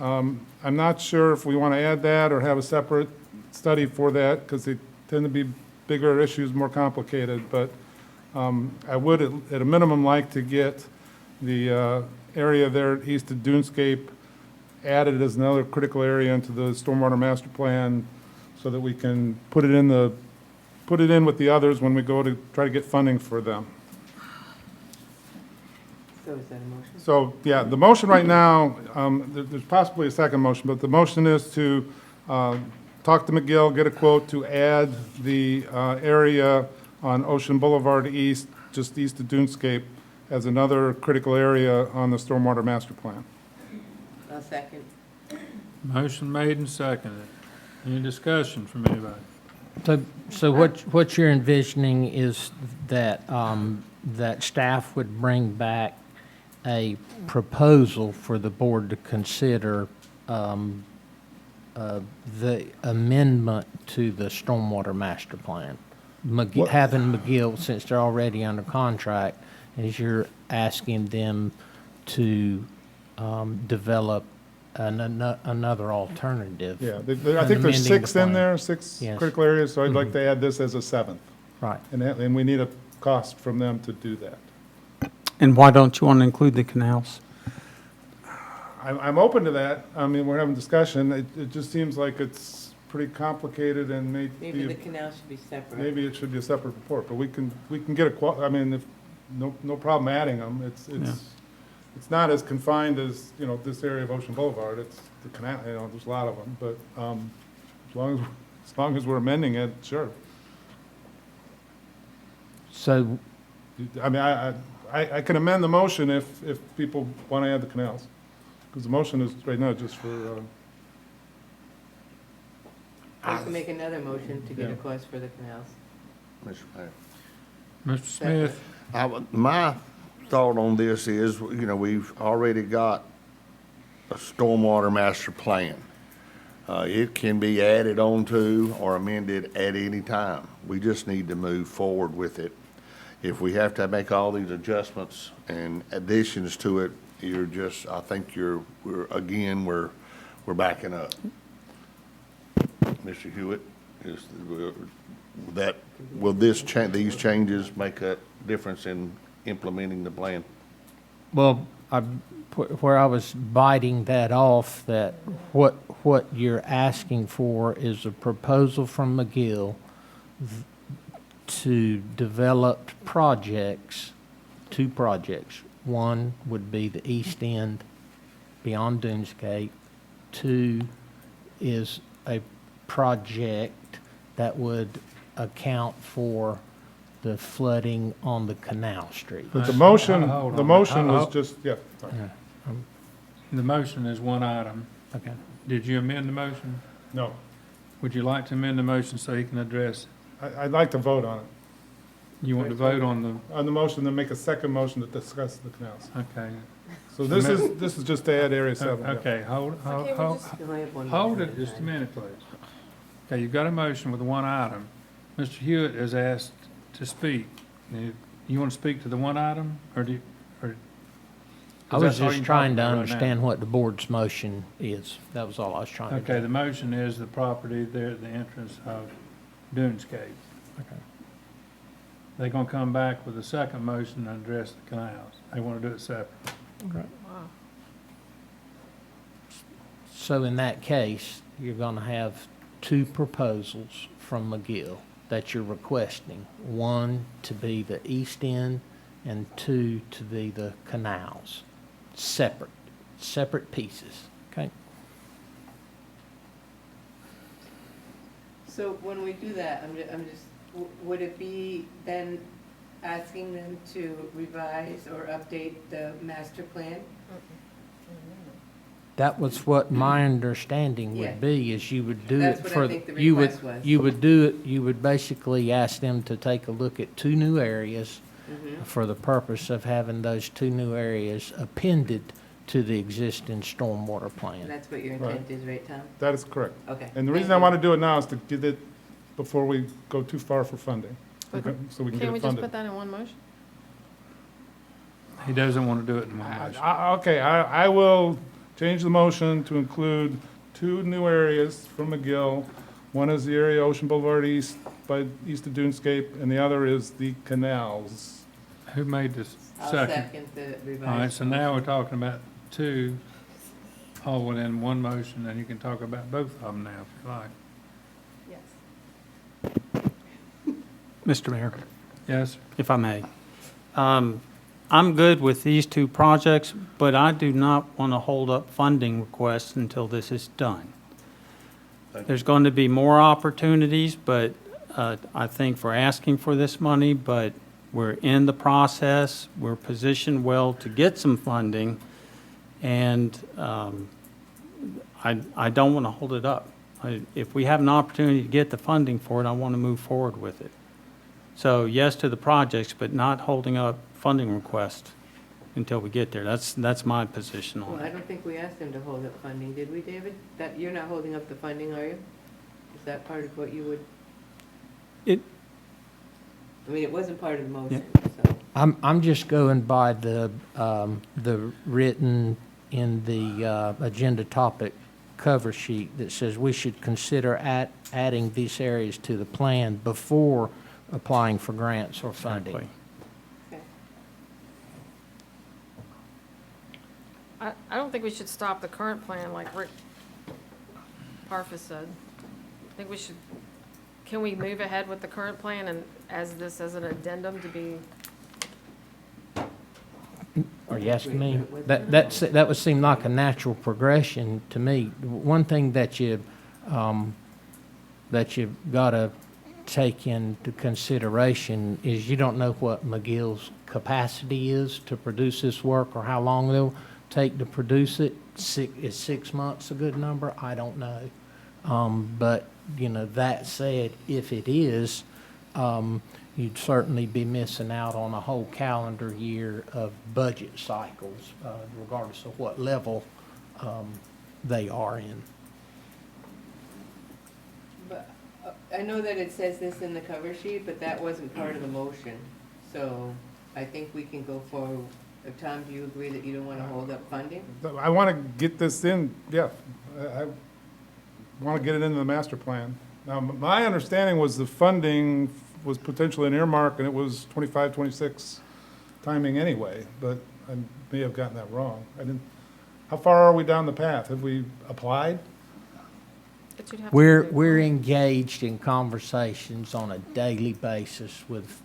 I'm not sure if we want to add that or have a separate study for that, because they tend to be bigger issues, more complicated, but I would, at a minimum, like to get the area there east of Dunescape added as another critical area into the stormwater master plan, so that we can put it in with the others when we go to try to get funding for them. So is that a motion? So, yeah, the motion right now, there's possibly a second motion, but the motion is to talk to McGill, get a quote to add the area on Ocean Boulevard East, just east of Dunescape, as another critical area on the stormwater master plan. I'll second. Motion made and seconded. Any discussion from anybody? So what you're envisioning is that, that staff would bring back a proposal for the board to consider, the amendment to the stormwater master plan. Having McGill, since they're already under contract, is you're asking them to develop another alternative. Yeah, I think there's 6 in there, 6 Yes. critical areas, so I'd like to add this as a 7th. Right. And we need a cost from them to do that. And why don't you want to include the canals? I'm open to that. I mean, we're having discussion. It just seems like it's pretty complicated and Maybe the canal should be separate. maybe it should be a separate report, but we can get I mean, if, no problem adding them. It's not as confined as, this area of Ocean Boulevard. It's the canal, there's a lot of them, but, as long as we're amending it, sure. So, I mean, I can amend the motion if people want to add the canals, because the motion is right now just for, I can make another motion to get a Yeah. cost for the canals. Mr. Mayor. Mr. Smith? My thought on this is, we've already got a stormwater master plan. It can be added onto or amended at any time. We just need to move forward with it. If we have to make all these adjustments and additions to it, I think we're backing up. Mr. Hewitt, will these changes make a difference in implementing the plan? well, where I was biting that off, that what you're asking for is a proposal from McGill to develop projects, 2 projects. One would be the east end beyond Dunescape. 2 is a project that would account for the flooding on the canal street. but the motion, Hold the on. motion was just, yeah. sorry. The motion is one item. Okay. Did you amend the motion? No, Would you like to amend the motion so he can address it? I'd like to vote on it. You want to vote on On the motion, then make a second motion to discuss the canals. okay. So this is just to add area 7. yeah. Okay, hold You only have one hold motion it at a just a time. minute, please. Okay, you've got a motion with one item. Mr. Hewitt has asked to speak. Now, you want to speak to the one item, or do you, or? I is was that all just you're trying talking to about right now? understand what the board's motion is. That was all I was trying to do. Okay, the motion is the property there at the entrance of Dunescape. Okay. They're gonna come back with a second motion and address the canals. They want to do it separate. Wow. So in that case, you're going to have 2 proposals from McGill that you're requesting. 1 to be the east end and 2 to be the canals. Separate pieces, okay? So when we do that, would it be then asking them to revise or update the master plan? That was what my understanding Yeah. would be, is you would do That's it what I for, think the you would, request was. you would do it, you would basically ask them to take a look at 2 new areas for the purpose of having those 2 new areas appended to the existing stormwater plan. That's what your intent is, right, Tom? That is correct. Okay. And the reason I want to do it now is to get it before we go too far for funding. Okay. So we can get Can we it just funded. put that in one motion? He doesn't want to do it in one motion. Okay, I will change the motion to include 2 new areas from McGill. One is the area Ocean Boulevard East, east of Dunescape, and the other is the canals. Who made this I'll second? second the revised. All right, so now we're motion. talking about 2, all within one motion, and you can talk about both of them now if you like. Yes. Mr. Mayor, Yes? if I may. I'm good with these 2 projects, but I do not want to hold up funding requests until this is done. There's going to be more opportunities, but I think we're asking for this money, but we're in the process. We're positioned well to get some funding, and I don't want to hold it up. If we have an opportunity to get the funding for it, I want to move forward with it. So yes to the projects, but not holding up funding requests until we get there. That's my position on Well, I it. don't think we asked him to hold up funding, did we, David? That, you're not holding up the funding, are you? Is that part of what you would? It- I mean, it wasn't part of the motion, so. I'm just going by the written in the agenda topic cover sheet that says we should consider adding these areas to the plan before applying for grants or funding. Exactly. Okay. I don't think we should stop the current plan like Rick Parfus said. I think we should, can we move ahead with the current plan and as this as an addendum to be, Or yes to me? That would seem like a natural progression to me. One thing that you've got to take into consideration is you don't know what McGill's capacity is to produce this work or how long they'll take to produce it. Is 6 months a good number? I don't know. But, you know, that said, if it is, you'd certainly be missing out on a whole calendar year of budget cycles, regardless of what level they are in. But I know that it says this in the cover sheet, but that wasn't part of the motion. So I think we can go forward. Tom, do you agree that you don't want to hold up funding? I want to get this in, yeah, I want to get it into the master plan. Now, my understanding was the funding was potentially an earmark, and it was 25, 26 timing anyway, but I may have gotten that wrong. How far are we down the path? Have we applied? but you'd have to. We're engaged in conversations on a daily basis with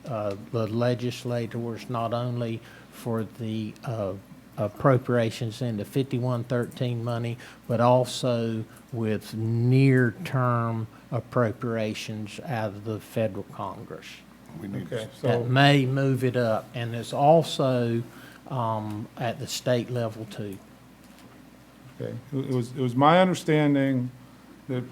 the legislators, not only for the appropriations into 5113 money, but also with near-term appropriations out of the federal Congress. We need Okay, That so, may move it up, and it's also at the state level too. okay, it was my understanding that,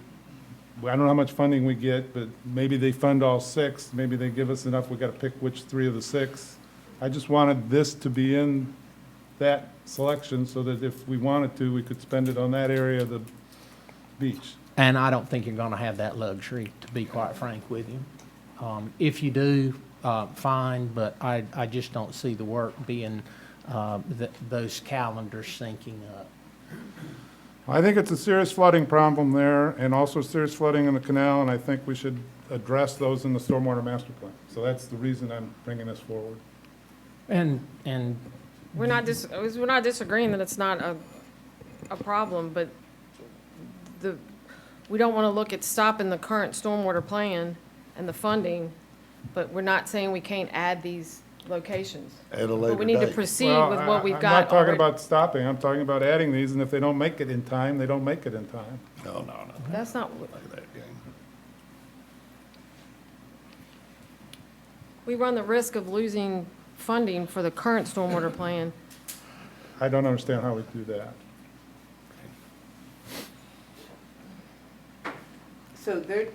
I don't know how much funding we get, but maybe they fund all 6, maybe they give us enough, we got to pick which 3 of the 6. I just wanted this to be in that selection so that if we wanted to, we could spend it on that area of the beach. And I don't think you're going to have that luxury, to be quite frank with you. If you do, fine, but I just don't see the work being, those calendars syncing up. I think it's a serious flooding problem there, and also serious flooding in the canal, and I think we should address those in the stormwater master plan. So that's the reason I'm bringing this forward. And We're not disagreeing that it's not a problem, but we don't want to look at stopping the current stormwater plan and the funding, but we're not saying we can't add these locations. at a But later we need to date. proceed Well, with what we've I'm got not talking already. about stopping, I'm talking about adding these, and if they don't make it in time, they don't make it in time. No. That's not, Play that game. we run the risk of losing funding for the current stormwater plan. I don't understand how we do that. So they're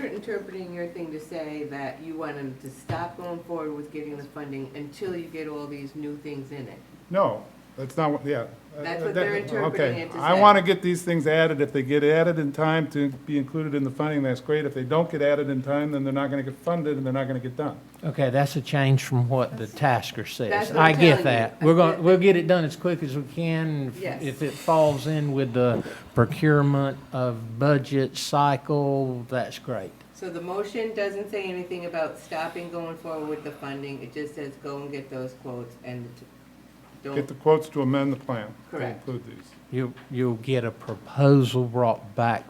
interpreting your thing to say that you want them to stop going forward with getting the funding until you get all these new things in it. No, That's not, what- yeah. That's what they're interpreting Okay. it to I say. want to get these things added. If they get added in time to be included in the funding, that's great. If they don't get added in time, then they're not going to get funded and they're not going to get done. Okay, that's a change from what the tasker says. That's what I'm I get telling that. you. We'll get it done as quick as we can. Yes. If it falls in with the procurement of budget cycle, that's great. So the motion doesn't say anything about stopping going forward with the funding, it just says go and get those quotes and Get the don't, quotes to amend the plan. To Correct. include these. You'll get a proposal brought back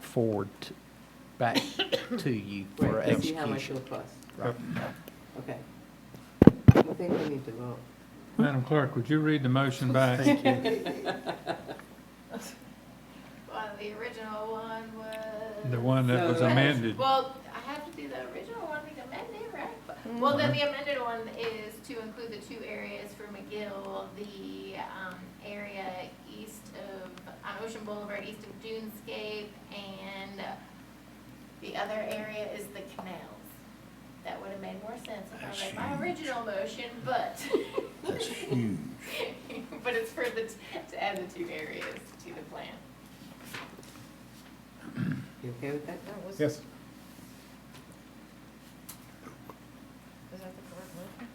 back to you for right, to see how much execution. it'll cost. Yep. Okay. I think we need to vote. Madam Clerk, would you read the motion back? Well, the original one was. The one that was So- amended? Well, I have to do the original one, the amended, right? Well, then the amended one is to include the two areas for McGill, the, area east of, on Ocean Boulevard, east of Dunescape, and the other area is the canals. That would have made more sense if I read my original motion, but. That's huge. But it's for to add the two areas to the plan. You okay with that? Yes. Is that the correct motion?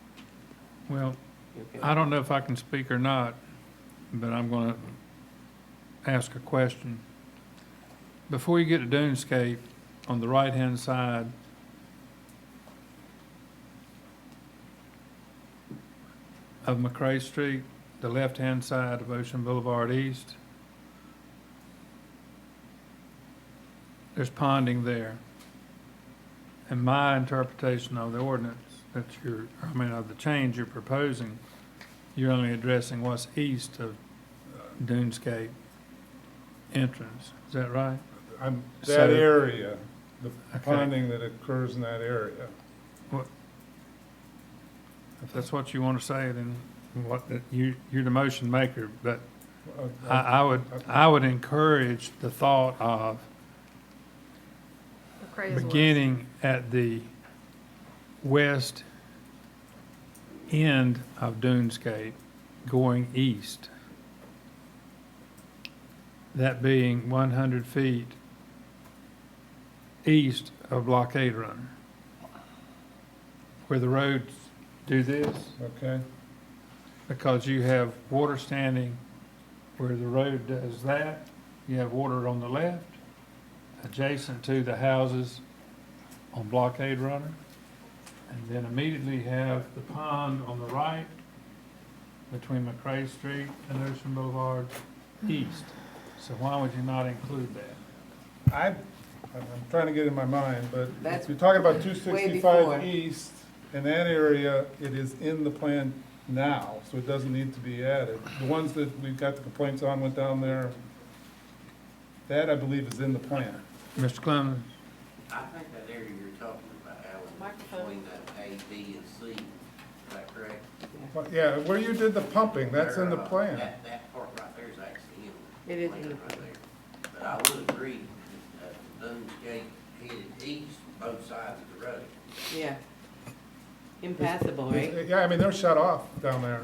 Well, You okay? I don't know if I can speak or not, but I'm going to ask a question. Before you get to Dunescape, on the right-hand side, of McCray Street, the left-hand side of Ocean Boulevard East, there's ponding there. And my interpretation of the ordinance of the change you're proposing, you're only addressing what's east of Dunescape entrance. Is that right? That So- area, the Okay. ponding that occurs in that area. If that's what you want to say, then you're the motion maker, but Uh, I would encourage the thought of McCray is west. beginning at the west end of Dunescape, going east. That being 100 feet east of Blockade Runner, where the roads do this, Okay, because you have water standing where the road does that. You have water on the left, adjacent to the houses on Blockade Runner. And then immediately have the pond on the right between McCray Street and Ocean Boulevard East. So why would you not include that? I'm trying to get in my mind, but That's if you're talking about way 265 before. East, in that area, it is in the plan now, so it doesn't need to be added. The ones that we've got the complaints on went down there, that I believe is in the plan. Mr. Clemens? I think that area you're talking about, Alan, Microphone. between that A, B, and C, is that correct? But, yeah, where you did the pumping, that's in the There, plan. That part right there is actually in It the is plan in the right there. But I would agree, Dunsgate headed east, both sides of the road. Yeah. Impassable, right? Yeah, I mean, they're shut off down there,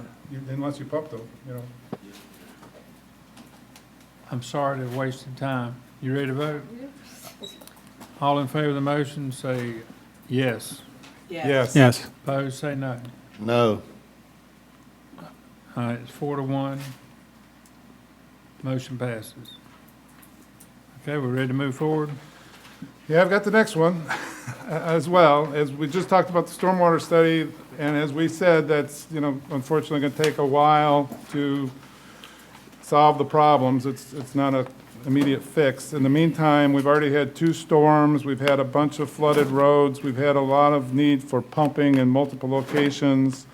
unless you pump them, you know. I'm sorry to have wasted time. You ready to vote? All in favor of the motion, say yes. Yes. Yes. Opposed, say no. No. All right, it's 4-1. Motion passes. Okay, we're ready to move forward? Yeah, I've got the next one as well. As we just talked about the stormwater study, and as we said, that's, unfortunately going to take a while to solve the problems. It's not an immediate fix. In the meantime, we've already had 2 storms. We've had a bunch of flooded roads. We've had a lot of need for pumping in multiple locations.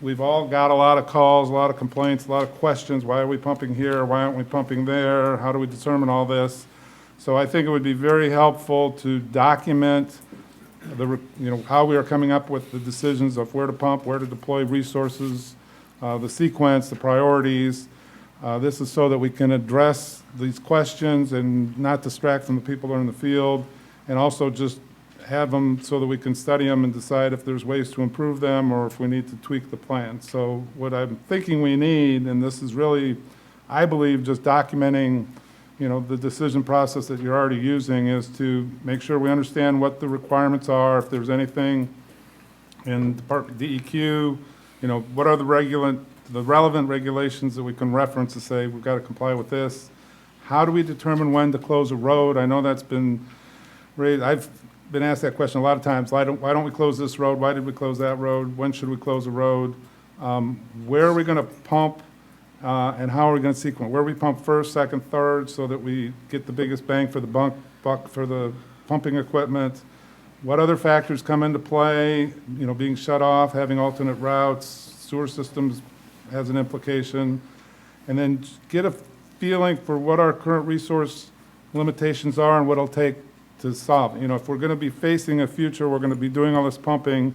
We've all got a lot of calls, a lot of complaints, a lot of questions. Why are we pumping here? Why aren't we pumping there? How do we determine all this? So I think it would be very helpful to document how we are coming up with the decisions of where to pump, where to deploy resources, the sequence, the priorities. This is so that we can address these questions and not distract from the people that are in the field, and also just have them so that we can study them and decide if there's ways to improve them or if we need to tweak the plan. So what I'm thinking we need, and this is really, I believe, just documenting, the decision process that you're already using, is to make sure we understand what the requirements are, if there's anything in Department DEQ, what are the relevant regulations that we can reference to say we've got to comply with this. How do we determine when to close a road? I know that's been raised. I've been asked that question a lot of times. Why don't we close this road? Why did we close that road? When should we close a road? Where are we going to pump, and how are we going to sequence? Where we pump first, second, third, so that we get the biggest bang for the buck for the pumping equipment? What other factors come into play? Being shut off, having alternate routes, sewer systems has an implication. And then get a feeling for what our current resource limitations are and what it'll take to solve. If we're going to be facing a future, we're going to be doing all this pumping,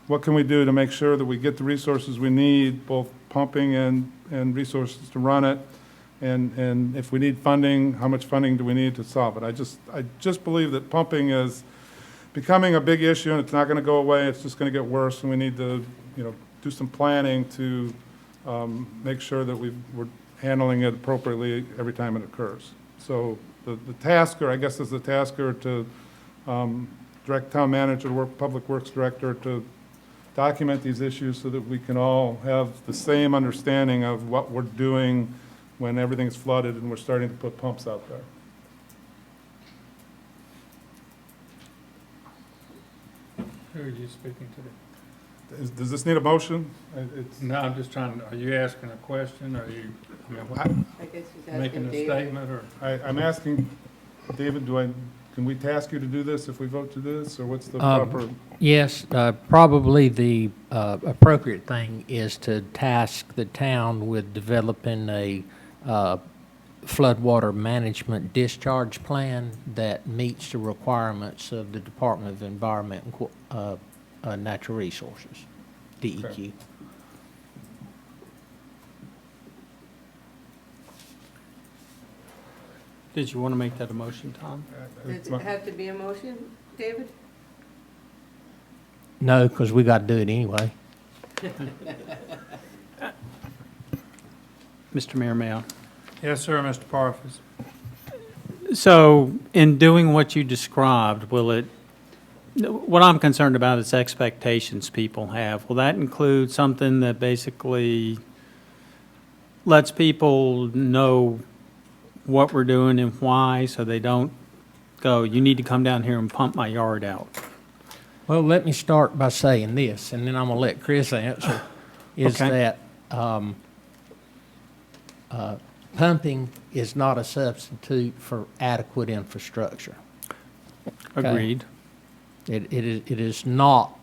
what can we do to make sure that we get the resources we need, both pumping and resources to run it? And if we need funding, how much funding do we need to solve it? I just believe that pumping is becoming a big issue, and it's not going to go away. It's just going to get worse, and we need to, do some planning to make sure that we're handling it appropriately every time it occurs. So the tasker, I guess, is the tasker to direct town manager, public works director, to document these issues so that we can all have the same understanding of what we're doing when everything's flooded and we're starting to put pumps out there. Who are you speaking to? Does this need a motion? No, I'm just trying, are you asking a question, or are you, I guess he's asking making a David. statement, or? I'm asking, David, can we task you to do this if we vote to do this, or what's the proper? Yes, probably the appropriate thing is to task the town with developing a floodwater management discharge plan that meets the requirements of the Department of Environment and Natural Resources, DEQ. Okay. Did you want to make that a motion, Tom? Does it have to be a motion, David? No, because we got to do it anyway. Mr. Mayor, may I? Yes, sir, Mr. Parfus. So in doing what you described, what I'm concerned about is expectations people have. Will that include something that basically lets people know what we're doing and why, so they don't go, you need to come down here and pump my yard out? Well, let me start by saying this, and then I'm going to let Chris answer, is Okay. that pumping is not a substitute for adequate infrastructure. Okay? Agreed. It is not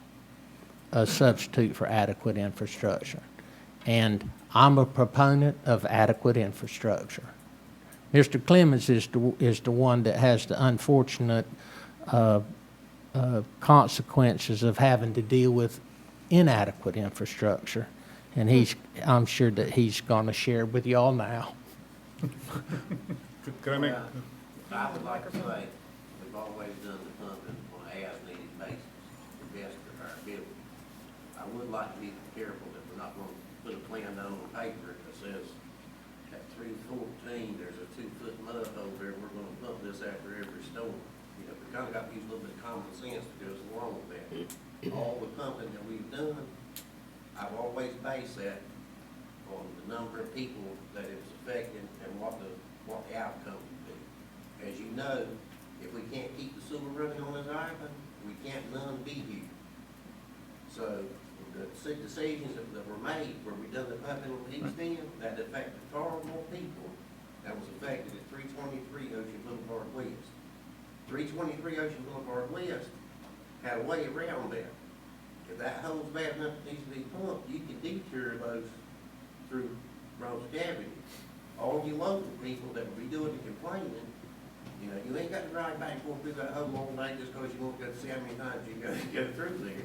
a substitute for adequate infrastructure. And I'm a proponent of adequate infrastructure. Mr. Clemens is the one that has the unfortunate consequences of having to deal with inadequate infrastructure. And I'm sure that he's going to share with y'all now. Can I make? I would like to say, we've always done the pumping on an as-needed basis, to the best of our ability. I would like to be careful that we're not going to put a plan down on paper that says, at 314, there's a 2-foot mud hole there, we're going to pump this after every storm. We kind of got to use a little bit of common sense that goes along with that. All the pumping that we've done, I've always based that on the number of people that it's affecting and what the outcome would be. As you know, if we can't keep the sewer running on this island, we can't none be here. So the decisions that were made where we done the pumping on the east end, that affected far more people that was affected at 323 Ocean Boulevard West. 323 Ocean Boulevard West had a way around that. If that hole's bad enough it needs to be pumped, you can detour those through Rose Avenue. All you local people that will be doing the complaining, you ain't got to drive back and forth through that hole all day just because you won't go to see how many times you go through there.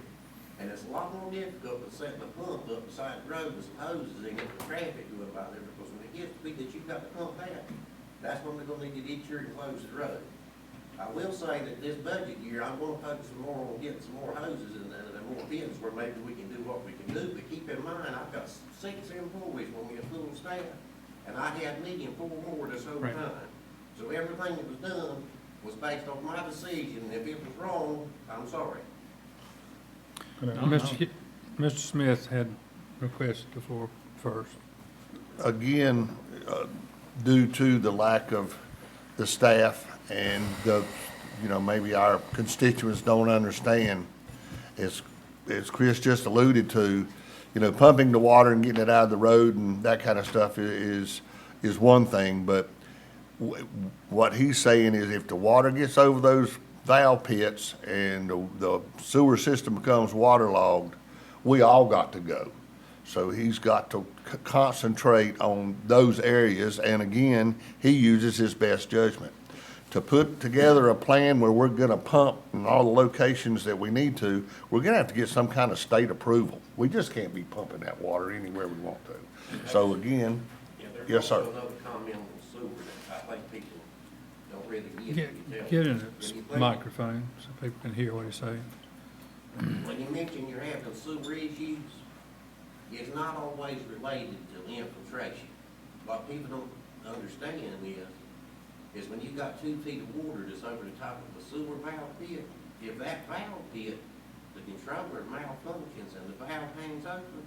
And it's a lot more difficult than setting a pump up beside the road with some hoses in it for traffic going by there, because when it gets to be that you've got to pump that, that's when they're going to need to detour and close the road. I will say that this budget year, I'm gonna focus some more on getting some more hoses and more pins where maybe we can do what we can do. But keep in mind, I've got 6 employees when we have full staff, and I had me and 4 more this whole Right. time. So everything that was done was based on my decision, and if it was wrong, I'm sorry. Mr. Smith had requested the floor first. Again, due to the lack of the staff and maybe our constituents don't understand, as Chris just alluded to, pumping the water and getting it out of the road and that kind of stuff is one thing, but what he's saying is if the water gets over those valve pits and the sewer system becomes waterlogged, we all got to go. So he's got to concentrate on those areas, and again, he uses his best judgment. To put together a plan where we're gonna pump in all the locations that we need to, we're gonna have to get some kind of state approval. We just can't be pumping that water anywhere we want to. So again, yes, sir. There's also another comment on sewer that I think people don't really get. Get in the microphone so people can hear what he's saying. When you mention you're having sewer issues, it's not always related to infiltration. What people don't understand is when you've got 2 feet of water that's over the top of a sewer valve pit, if that valve pit, the controller malfunctions and the valve hangs open,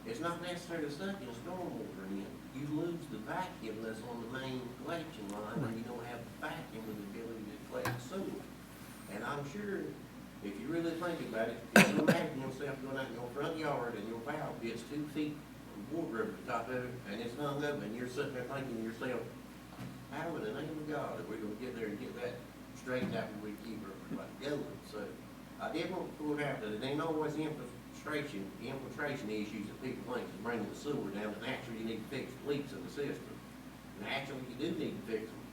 it's not necessarily sucking stormwater in. You lose the vacuum that's on the main collection line, and you don't have the vacuum with the ability to collect the sewer. And I'm sure, if you really think about it, if you imagine yourself going out in your front yard and your valve gets 2 feet of water over the top of it, and it's hung up, and you're sitting there thinking to yourself, how in the name of God are we gonna get there and get that straightened out when we keep everybody going? So I did want to point out that it ain't always the infiltration issues that people think is bringing the sewer down, and actually you need to fix the leaks in the system. And actually you do need to fix them,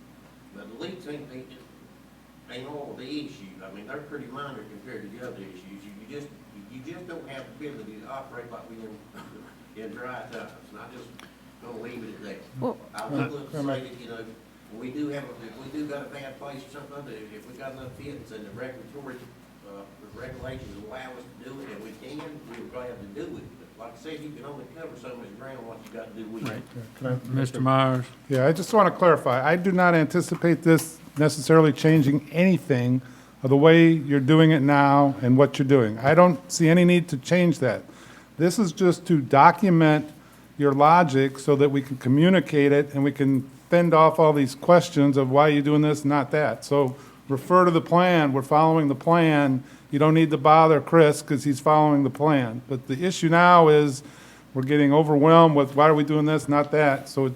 but the leaks ain't all the issue. I mean, they're pretty minor compared to the other issues. You just don't have the ability to operate like we in dry times, and I just gonna leave it at that. Well, I would look to say that, if we do got a bad place or something, if we got enough fits and the regulatory, the regulations allow us to do it, and we can, we're glad to do it. But like I said, you can only cover so much ground, what you gotta do with it. Mr. Myers? Yeah, I just want to clarify, I do not anticipate this necessarily changing anything of the way you're doing it now and what you're doing. I don't see any need to change that. This is just to document your logic so that we can communicate it and we can fend off all these questions of why you're doing this, not that. So refer to the plan, we're following the plan. You don't need to bother Chris because he's following the plan. But the issue now is we're getting overwhelmed with why are we doing this, not that. So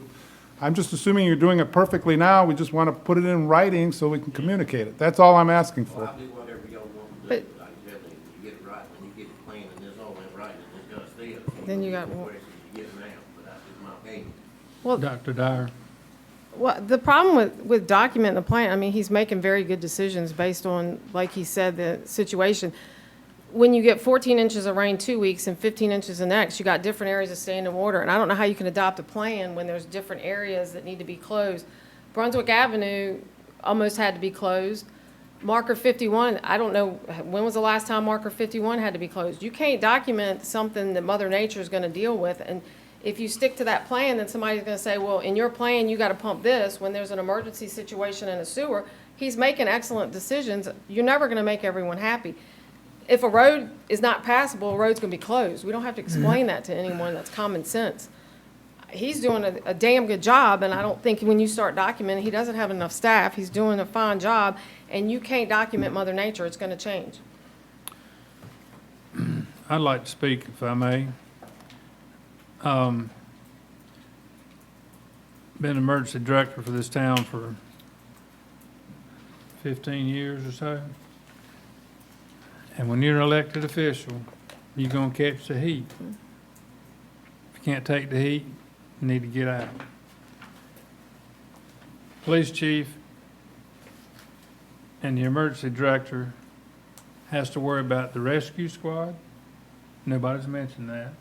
I'm just assuming you're doing it perfectly now. We just want to put it in writing so we can communicate it. That's all I'm asking Well, for. I'll do whatever y'all want to do, but I can tell you, you get it right, when you get the plan and it's all in writing, it's got steps. Then you got- Questions you get now, but that's just my opinion. well, Dr. Dyer? well, the problem with documenting the plan, I mean, he's making very good decisions based on, like he said, the situation. When you get 14 inches of rain 2 weeks and 15 inches the next, you got different areas of standing water. And I don't know how you can adopt a plan when there's different areas that need to be closed. Brunswick Avenue almost had to be closed. Marker 51, I don't know, when was the last time Marker 51 had to be closed? You can't document something that Mother Nature is going to deal with. And if you stick to that plan, then somebody's going to say, well, in your plan, you got to pump this when there's an emergency situation in a sewer. He's making excellent decisions. You're never going to make everyone happy. If a road is not passable, a road's going to be closed. We don't have to explain that to anyone. That's common sense. He's doing a damn good job, and I don't think when you start documenting, he doesn't have enough staff. He's doing a fine job, and you can't document Mother Nature. It's going to change. I'd like to speak, if I may. Been emergency director for this town for 15 years or so. And when you're an elected official, you're gonna catch the heat. If you can't take the heat, you need to get out. Police chief and the emergency director has to worry about the rescue squad. Nobody's mentioned that.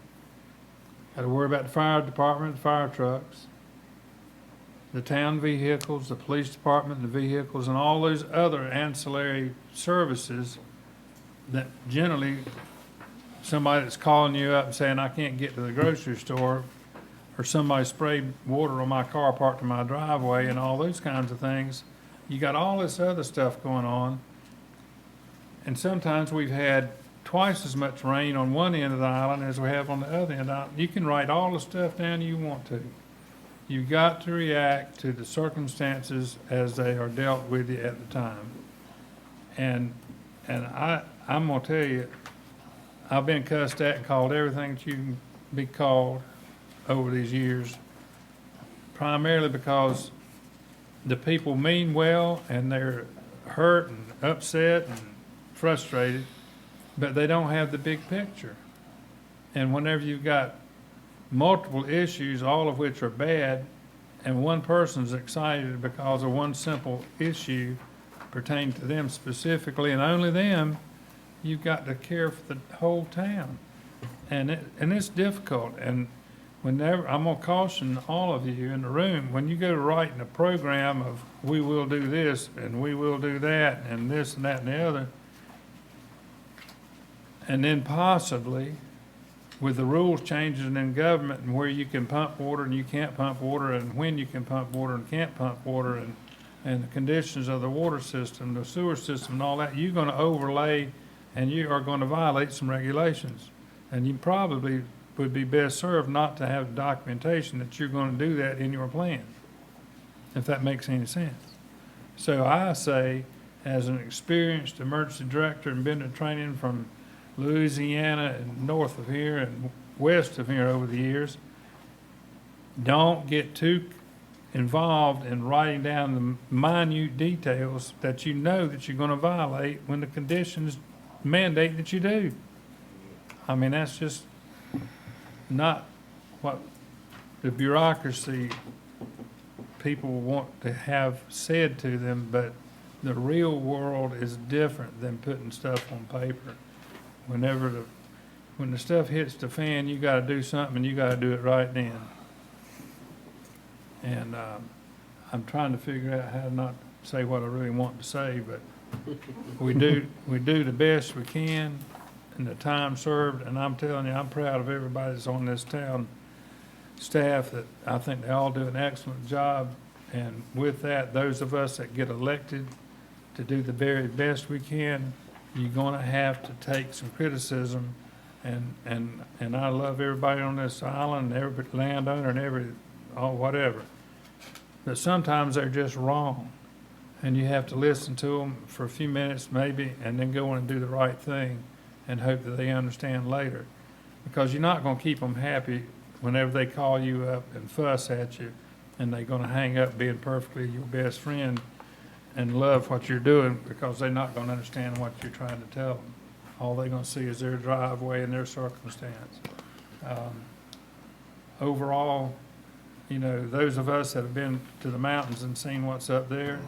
Got to worry about the fire department, the fire trucks. the town vehicles, the police department, the vehicles, and all those other ancillary services that generally somebody that's calling you up and saying, I can't get to the grocery store, or somebody sprayed water on my car parked in my driveway, and all those kinds of things. You got all this other stuff going on. And sometimes we've had twice as much rain on one end of the island as we have on the other end of the island. You can write all the stuff down you want to. You've got to react to the circumstances as they are dealt with you at the time. And I'm gonna tell you, I've been cussed at and called everything that you can be called over these years, primarily because the people mean well and they're hurt and upset and frustrated, but they don't have the big picture. And whenever you've got multiple issues, all of which are bad, and one person's excited because of one simple issue pertaining to them specifically and only them, you've got to care for the whole town. And it's difficult. And whenever, I'm gonna caution all of you in the room, when you go to writing a program of we will do this and we will do that and this and that and the other, and then possibly with the rules changing in government and where you can pump water and you can't pump water and when you can pump water and can't pump water and the conditions of the water system, the sewer system and all that, you're gonna overlay and you are gonna violate some regulations. And you probably would be best served not to have documentation that you're gonna do that in your plan, if that makes any sense. So I say, as an experienced emergency director and been to training from Louisiana and north of here and west of here over the years, don't get too involved in writing down the minute details that you know that you're going to violate when the conditions mandate that you do. I mean, that's just not what the bureaucracy people want to have said to them, but the real world is different than putting stuff on paper. When the stuff hits the fan, you gotta do something and you gotta do it right then. And, I'm trying to figure out how to not say what I really want to say, but we do the best we can in the time served, and I'm telling you, I'm proud of everybody that's on this town staff, that I think they all do an excellent job. And with that, those of us that get elected to do the very best we can, you're gonna have to take some criticism, and I love everybody on this island, every landowner and whatever. But sometimes they're just wrong, and you have to listen to them for a few minutes maybe, and then go in and do the right thing and hope that they understand later. Because you're not gonna keep them happy whenever they call you up and fuss at you, and they're gonna hang up being perfectly your best friend and love what you're doing, because they're not gonna understand what you're trying to tell them. All they're gonna see is their driveway and their circumstance. Overall, you know, those of us that have been to the mountains and seen what's up there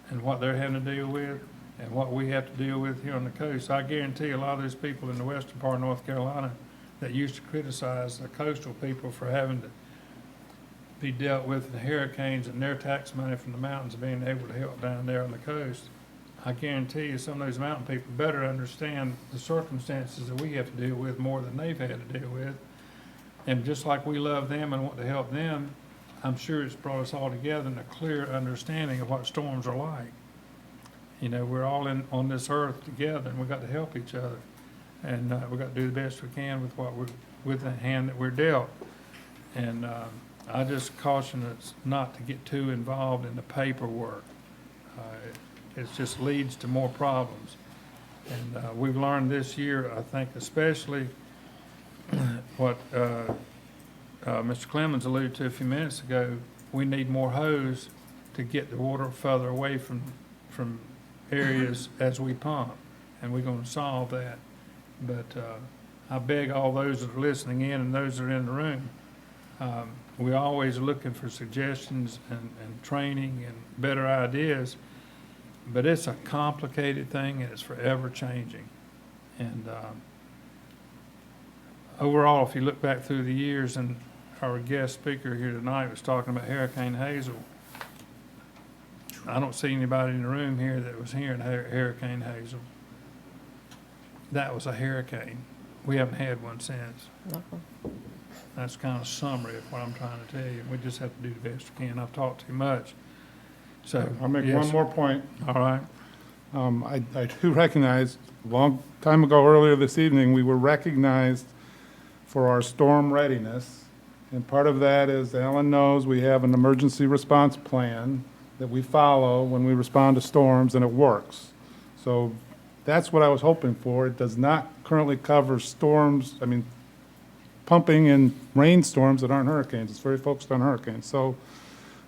and what they're having to deal with and what we have to deal with here on the coast, I guarantee a lot of those people in the western part of North Carolina that used to criticize the coastal people for having to be dealt with in hurricanes and their tax money from the mountains being able to help down there on the coast, I guarantee you some of those mountain people better understand the circumstances that we have to deal with more than they've had to deal with. And just like we love them and want to help them, I'm sure it's brought us all together in a clear understanding of what storms are like. You know, we're all on this earth together, and we've got to help each other. And we've got to do the best we can with the hand that we're dealt. And I just caution us not to get too involved in the paperwork. It just leads to more problems. And we've learned this year, I think especially, what Mr. Clemens alluded to a few minutes ago, we need more hose to get the water further away from areas as we pump, and we're going to solve that. But I beg all those that are listening in and those that are in the room, we're always looking for suggestions and training and better ideas, but it's a complicated thing and it's forever changing. And overall, if you look back through the years, and our guest speaker here tonight was talking about Hurricane Hazel, I don't see anybody in the room here that was here in Hurricane Hazel. That was a hurricane. We haven't had one since. That's kind of summary of what I'm trying to tell you. We just have to do the best we can. I've talked too much. So, I'll make yes. one more point. All right. I do recognize, a long time ago, earlier this evening, we were recognized for our storm readiness. And part of that is, Alan knows, we have an emergency response plan that we follow when we respond to storms, and it works. So that's what I was hoping for. It does not currently cover storms, pumping in rainstorms that aren't hurricanes. It's very focused on hurricanes. So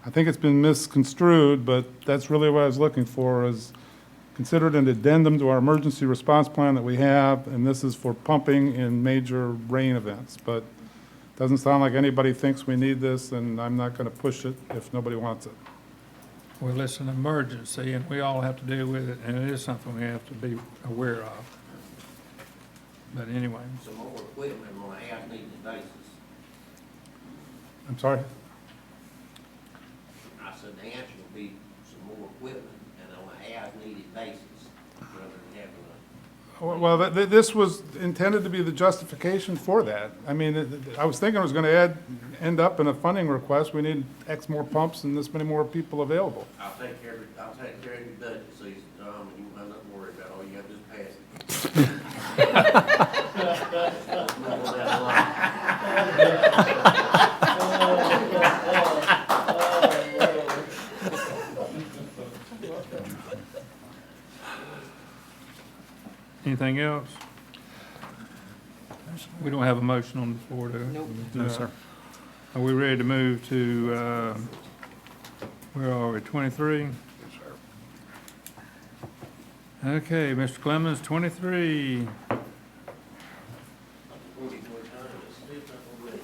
I think it's been misconstrued, but that's really what I was looking for, is considered an addendum to our emergency response plan that we have, and this is for pumping in major rain events. But it doesn't sound like anybody thinks we need this, and I'm not going to push it if nobody wants it. Well, it's an emergency, and we all have to deal with it, and it is something we have to be aware of. But anyway, Some more equipment on a as-needed basis. I'm sorry? I said the answer would be some more equipment and on a as-needed basis, rather than having a. Well, this was intended to be the justification for that. I was thinking it was going to end up in a funding request. We need X more pumps and this many more people available. I'll take care of your budget season, Tom, and you have nothing to worry about. All you have to do is pass it. Let's move on down the line. anything else? We don't have a motion on the floor, do we? Nope. No, sir. Are we ready to move to, where are we, 23? Okay, Mr. Clemens, 23. 24 times, it's not gonna make.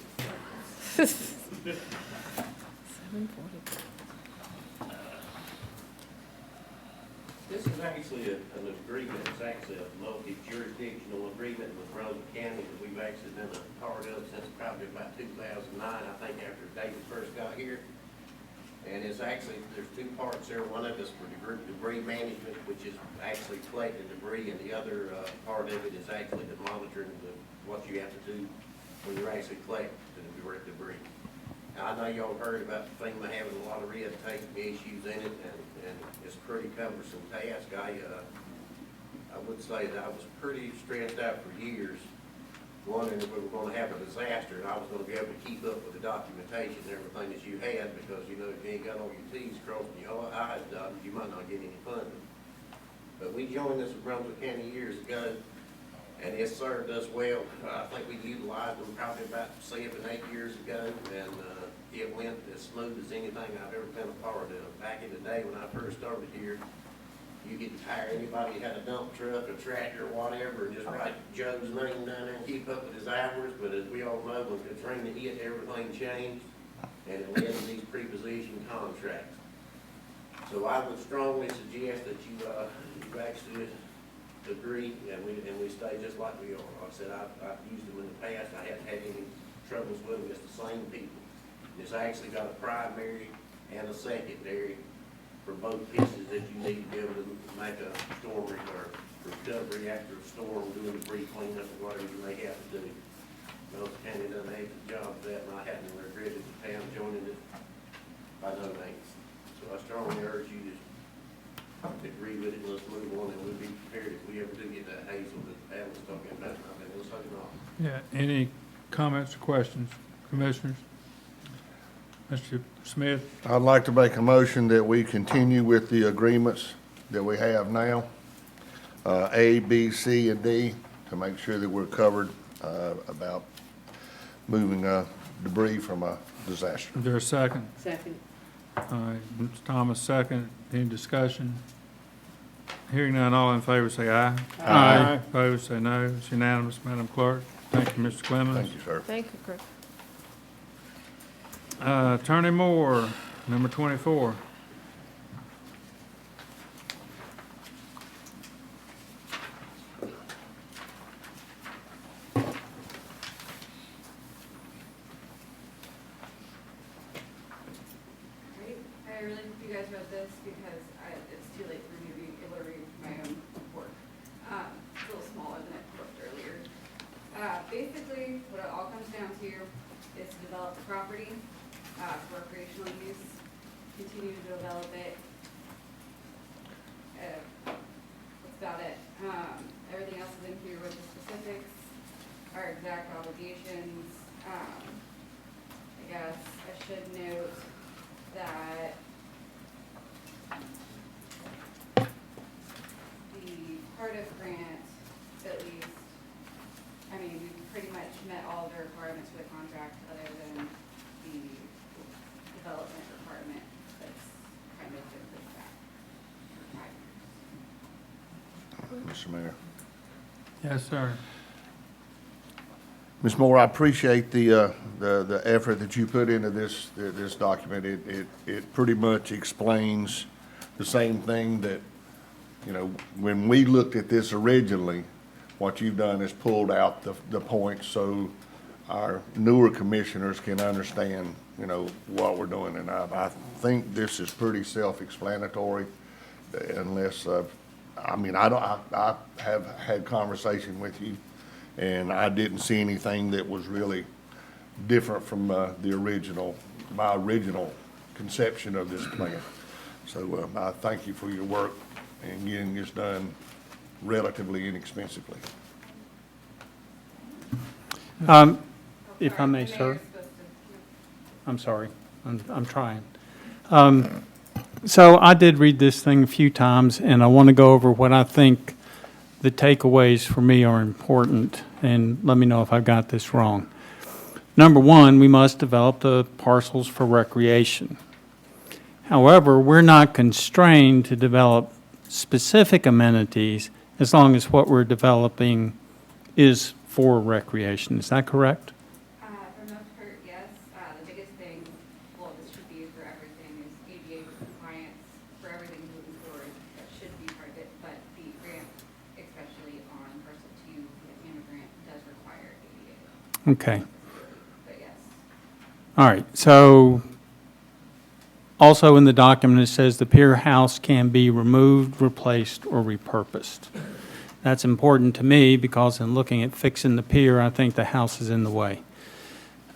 This is actually an agreement, it's actually a multi-jurisdictional agreement with Rowan County that we've actually been a part of since probably about 2009, I think after David first got here. And it's actually, there's two parts there. One of it's for debris management, which is actually collecting debris, and the other part of it is actually the monitoring what you have to do when you're actually collecting the debris. Now, I know y'all heard about FEMA having a lot of red tape issues in it, and it's a pretty cumbersome task. I would say that I was pretty stressed out for years, wondering if we were going to have a disaster, and I was going to be able to keep up with the documentation and everything that you had, because, if you ain't got all your T's crossed and your I's dotted, you might not get any funding. But we joined this with Brunswick County years ago, and it served us well. I think we utilized them probably about 7, 8 years ago, and it went as smooth as anything I've ever been a part of. Back in the day when I first started here, you could hire anybody that had a dump truck, a tractor, whatever, and just write Joe's name down there and keep up with his hours. But as we all know, when Katrina hit, everything changed, and it led to these preposition contracts. So I would strongly suggest that you actually agree, and we stay just like we are. Like I said, I've used them in the past. I haven't had any troubles with them. It's the same people. It's actually got a primary and a secondary for both pieces that you need to be able to make a storm or recovery after a storm, doing debris cleanup or whatever you may have to do. Well, County done an excellent job of that, and I hadn't regretted the town joining it by no means. So I strongly urge you to agree with it, and let's move on, and we'll be prepared if we ever do get that Hazel that Alan's talking about. Let's hope not. Yeah, any comments or questions, commissioners? Mr. Smith? I'd like to make a motion that we continue with the agreements that we have now, A, B, C, and D, to make sure that we're covered about moving debris from a disaster. Is there a second? Second. All right, Mr. Thomas, second. Any discussion? Hearing none, all in favor say aye. Aye. Opposed, say no. It's unanimous, Madam Clerk. Thank you, Mr. Clemens. Thank you, sir. Thank you, Chris. Attorney Moore, number 24. I really hope you guys with this because it's too late for me to be able to read my own report. It's a little smaller than it looked earlier. Basically, what it all comes down to is to develop the property for recreational use, continue to develop it. That's about it. Everything else is in here with the specifics, our exact obligations. I guess I should note that the part of grant, at least, I mean, we pretty much met all the requirements for the contract other than the development requirement that's kind of been pushed back for 5 years. Mr. Mayor. Yes, sir. Ms. Moore, I appreciate the effort that you put into this document. It pretty much explains the same thing that, you know, when we looked at this originally, what you've done is pulled out the points so our newer commissioners can understand, you know, what we're doing. And I think this is pretty self-explanatory unless, I mean, I have had conversation with you, and I didn't see anything that was really different from my original conception of this plan. So I thank you for your work and getting this done relatively inexpensively. If I may, sir. I'm sorry, I'm trying. So I did read this thing a few times, and I want to go over what I think the takeaways for me are important, and let me know if I've got this wrong. Number one, we must develop the parcels for recreation. However, we're not constrained to develop specific amenities as long as what we're developing is for recreation. Is that correct? For the most part, yes. The biggest thing, well, this should be for everything, is ADA compliance for everything moving forward. That should be part of it, but the grant, especially on parcel 2, the FEMA grant, does require ADA. Okay. But yes. All right. So also in the document, it says the pier house can be removed, replaced, or repurposed. That's important to me because in looking at fixing the pier, I think the house is in the way.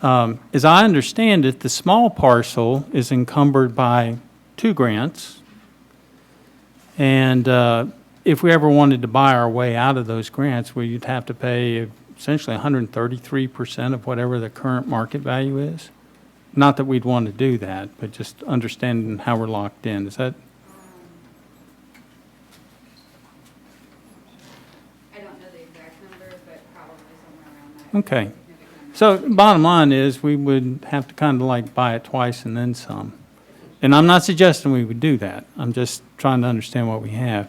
As I understand it, the small parcel is encumbered by 2 grants. And if we ever wanted to buy our way out of those grants, we'd have to pay essentially 133% of whatever the current market value is. Not that we'd want to do that, but just understanding how we're locked in. Is that? I don't know the exact number, but probably somewhere around that. Okay. So bottom line is we would have to kind of like buy it twice and then some. And I'm not suggesting we would do that. I'm just trying to understand what we have.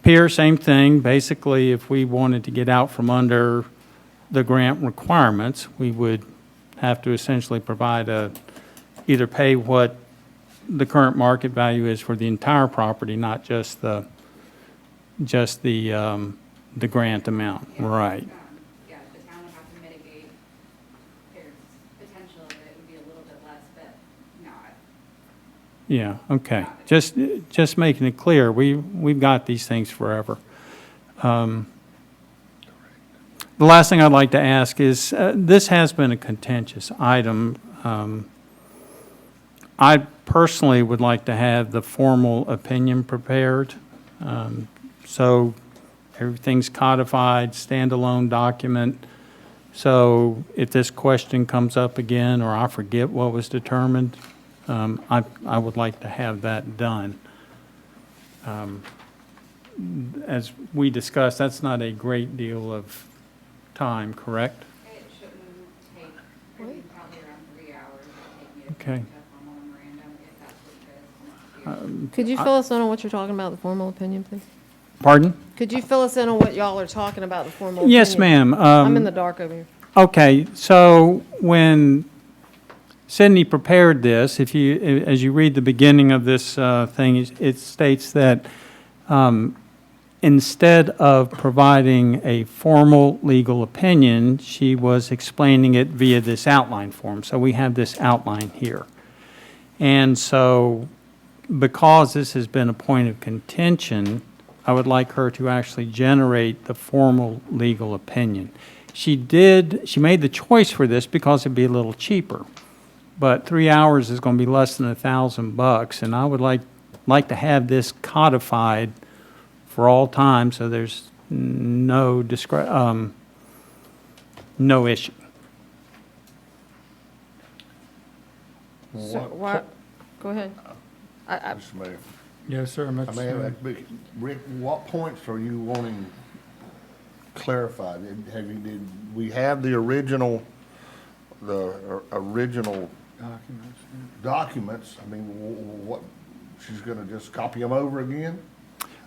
Pier, same thing. Basically, if we wanted to get out from under the grant requirements, we would have to essentially provide either pay what the current market value is for the entire property, not just the grant amount. Yeah, Right. Yeah, the town would have to mitigate. There's potential that it would be a little bit less, but not. Yeah, okay. Just making it clear, we've got these things forever. The last thing I'd like to ask is, this has been a contentious item. I personally would like to have the formal opinion prepared. So everything's codified, standalone document. So if this question comes up again, or I forget what was determined, I would like to have that done. As we discussed, that's not a great deal of time, correct? It shouldn't take, probably around 3 hours. It'll take me to Okay. finish up on the memorandum, if that's what you guys want to do. Could you fill us in on what you're talking about, the formal opinion, please? Pardon? Could you fill us in on what y'all are talking about, the formal opinion? Yes, ma'am. I'm in the dark over here. Okay, so when Sydney prepared this, as you read the beginning of this thing, it states that instead of providing a formal legal opinion, she was explaining it via this outline form. So we have this outline here. And so because this has been a point of contention, I would like her to actually generate the formal legal opinion. She made the choice for this because it'd be a little cheaper. But 3 hours is going to be less than $1,000, and I would like to have this codified for all time, so there's no no issue. So what, go ahead. Mr. Mayor. Yes, sir, I Mr. mean, Smith. Rick, what points are you wanting clarified? Did we have the original documents? I mean, what, she's gonna just copy them over again?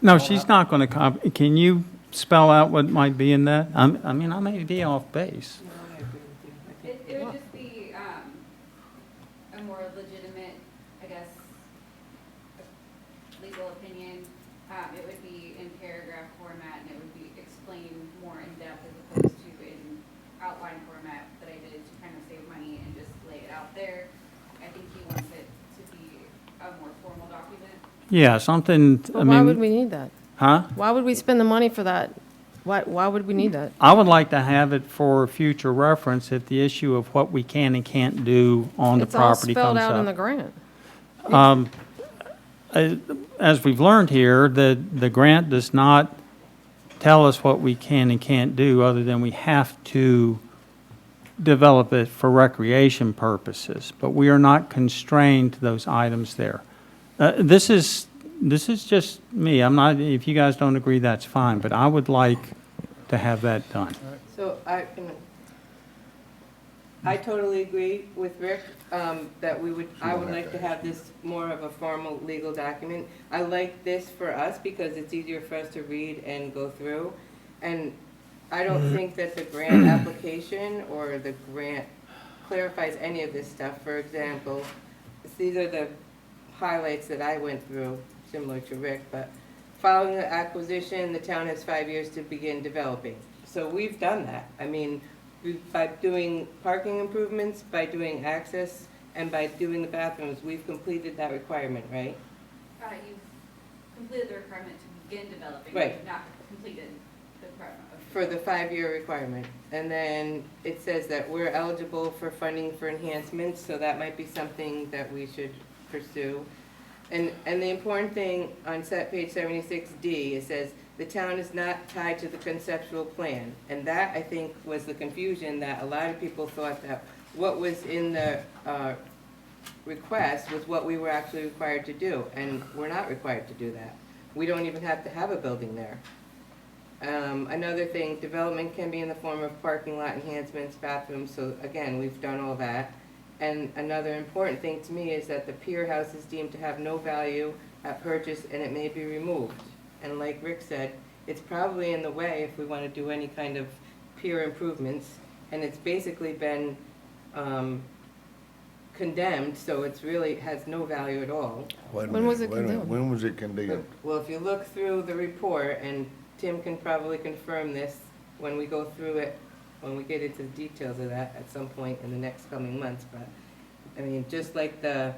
No, she's not going to copy. Can you spell out what might be in that? I mean, I may be off base. It would just be, a more legitimate, I guess, legal opinion. It would be in paragraph format, and it would be explained more in depth as opposed to in outline format that I did to kind of save money and just lay it out there. I think he wants it to be a more formal document. Yeah, something, But why would we need that? Huh? Why would we spend the money for that? Why would we need that? I would like to have it for future reference if the issue of what we can and can't do on the property It's all comes spelled out in the up. grant. As we've learned here, the grant does not tell us what we can and can't do, other than we have to develop it for recreation purposes. But we are not constrained to those items there. This is just me. I'm not, if you guys don't agree, that's fine, but I would like to have that done. So I totally agree with Rick, that I would like to have this more of a formal legal document. I like this for us because it's easier for us to read and go through. And I don't think that the grant application or the grant clarifies any of this stuff. For example, these are the highlights that I went through, similar to Rick, but following the acquisition, the town has 5 years to begin developing. So we've done that. I mean, by doing parking improvements, by doing access, and by doing the bathrooms, we've completed that requirement, right? You've completed the requirement to begin developing. Right. You've not completed the requirement. For the 5-year requirement. And then it says that we're eligible for funding for enhancements, so that might be something that we should pursue. And the important thing on page 76D, it says, the town is not tied to the conceptual plan. And that, I think, was the confusion, that a lot of people thought that what was in the request was what we were actually required to do. And we're not required to do that. We don't even have to have a building there. Another thing, development can be in the form of parking lot enhancements, bathrooms, so again, we've done all that. And another important thing to me is that the pier house is deemed to have no value at purchase and it may be removed. And like Rick said, it's probably in the way if we want to do any kind of pier improvements. And it's basically been condemned, so it's really has no value at all. When was it condemned? When was it condemned? Well, if you look through the report, and Tim can probably confirm this when we go through it, when we get into the details of that at some point in the next coming months, but, I mean, just like the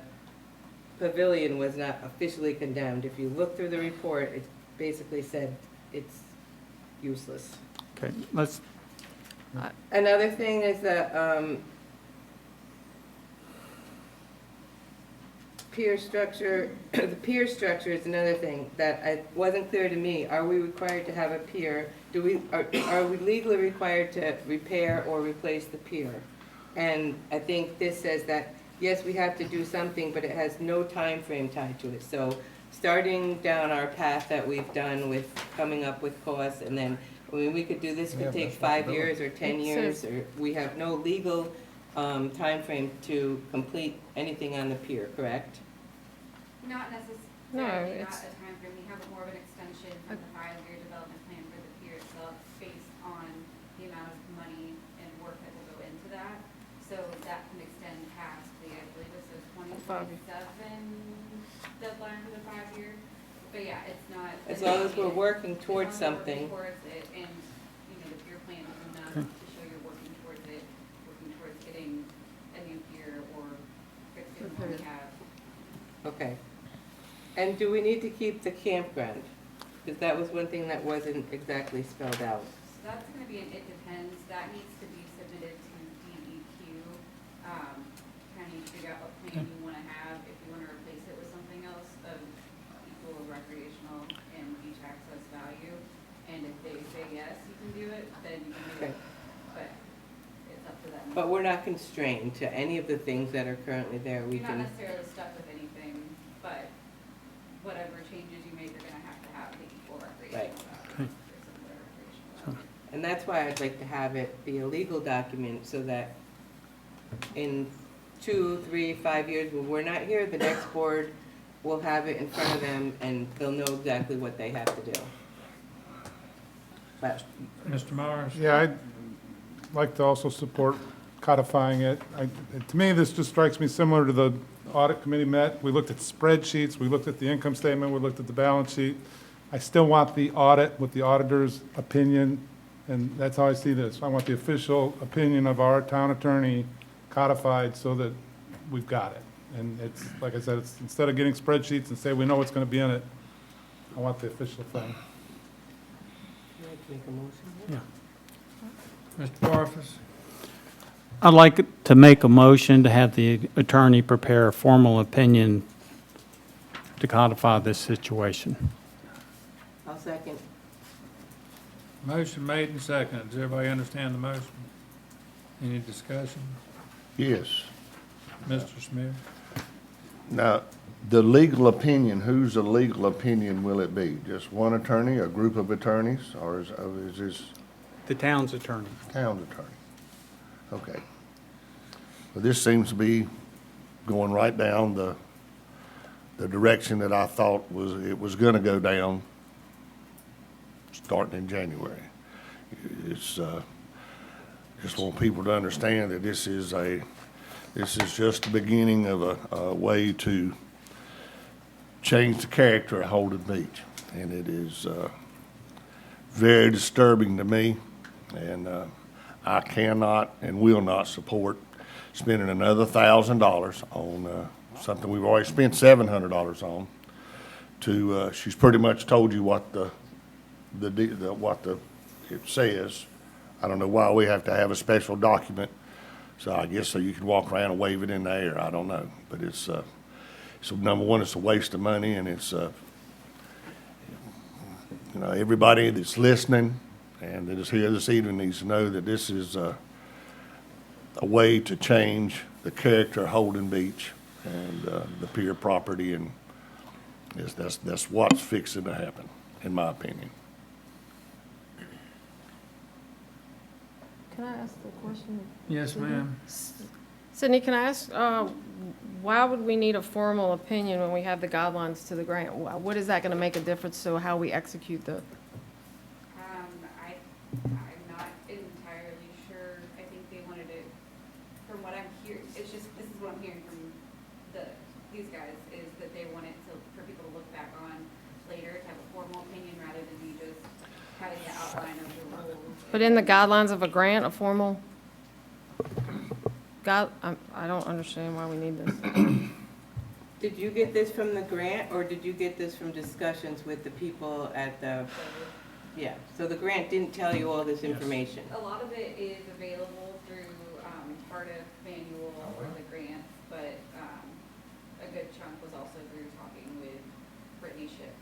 pavilion was not officially condemned, if you look through the report, it basically said it's useless. Okay, let's, Another thing is that, pier structure, the pier structure is another thing that wasn't clear to me. Are we required to have a pier? Are we legally required to repair or replace the pier? And I think this says that, yes, we have to do something, but it has no time frame tied to it. So starting down our path that we've done with coming up with costs, and then, I mean, we could do this, could take 5 years or 10 years, or we have no legal time frame to complete anything on the pier, correct? Not necessarily, No, not it's- a time frame. We have more of an extension from the 5-year development plan for the pier itself based on the amount of money and work that will go into that. So that can extend past the, I believe it's a 2027 deadline for the 5-year. But yeah, it's not. As long as we're working towards as long as we're something. working towards it, and, you know, the pier plan is enough to show you're working towards it, working towards getting a new pier or fixing what we have. Okay. And do we need to keep the campground? Because that was one thing that wasn't exactly spelled out. So that's gonna be it depends, that needs to be submitted to DEQ. Kind of need to figure out what plan you wanna have, if you wanna replace it with something else of equal recreational and beach access value. And if they say yes, you can do it, then you can do it, but it's up to them. But we're not constrained to any of the things that are currently there. We You're not can, necessarily stuck with anything, but whatever changes you make, you're gonna have to have the equal recreational value. or similar recreational value. and that's why I'd like to have it be a legal document so that in 2, 3, 5 years, when we're not here, the next board will have it in front of them and they'll know exactly what they have to do. But Mr. Myers? Yeah, I'd like to also support codifying it. To me, this just strikes me similar to the audit committee met. We looked at spreadsheets, we looked at the income statement, we looked at the balance sheet. I still want the audit with the auditor's opinion, and that's how I see this. I want the official opinion of our town attorney codified so that we've got it. And it's, like I said, it's, instead of getting spreadsheets and say we know what's gonna be in it, I want the official thing. make a motion? Mr. Barfus? I'd like to make a motion to have the attorney prepare a formal opinion to codify this situation. I'll second. Motion made and seconded. Does everybody understand the motion? Any discussion? Yes. Mr. Smith? Now, the legal opinion, whose legal opinion will it be? Just one attorney, a group of attorneys, or is this The town's attorney. town's attorney? Okay. Well, this seems to be going right down the direction that I thought it was gonna go down, starting in January. It's, just want people to understand that this is just the beginning of a way to change the character of Holden Beach. And it is, very disturbing to me, and, I cannot and will not support spending another $1,000 on, something we've already spent $700 on she's pretty much told you what it says. I don't know why we have to have a special document, so I guess so you can walk around and wave it in the air, I don't know. But it's, so number one, it's a waste of money, and it's, everybody that's listening and that is here this evening needs to know that this is a way to change the character of Holden Beach and the pier property, and that's what's fixing to happen, in my opinion. Can I ask the question? Yes, ma'am. Sydney, can I ask, why would we need a formal opinion when we have the guidelines to the grant? What is that gonna make a difference to how we execute the? I'm not entirely sure. I think they wanted it, from what I'm hearing, this is what I'm hearing from these guys, is that they want it for people to look back on later, to have a formal opinion rather than me just having the outline of the rules. But in the guidelines of a grant, a formal I don't understand why we need this. Did you get this from the grant, or did you get this from discussions with the people at the, yeah, so the grant didn't tell you all this information? A lot of it is available through Tardif manual or the grants, but a good chunk was also through talking with Brittany Ship.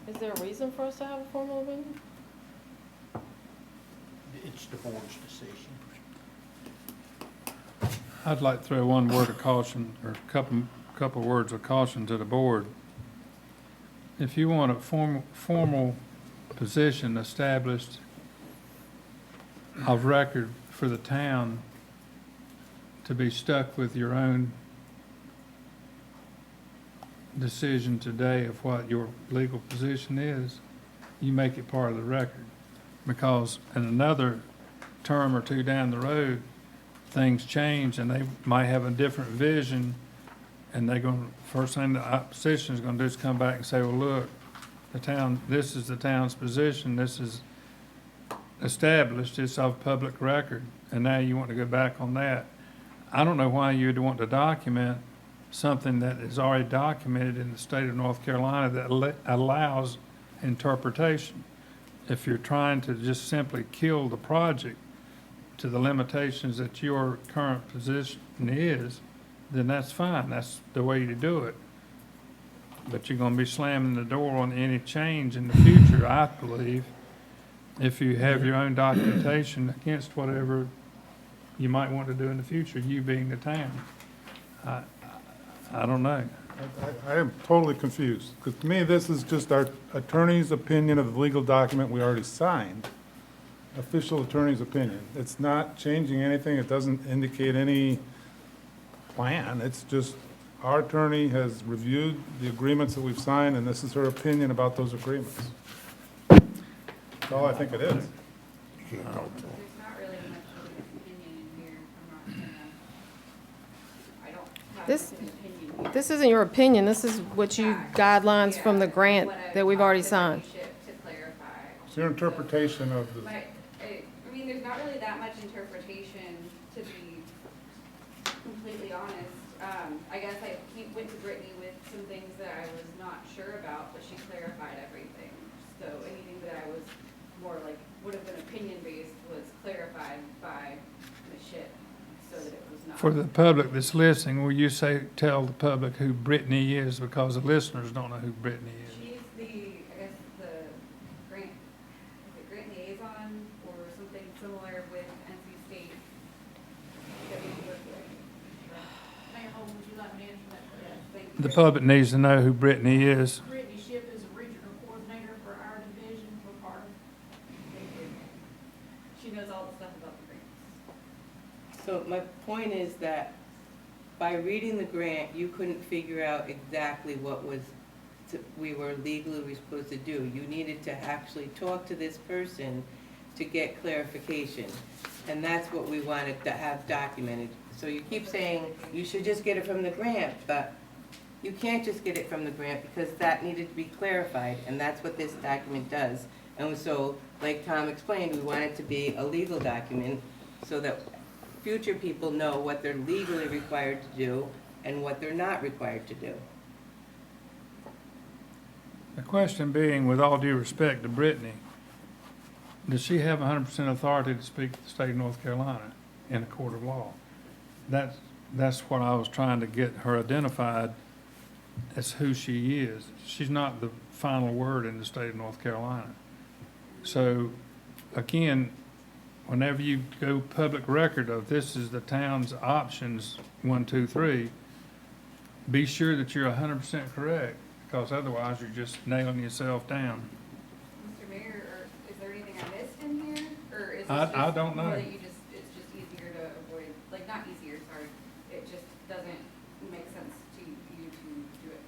Is there a reason for us to have a formal opinion? It's the board's decision. I'd like to throw one word of caution, or a couple words of caution to the board. If you want a formal position established of record for the town to be stuck with your own decision today of what your legal position is, you make it part of the record. Because in another term or two down the road, things change and they might have a different vision, and they're going to, first thing the opposition is going to do is come back and say, well, look, the town, this is the town's position, this is, established, it's of public record, and now you want to go back on that. I don't know why you'd want to document something that is already documented in the state of North Carolina that allows interpretation. If you're trying to just simply kill the project to the limitations that your current position is, then that's fine. That's the way to do it. But you're gonna be slamming the door on any change in the future, I believe, if you have your own documentation against whatever you might want to do in the future, you being the town. I don't know. I am totally confused, because to me, this is just our attorney's opinion of the legal document we already signed. Official attorney's opinion. It's not changing anything, it doesn't indicate any plan, it's just our attorney has reviewed the agreements that we've signed, and this is her opinion about those agreements. That's all I think it is. There's not really much of an opinion in here. I don't have This- an opinion here. This isn't your opinion, this is what you, guidelines from the grant that we've already signed. To clarify. It's your interpretation of the, I mean, there's not really that much interpretation, to be completely honest. I guess I went to Brittany with some things that I was not sure about, but she clarified everything. So anything that I was more like, would have been opinion-based was clarified by Ms. Ship, so that it was not. For the public that's listening, will you tell the public who Brittany is, because the listeners don't know who Brittany is? She's I guess, the grant liaison or something similar with NC State that we work with. Mayor Holden, would you like me to answer that question? Thank you. The public needs to know who Brittany is. Brittany Ship is a regional coordinator for our division, we're part of. Thank you. She knows all the stuff about the grants. So my point is that by reading the grant, you couldn't figure out exactly what we were legally supposed to do. You needed to actually talk to this person to get clarification. And that's what we wanted to have documented. So you keep saying you should just get it from the grant, but you can't just get it from the grant because that needed to be clarified, and that's what this document does. And so, like Tom explained, we want it to be a legal document so that future people know what they're legally required to do and what they're not required to do. The question being, with all due respect to Brittany, does she have 100% authority to speak to the state of North Carolina in a court of law? That's what I was trying to get her identified as who she is. She's not the final word in the state of North Carolina. So, again, whenever you go public record of this is the town's options, 1, 2, 3, be sure that you're 100% correct, because otherwise you're just nailing yourself down. Mr. Mayor, is there anything I missed in here? Or is this I just don't more know. that it's just easier to avoid, like, not easier, sorry, it just doesn't make sense to you to do it?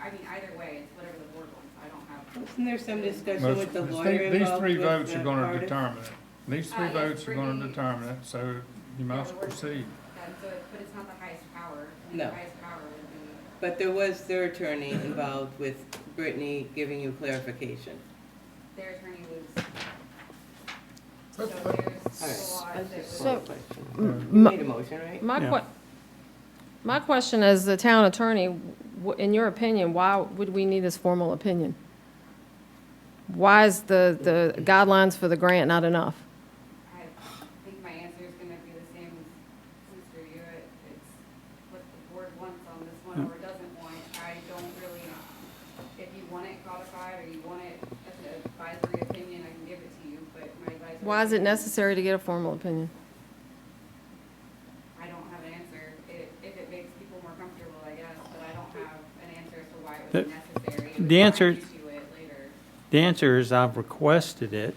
I mean, either way, it's whatever the board wants, I don't have. Isn't there some discussion Most- with the lawyer These involved three with votes the are gonna artist? determine it. These three Yes, votes are gonna Brittany- determine it, so you must proceed. But it's not the highest power. I mean, No. The highest power would be. But there was their attorney involved with Brittany giving you clarification. Their attorney was. So All there's right, a lot that's that just was. So- one question. You made a motion, right? My question as the town attorney, in your opinion, why would we need this formal opinion? Why is the guidelines for the grant not enough? I think my answer is gonna be the same as Mr. Hewitt. It's what the board wants on this one or doesn't want. I don't really, if you want it codified or you want it as an advisory opinion, I can give it to you, but my advisory. Why is it opinion- necessary to get a formal opinion? I don't have an answer. If it makes people more comfortable, I guess, but I don't have an answer as to why it was necessary. It was The answer- fine to do it later. The answer is I've requested it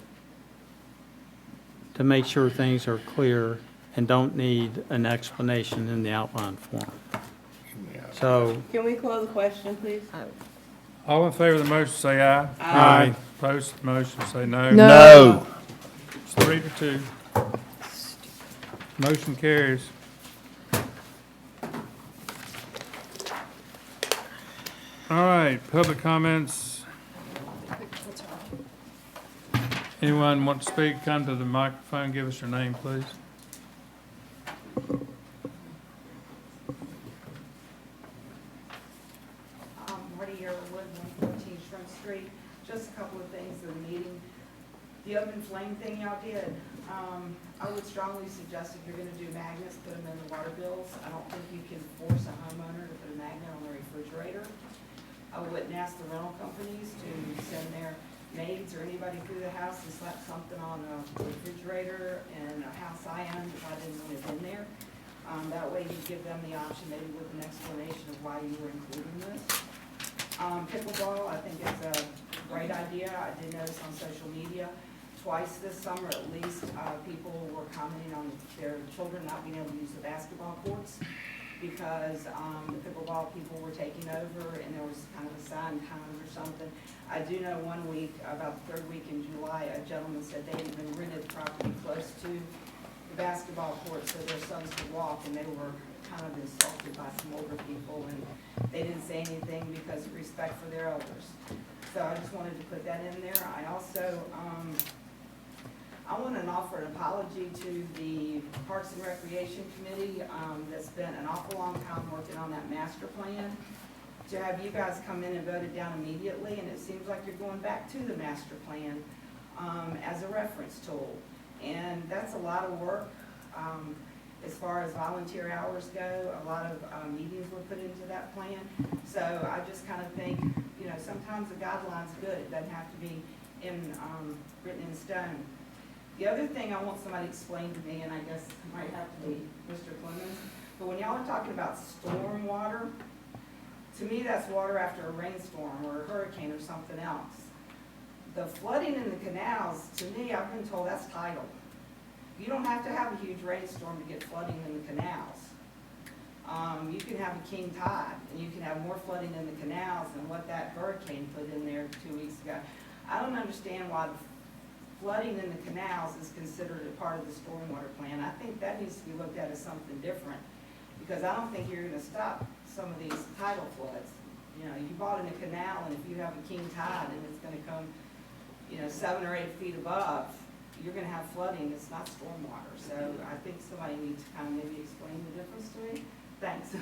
to make sure things are clear and don't need an explanation in the outline form. So, Can we call the question, please? All in favor of the motion, say aye. Aye. Opposed to the motion, say no. No. It's 3-2. Motion carries. All right, public comments. Anyone want to speak, come to the microphone, give us your name, please. Marty Yearwood, 114 Shrunk Street. Just a couple of things in the meeting. The open flame thing y'all did, I would strongly suggest if you're gonna do magnets, put them in the water bills. I don't think you can force a homeowner to put a magnet on the refrigerator. I wouldn't ask the rental companies to send their maids or anybody through the house to slap something on a refrigerator in a house I owned if I didn't live in there. That way you give them the option, maybe with an explanation of why you were including this. Pickleball, I think it's a great idea. I did notice on social media twice this summer at least, people were commenting on their children not being able to use the basketball courts because the pickleball people were taking over and there was kind of a sign times or something. I do know one week, about the third week in July, a gentleman said they had even rented property close to the basketball court so their sons could walk, and they were kind of insulted by some older people, and they didn't say anything because of respect for their elders. So I just wanted to put that in there. I also, I want to offer an apology to the Parks and Recreation Committee that's spent an awful long time working on that master plan. To have you guys come in and vote it down immediately, and it seems like you're going back to the master plan as a reference tool. And that's a lot of work. As far as volunteer hours go, a lot of meetings were put into that plan. So I just kind of think, you know, sometimes the guideline's good. It doesn't have to be written in stone. The other thing I want somebody to explain to me, and I guess it might have to be Mr. Clemens, but when y'all are talking about storm water, to me that's water after a rainstorm or a hurricane or something else. The flooding in the canals, to me, I've been told that's tidal. You don't have to have a huge rainstorm to get flooding in the canals. You can have a king tide, and you can have more flooding in the canals than what that hurricane put in there 2 weeks ago. I don't understand why flooding in the canals is considered a part of the stormwater plan. I think that needs to be looked at as something different, because I don't think you're gonna stop some of these tidal floods. You know, you bought in a canal, and if you have a king tide and it's gonna come, you know, 7 or 8 feet above, you're gonna have flooding. It's not stormwater. So I think somebody needs to kind of maybe explain the difference to me. Thanks.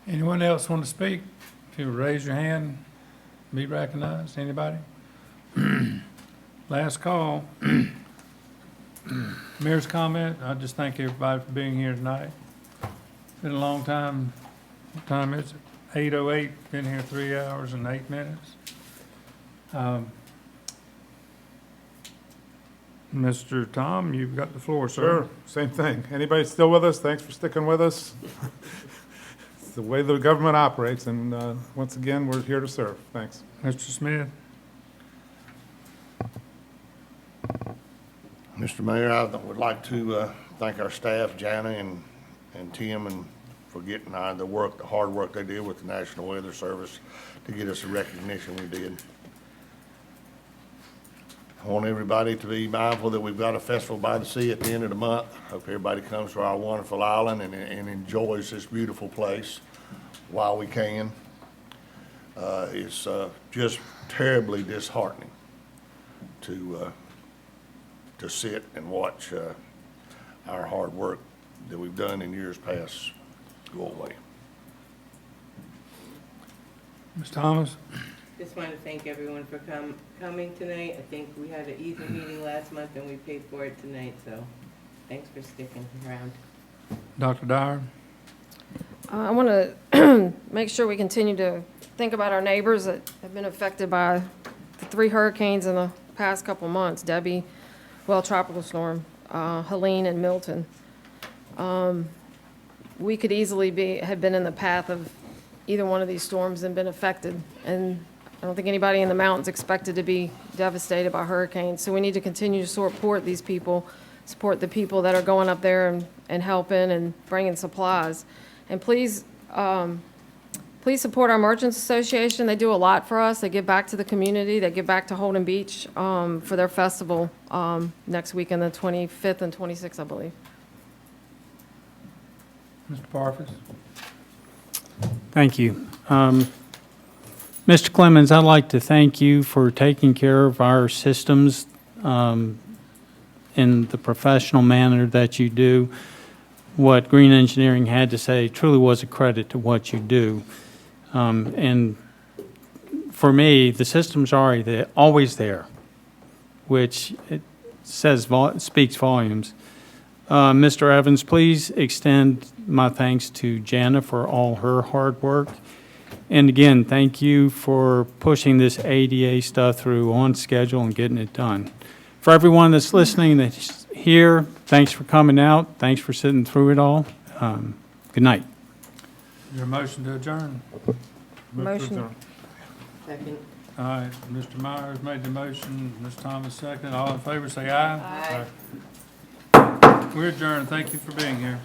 Anyone else want to speak? If you would raise your hand, be recognized. Anybody? Last call. Mayor's comment. I just thank everybody for being here tonight. Been a long time. What time is it? 8:08. Been here 3 hours and 8 minutes. Mr. Tom, you've got the floor, sir. Sure, same thing. Anybody still with us? Thanks for sticking with us. It's the way the government operates, and once again, we're here to serve. Thanks. Mr. Smith. Mr. Mayor, I would like to thank our staff, Jana and Tim, and for getting the hard work they did with the National Weather Service to get us the recognition we did. I want everybody to be mindful that we've got a festival by the sea at the end of the month. Hope everybody comes to our wonderful island and enjoys this beautiful place while we can. It's just terribly disheartening to sit and watch our hard work that we've done in years past go away. Ms. Thomas. Just want to thank everyone for coming tonight. I think we had an easy meeting last month and we paid for it tonight, so thanks for sticking around. Dr. Dyer. I want to make sure we continue to think about our neighbors that have been affected by the 3 hurricanes in the past couple months, Debbie, tropical storm, Helene, and Milton. We could easily have been in the path of either one of these storms and been affected, and I don't think anybody in the mountains expected to be devastated by hurricanes. So we need to continue to support these people, support the people that are going up there and helping and bringing supplies. And please support our Merchants Association. They do a lot for us. They give back to the community. They give back to Holden Beach for their festival next week on the 25th and 26th, I believe. Mr. Parfus. Thank you. Mr. Clemens, I'd like to thank you for taking care of our systems in the professional manner that you do. What Green Engineering had to say truly was a credit to what you do. And for me, the system's already there, always there, which it speaks volumes. Mr. Evans, please extend my thanks to Jana for all her hard work. And again, thank you for pushing this ADA stuff through on schedule and getting it done. For everyone that's listening that's here, thanks for coming out. Thanks for sitting through it all. Good night. Your motion to adjourn? Motion. Second. All right, Mr. Myers made the motion, Ms. Thomas second. All in favor, say aye. Aye. We're adjourned. Thank you for being here.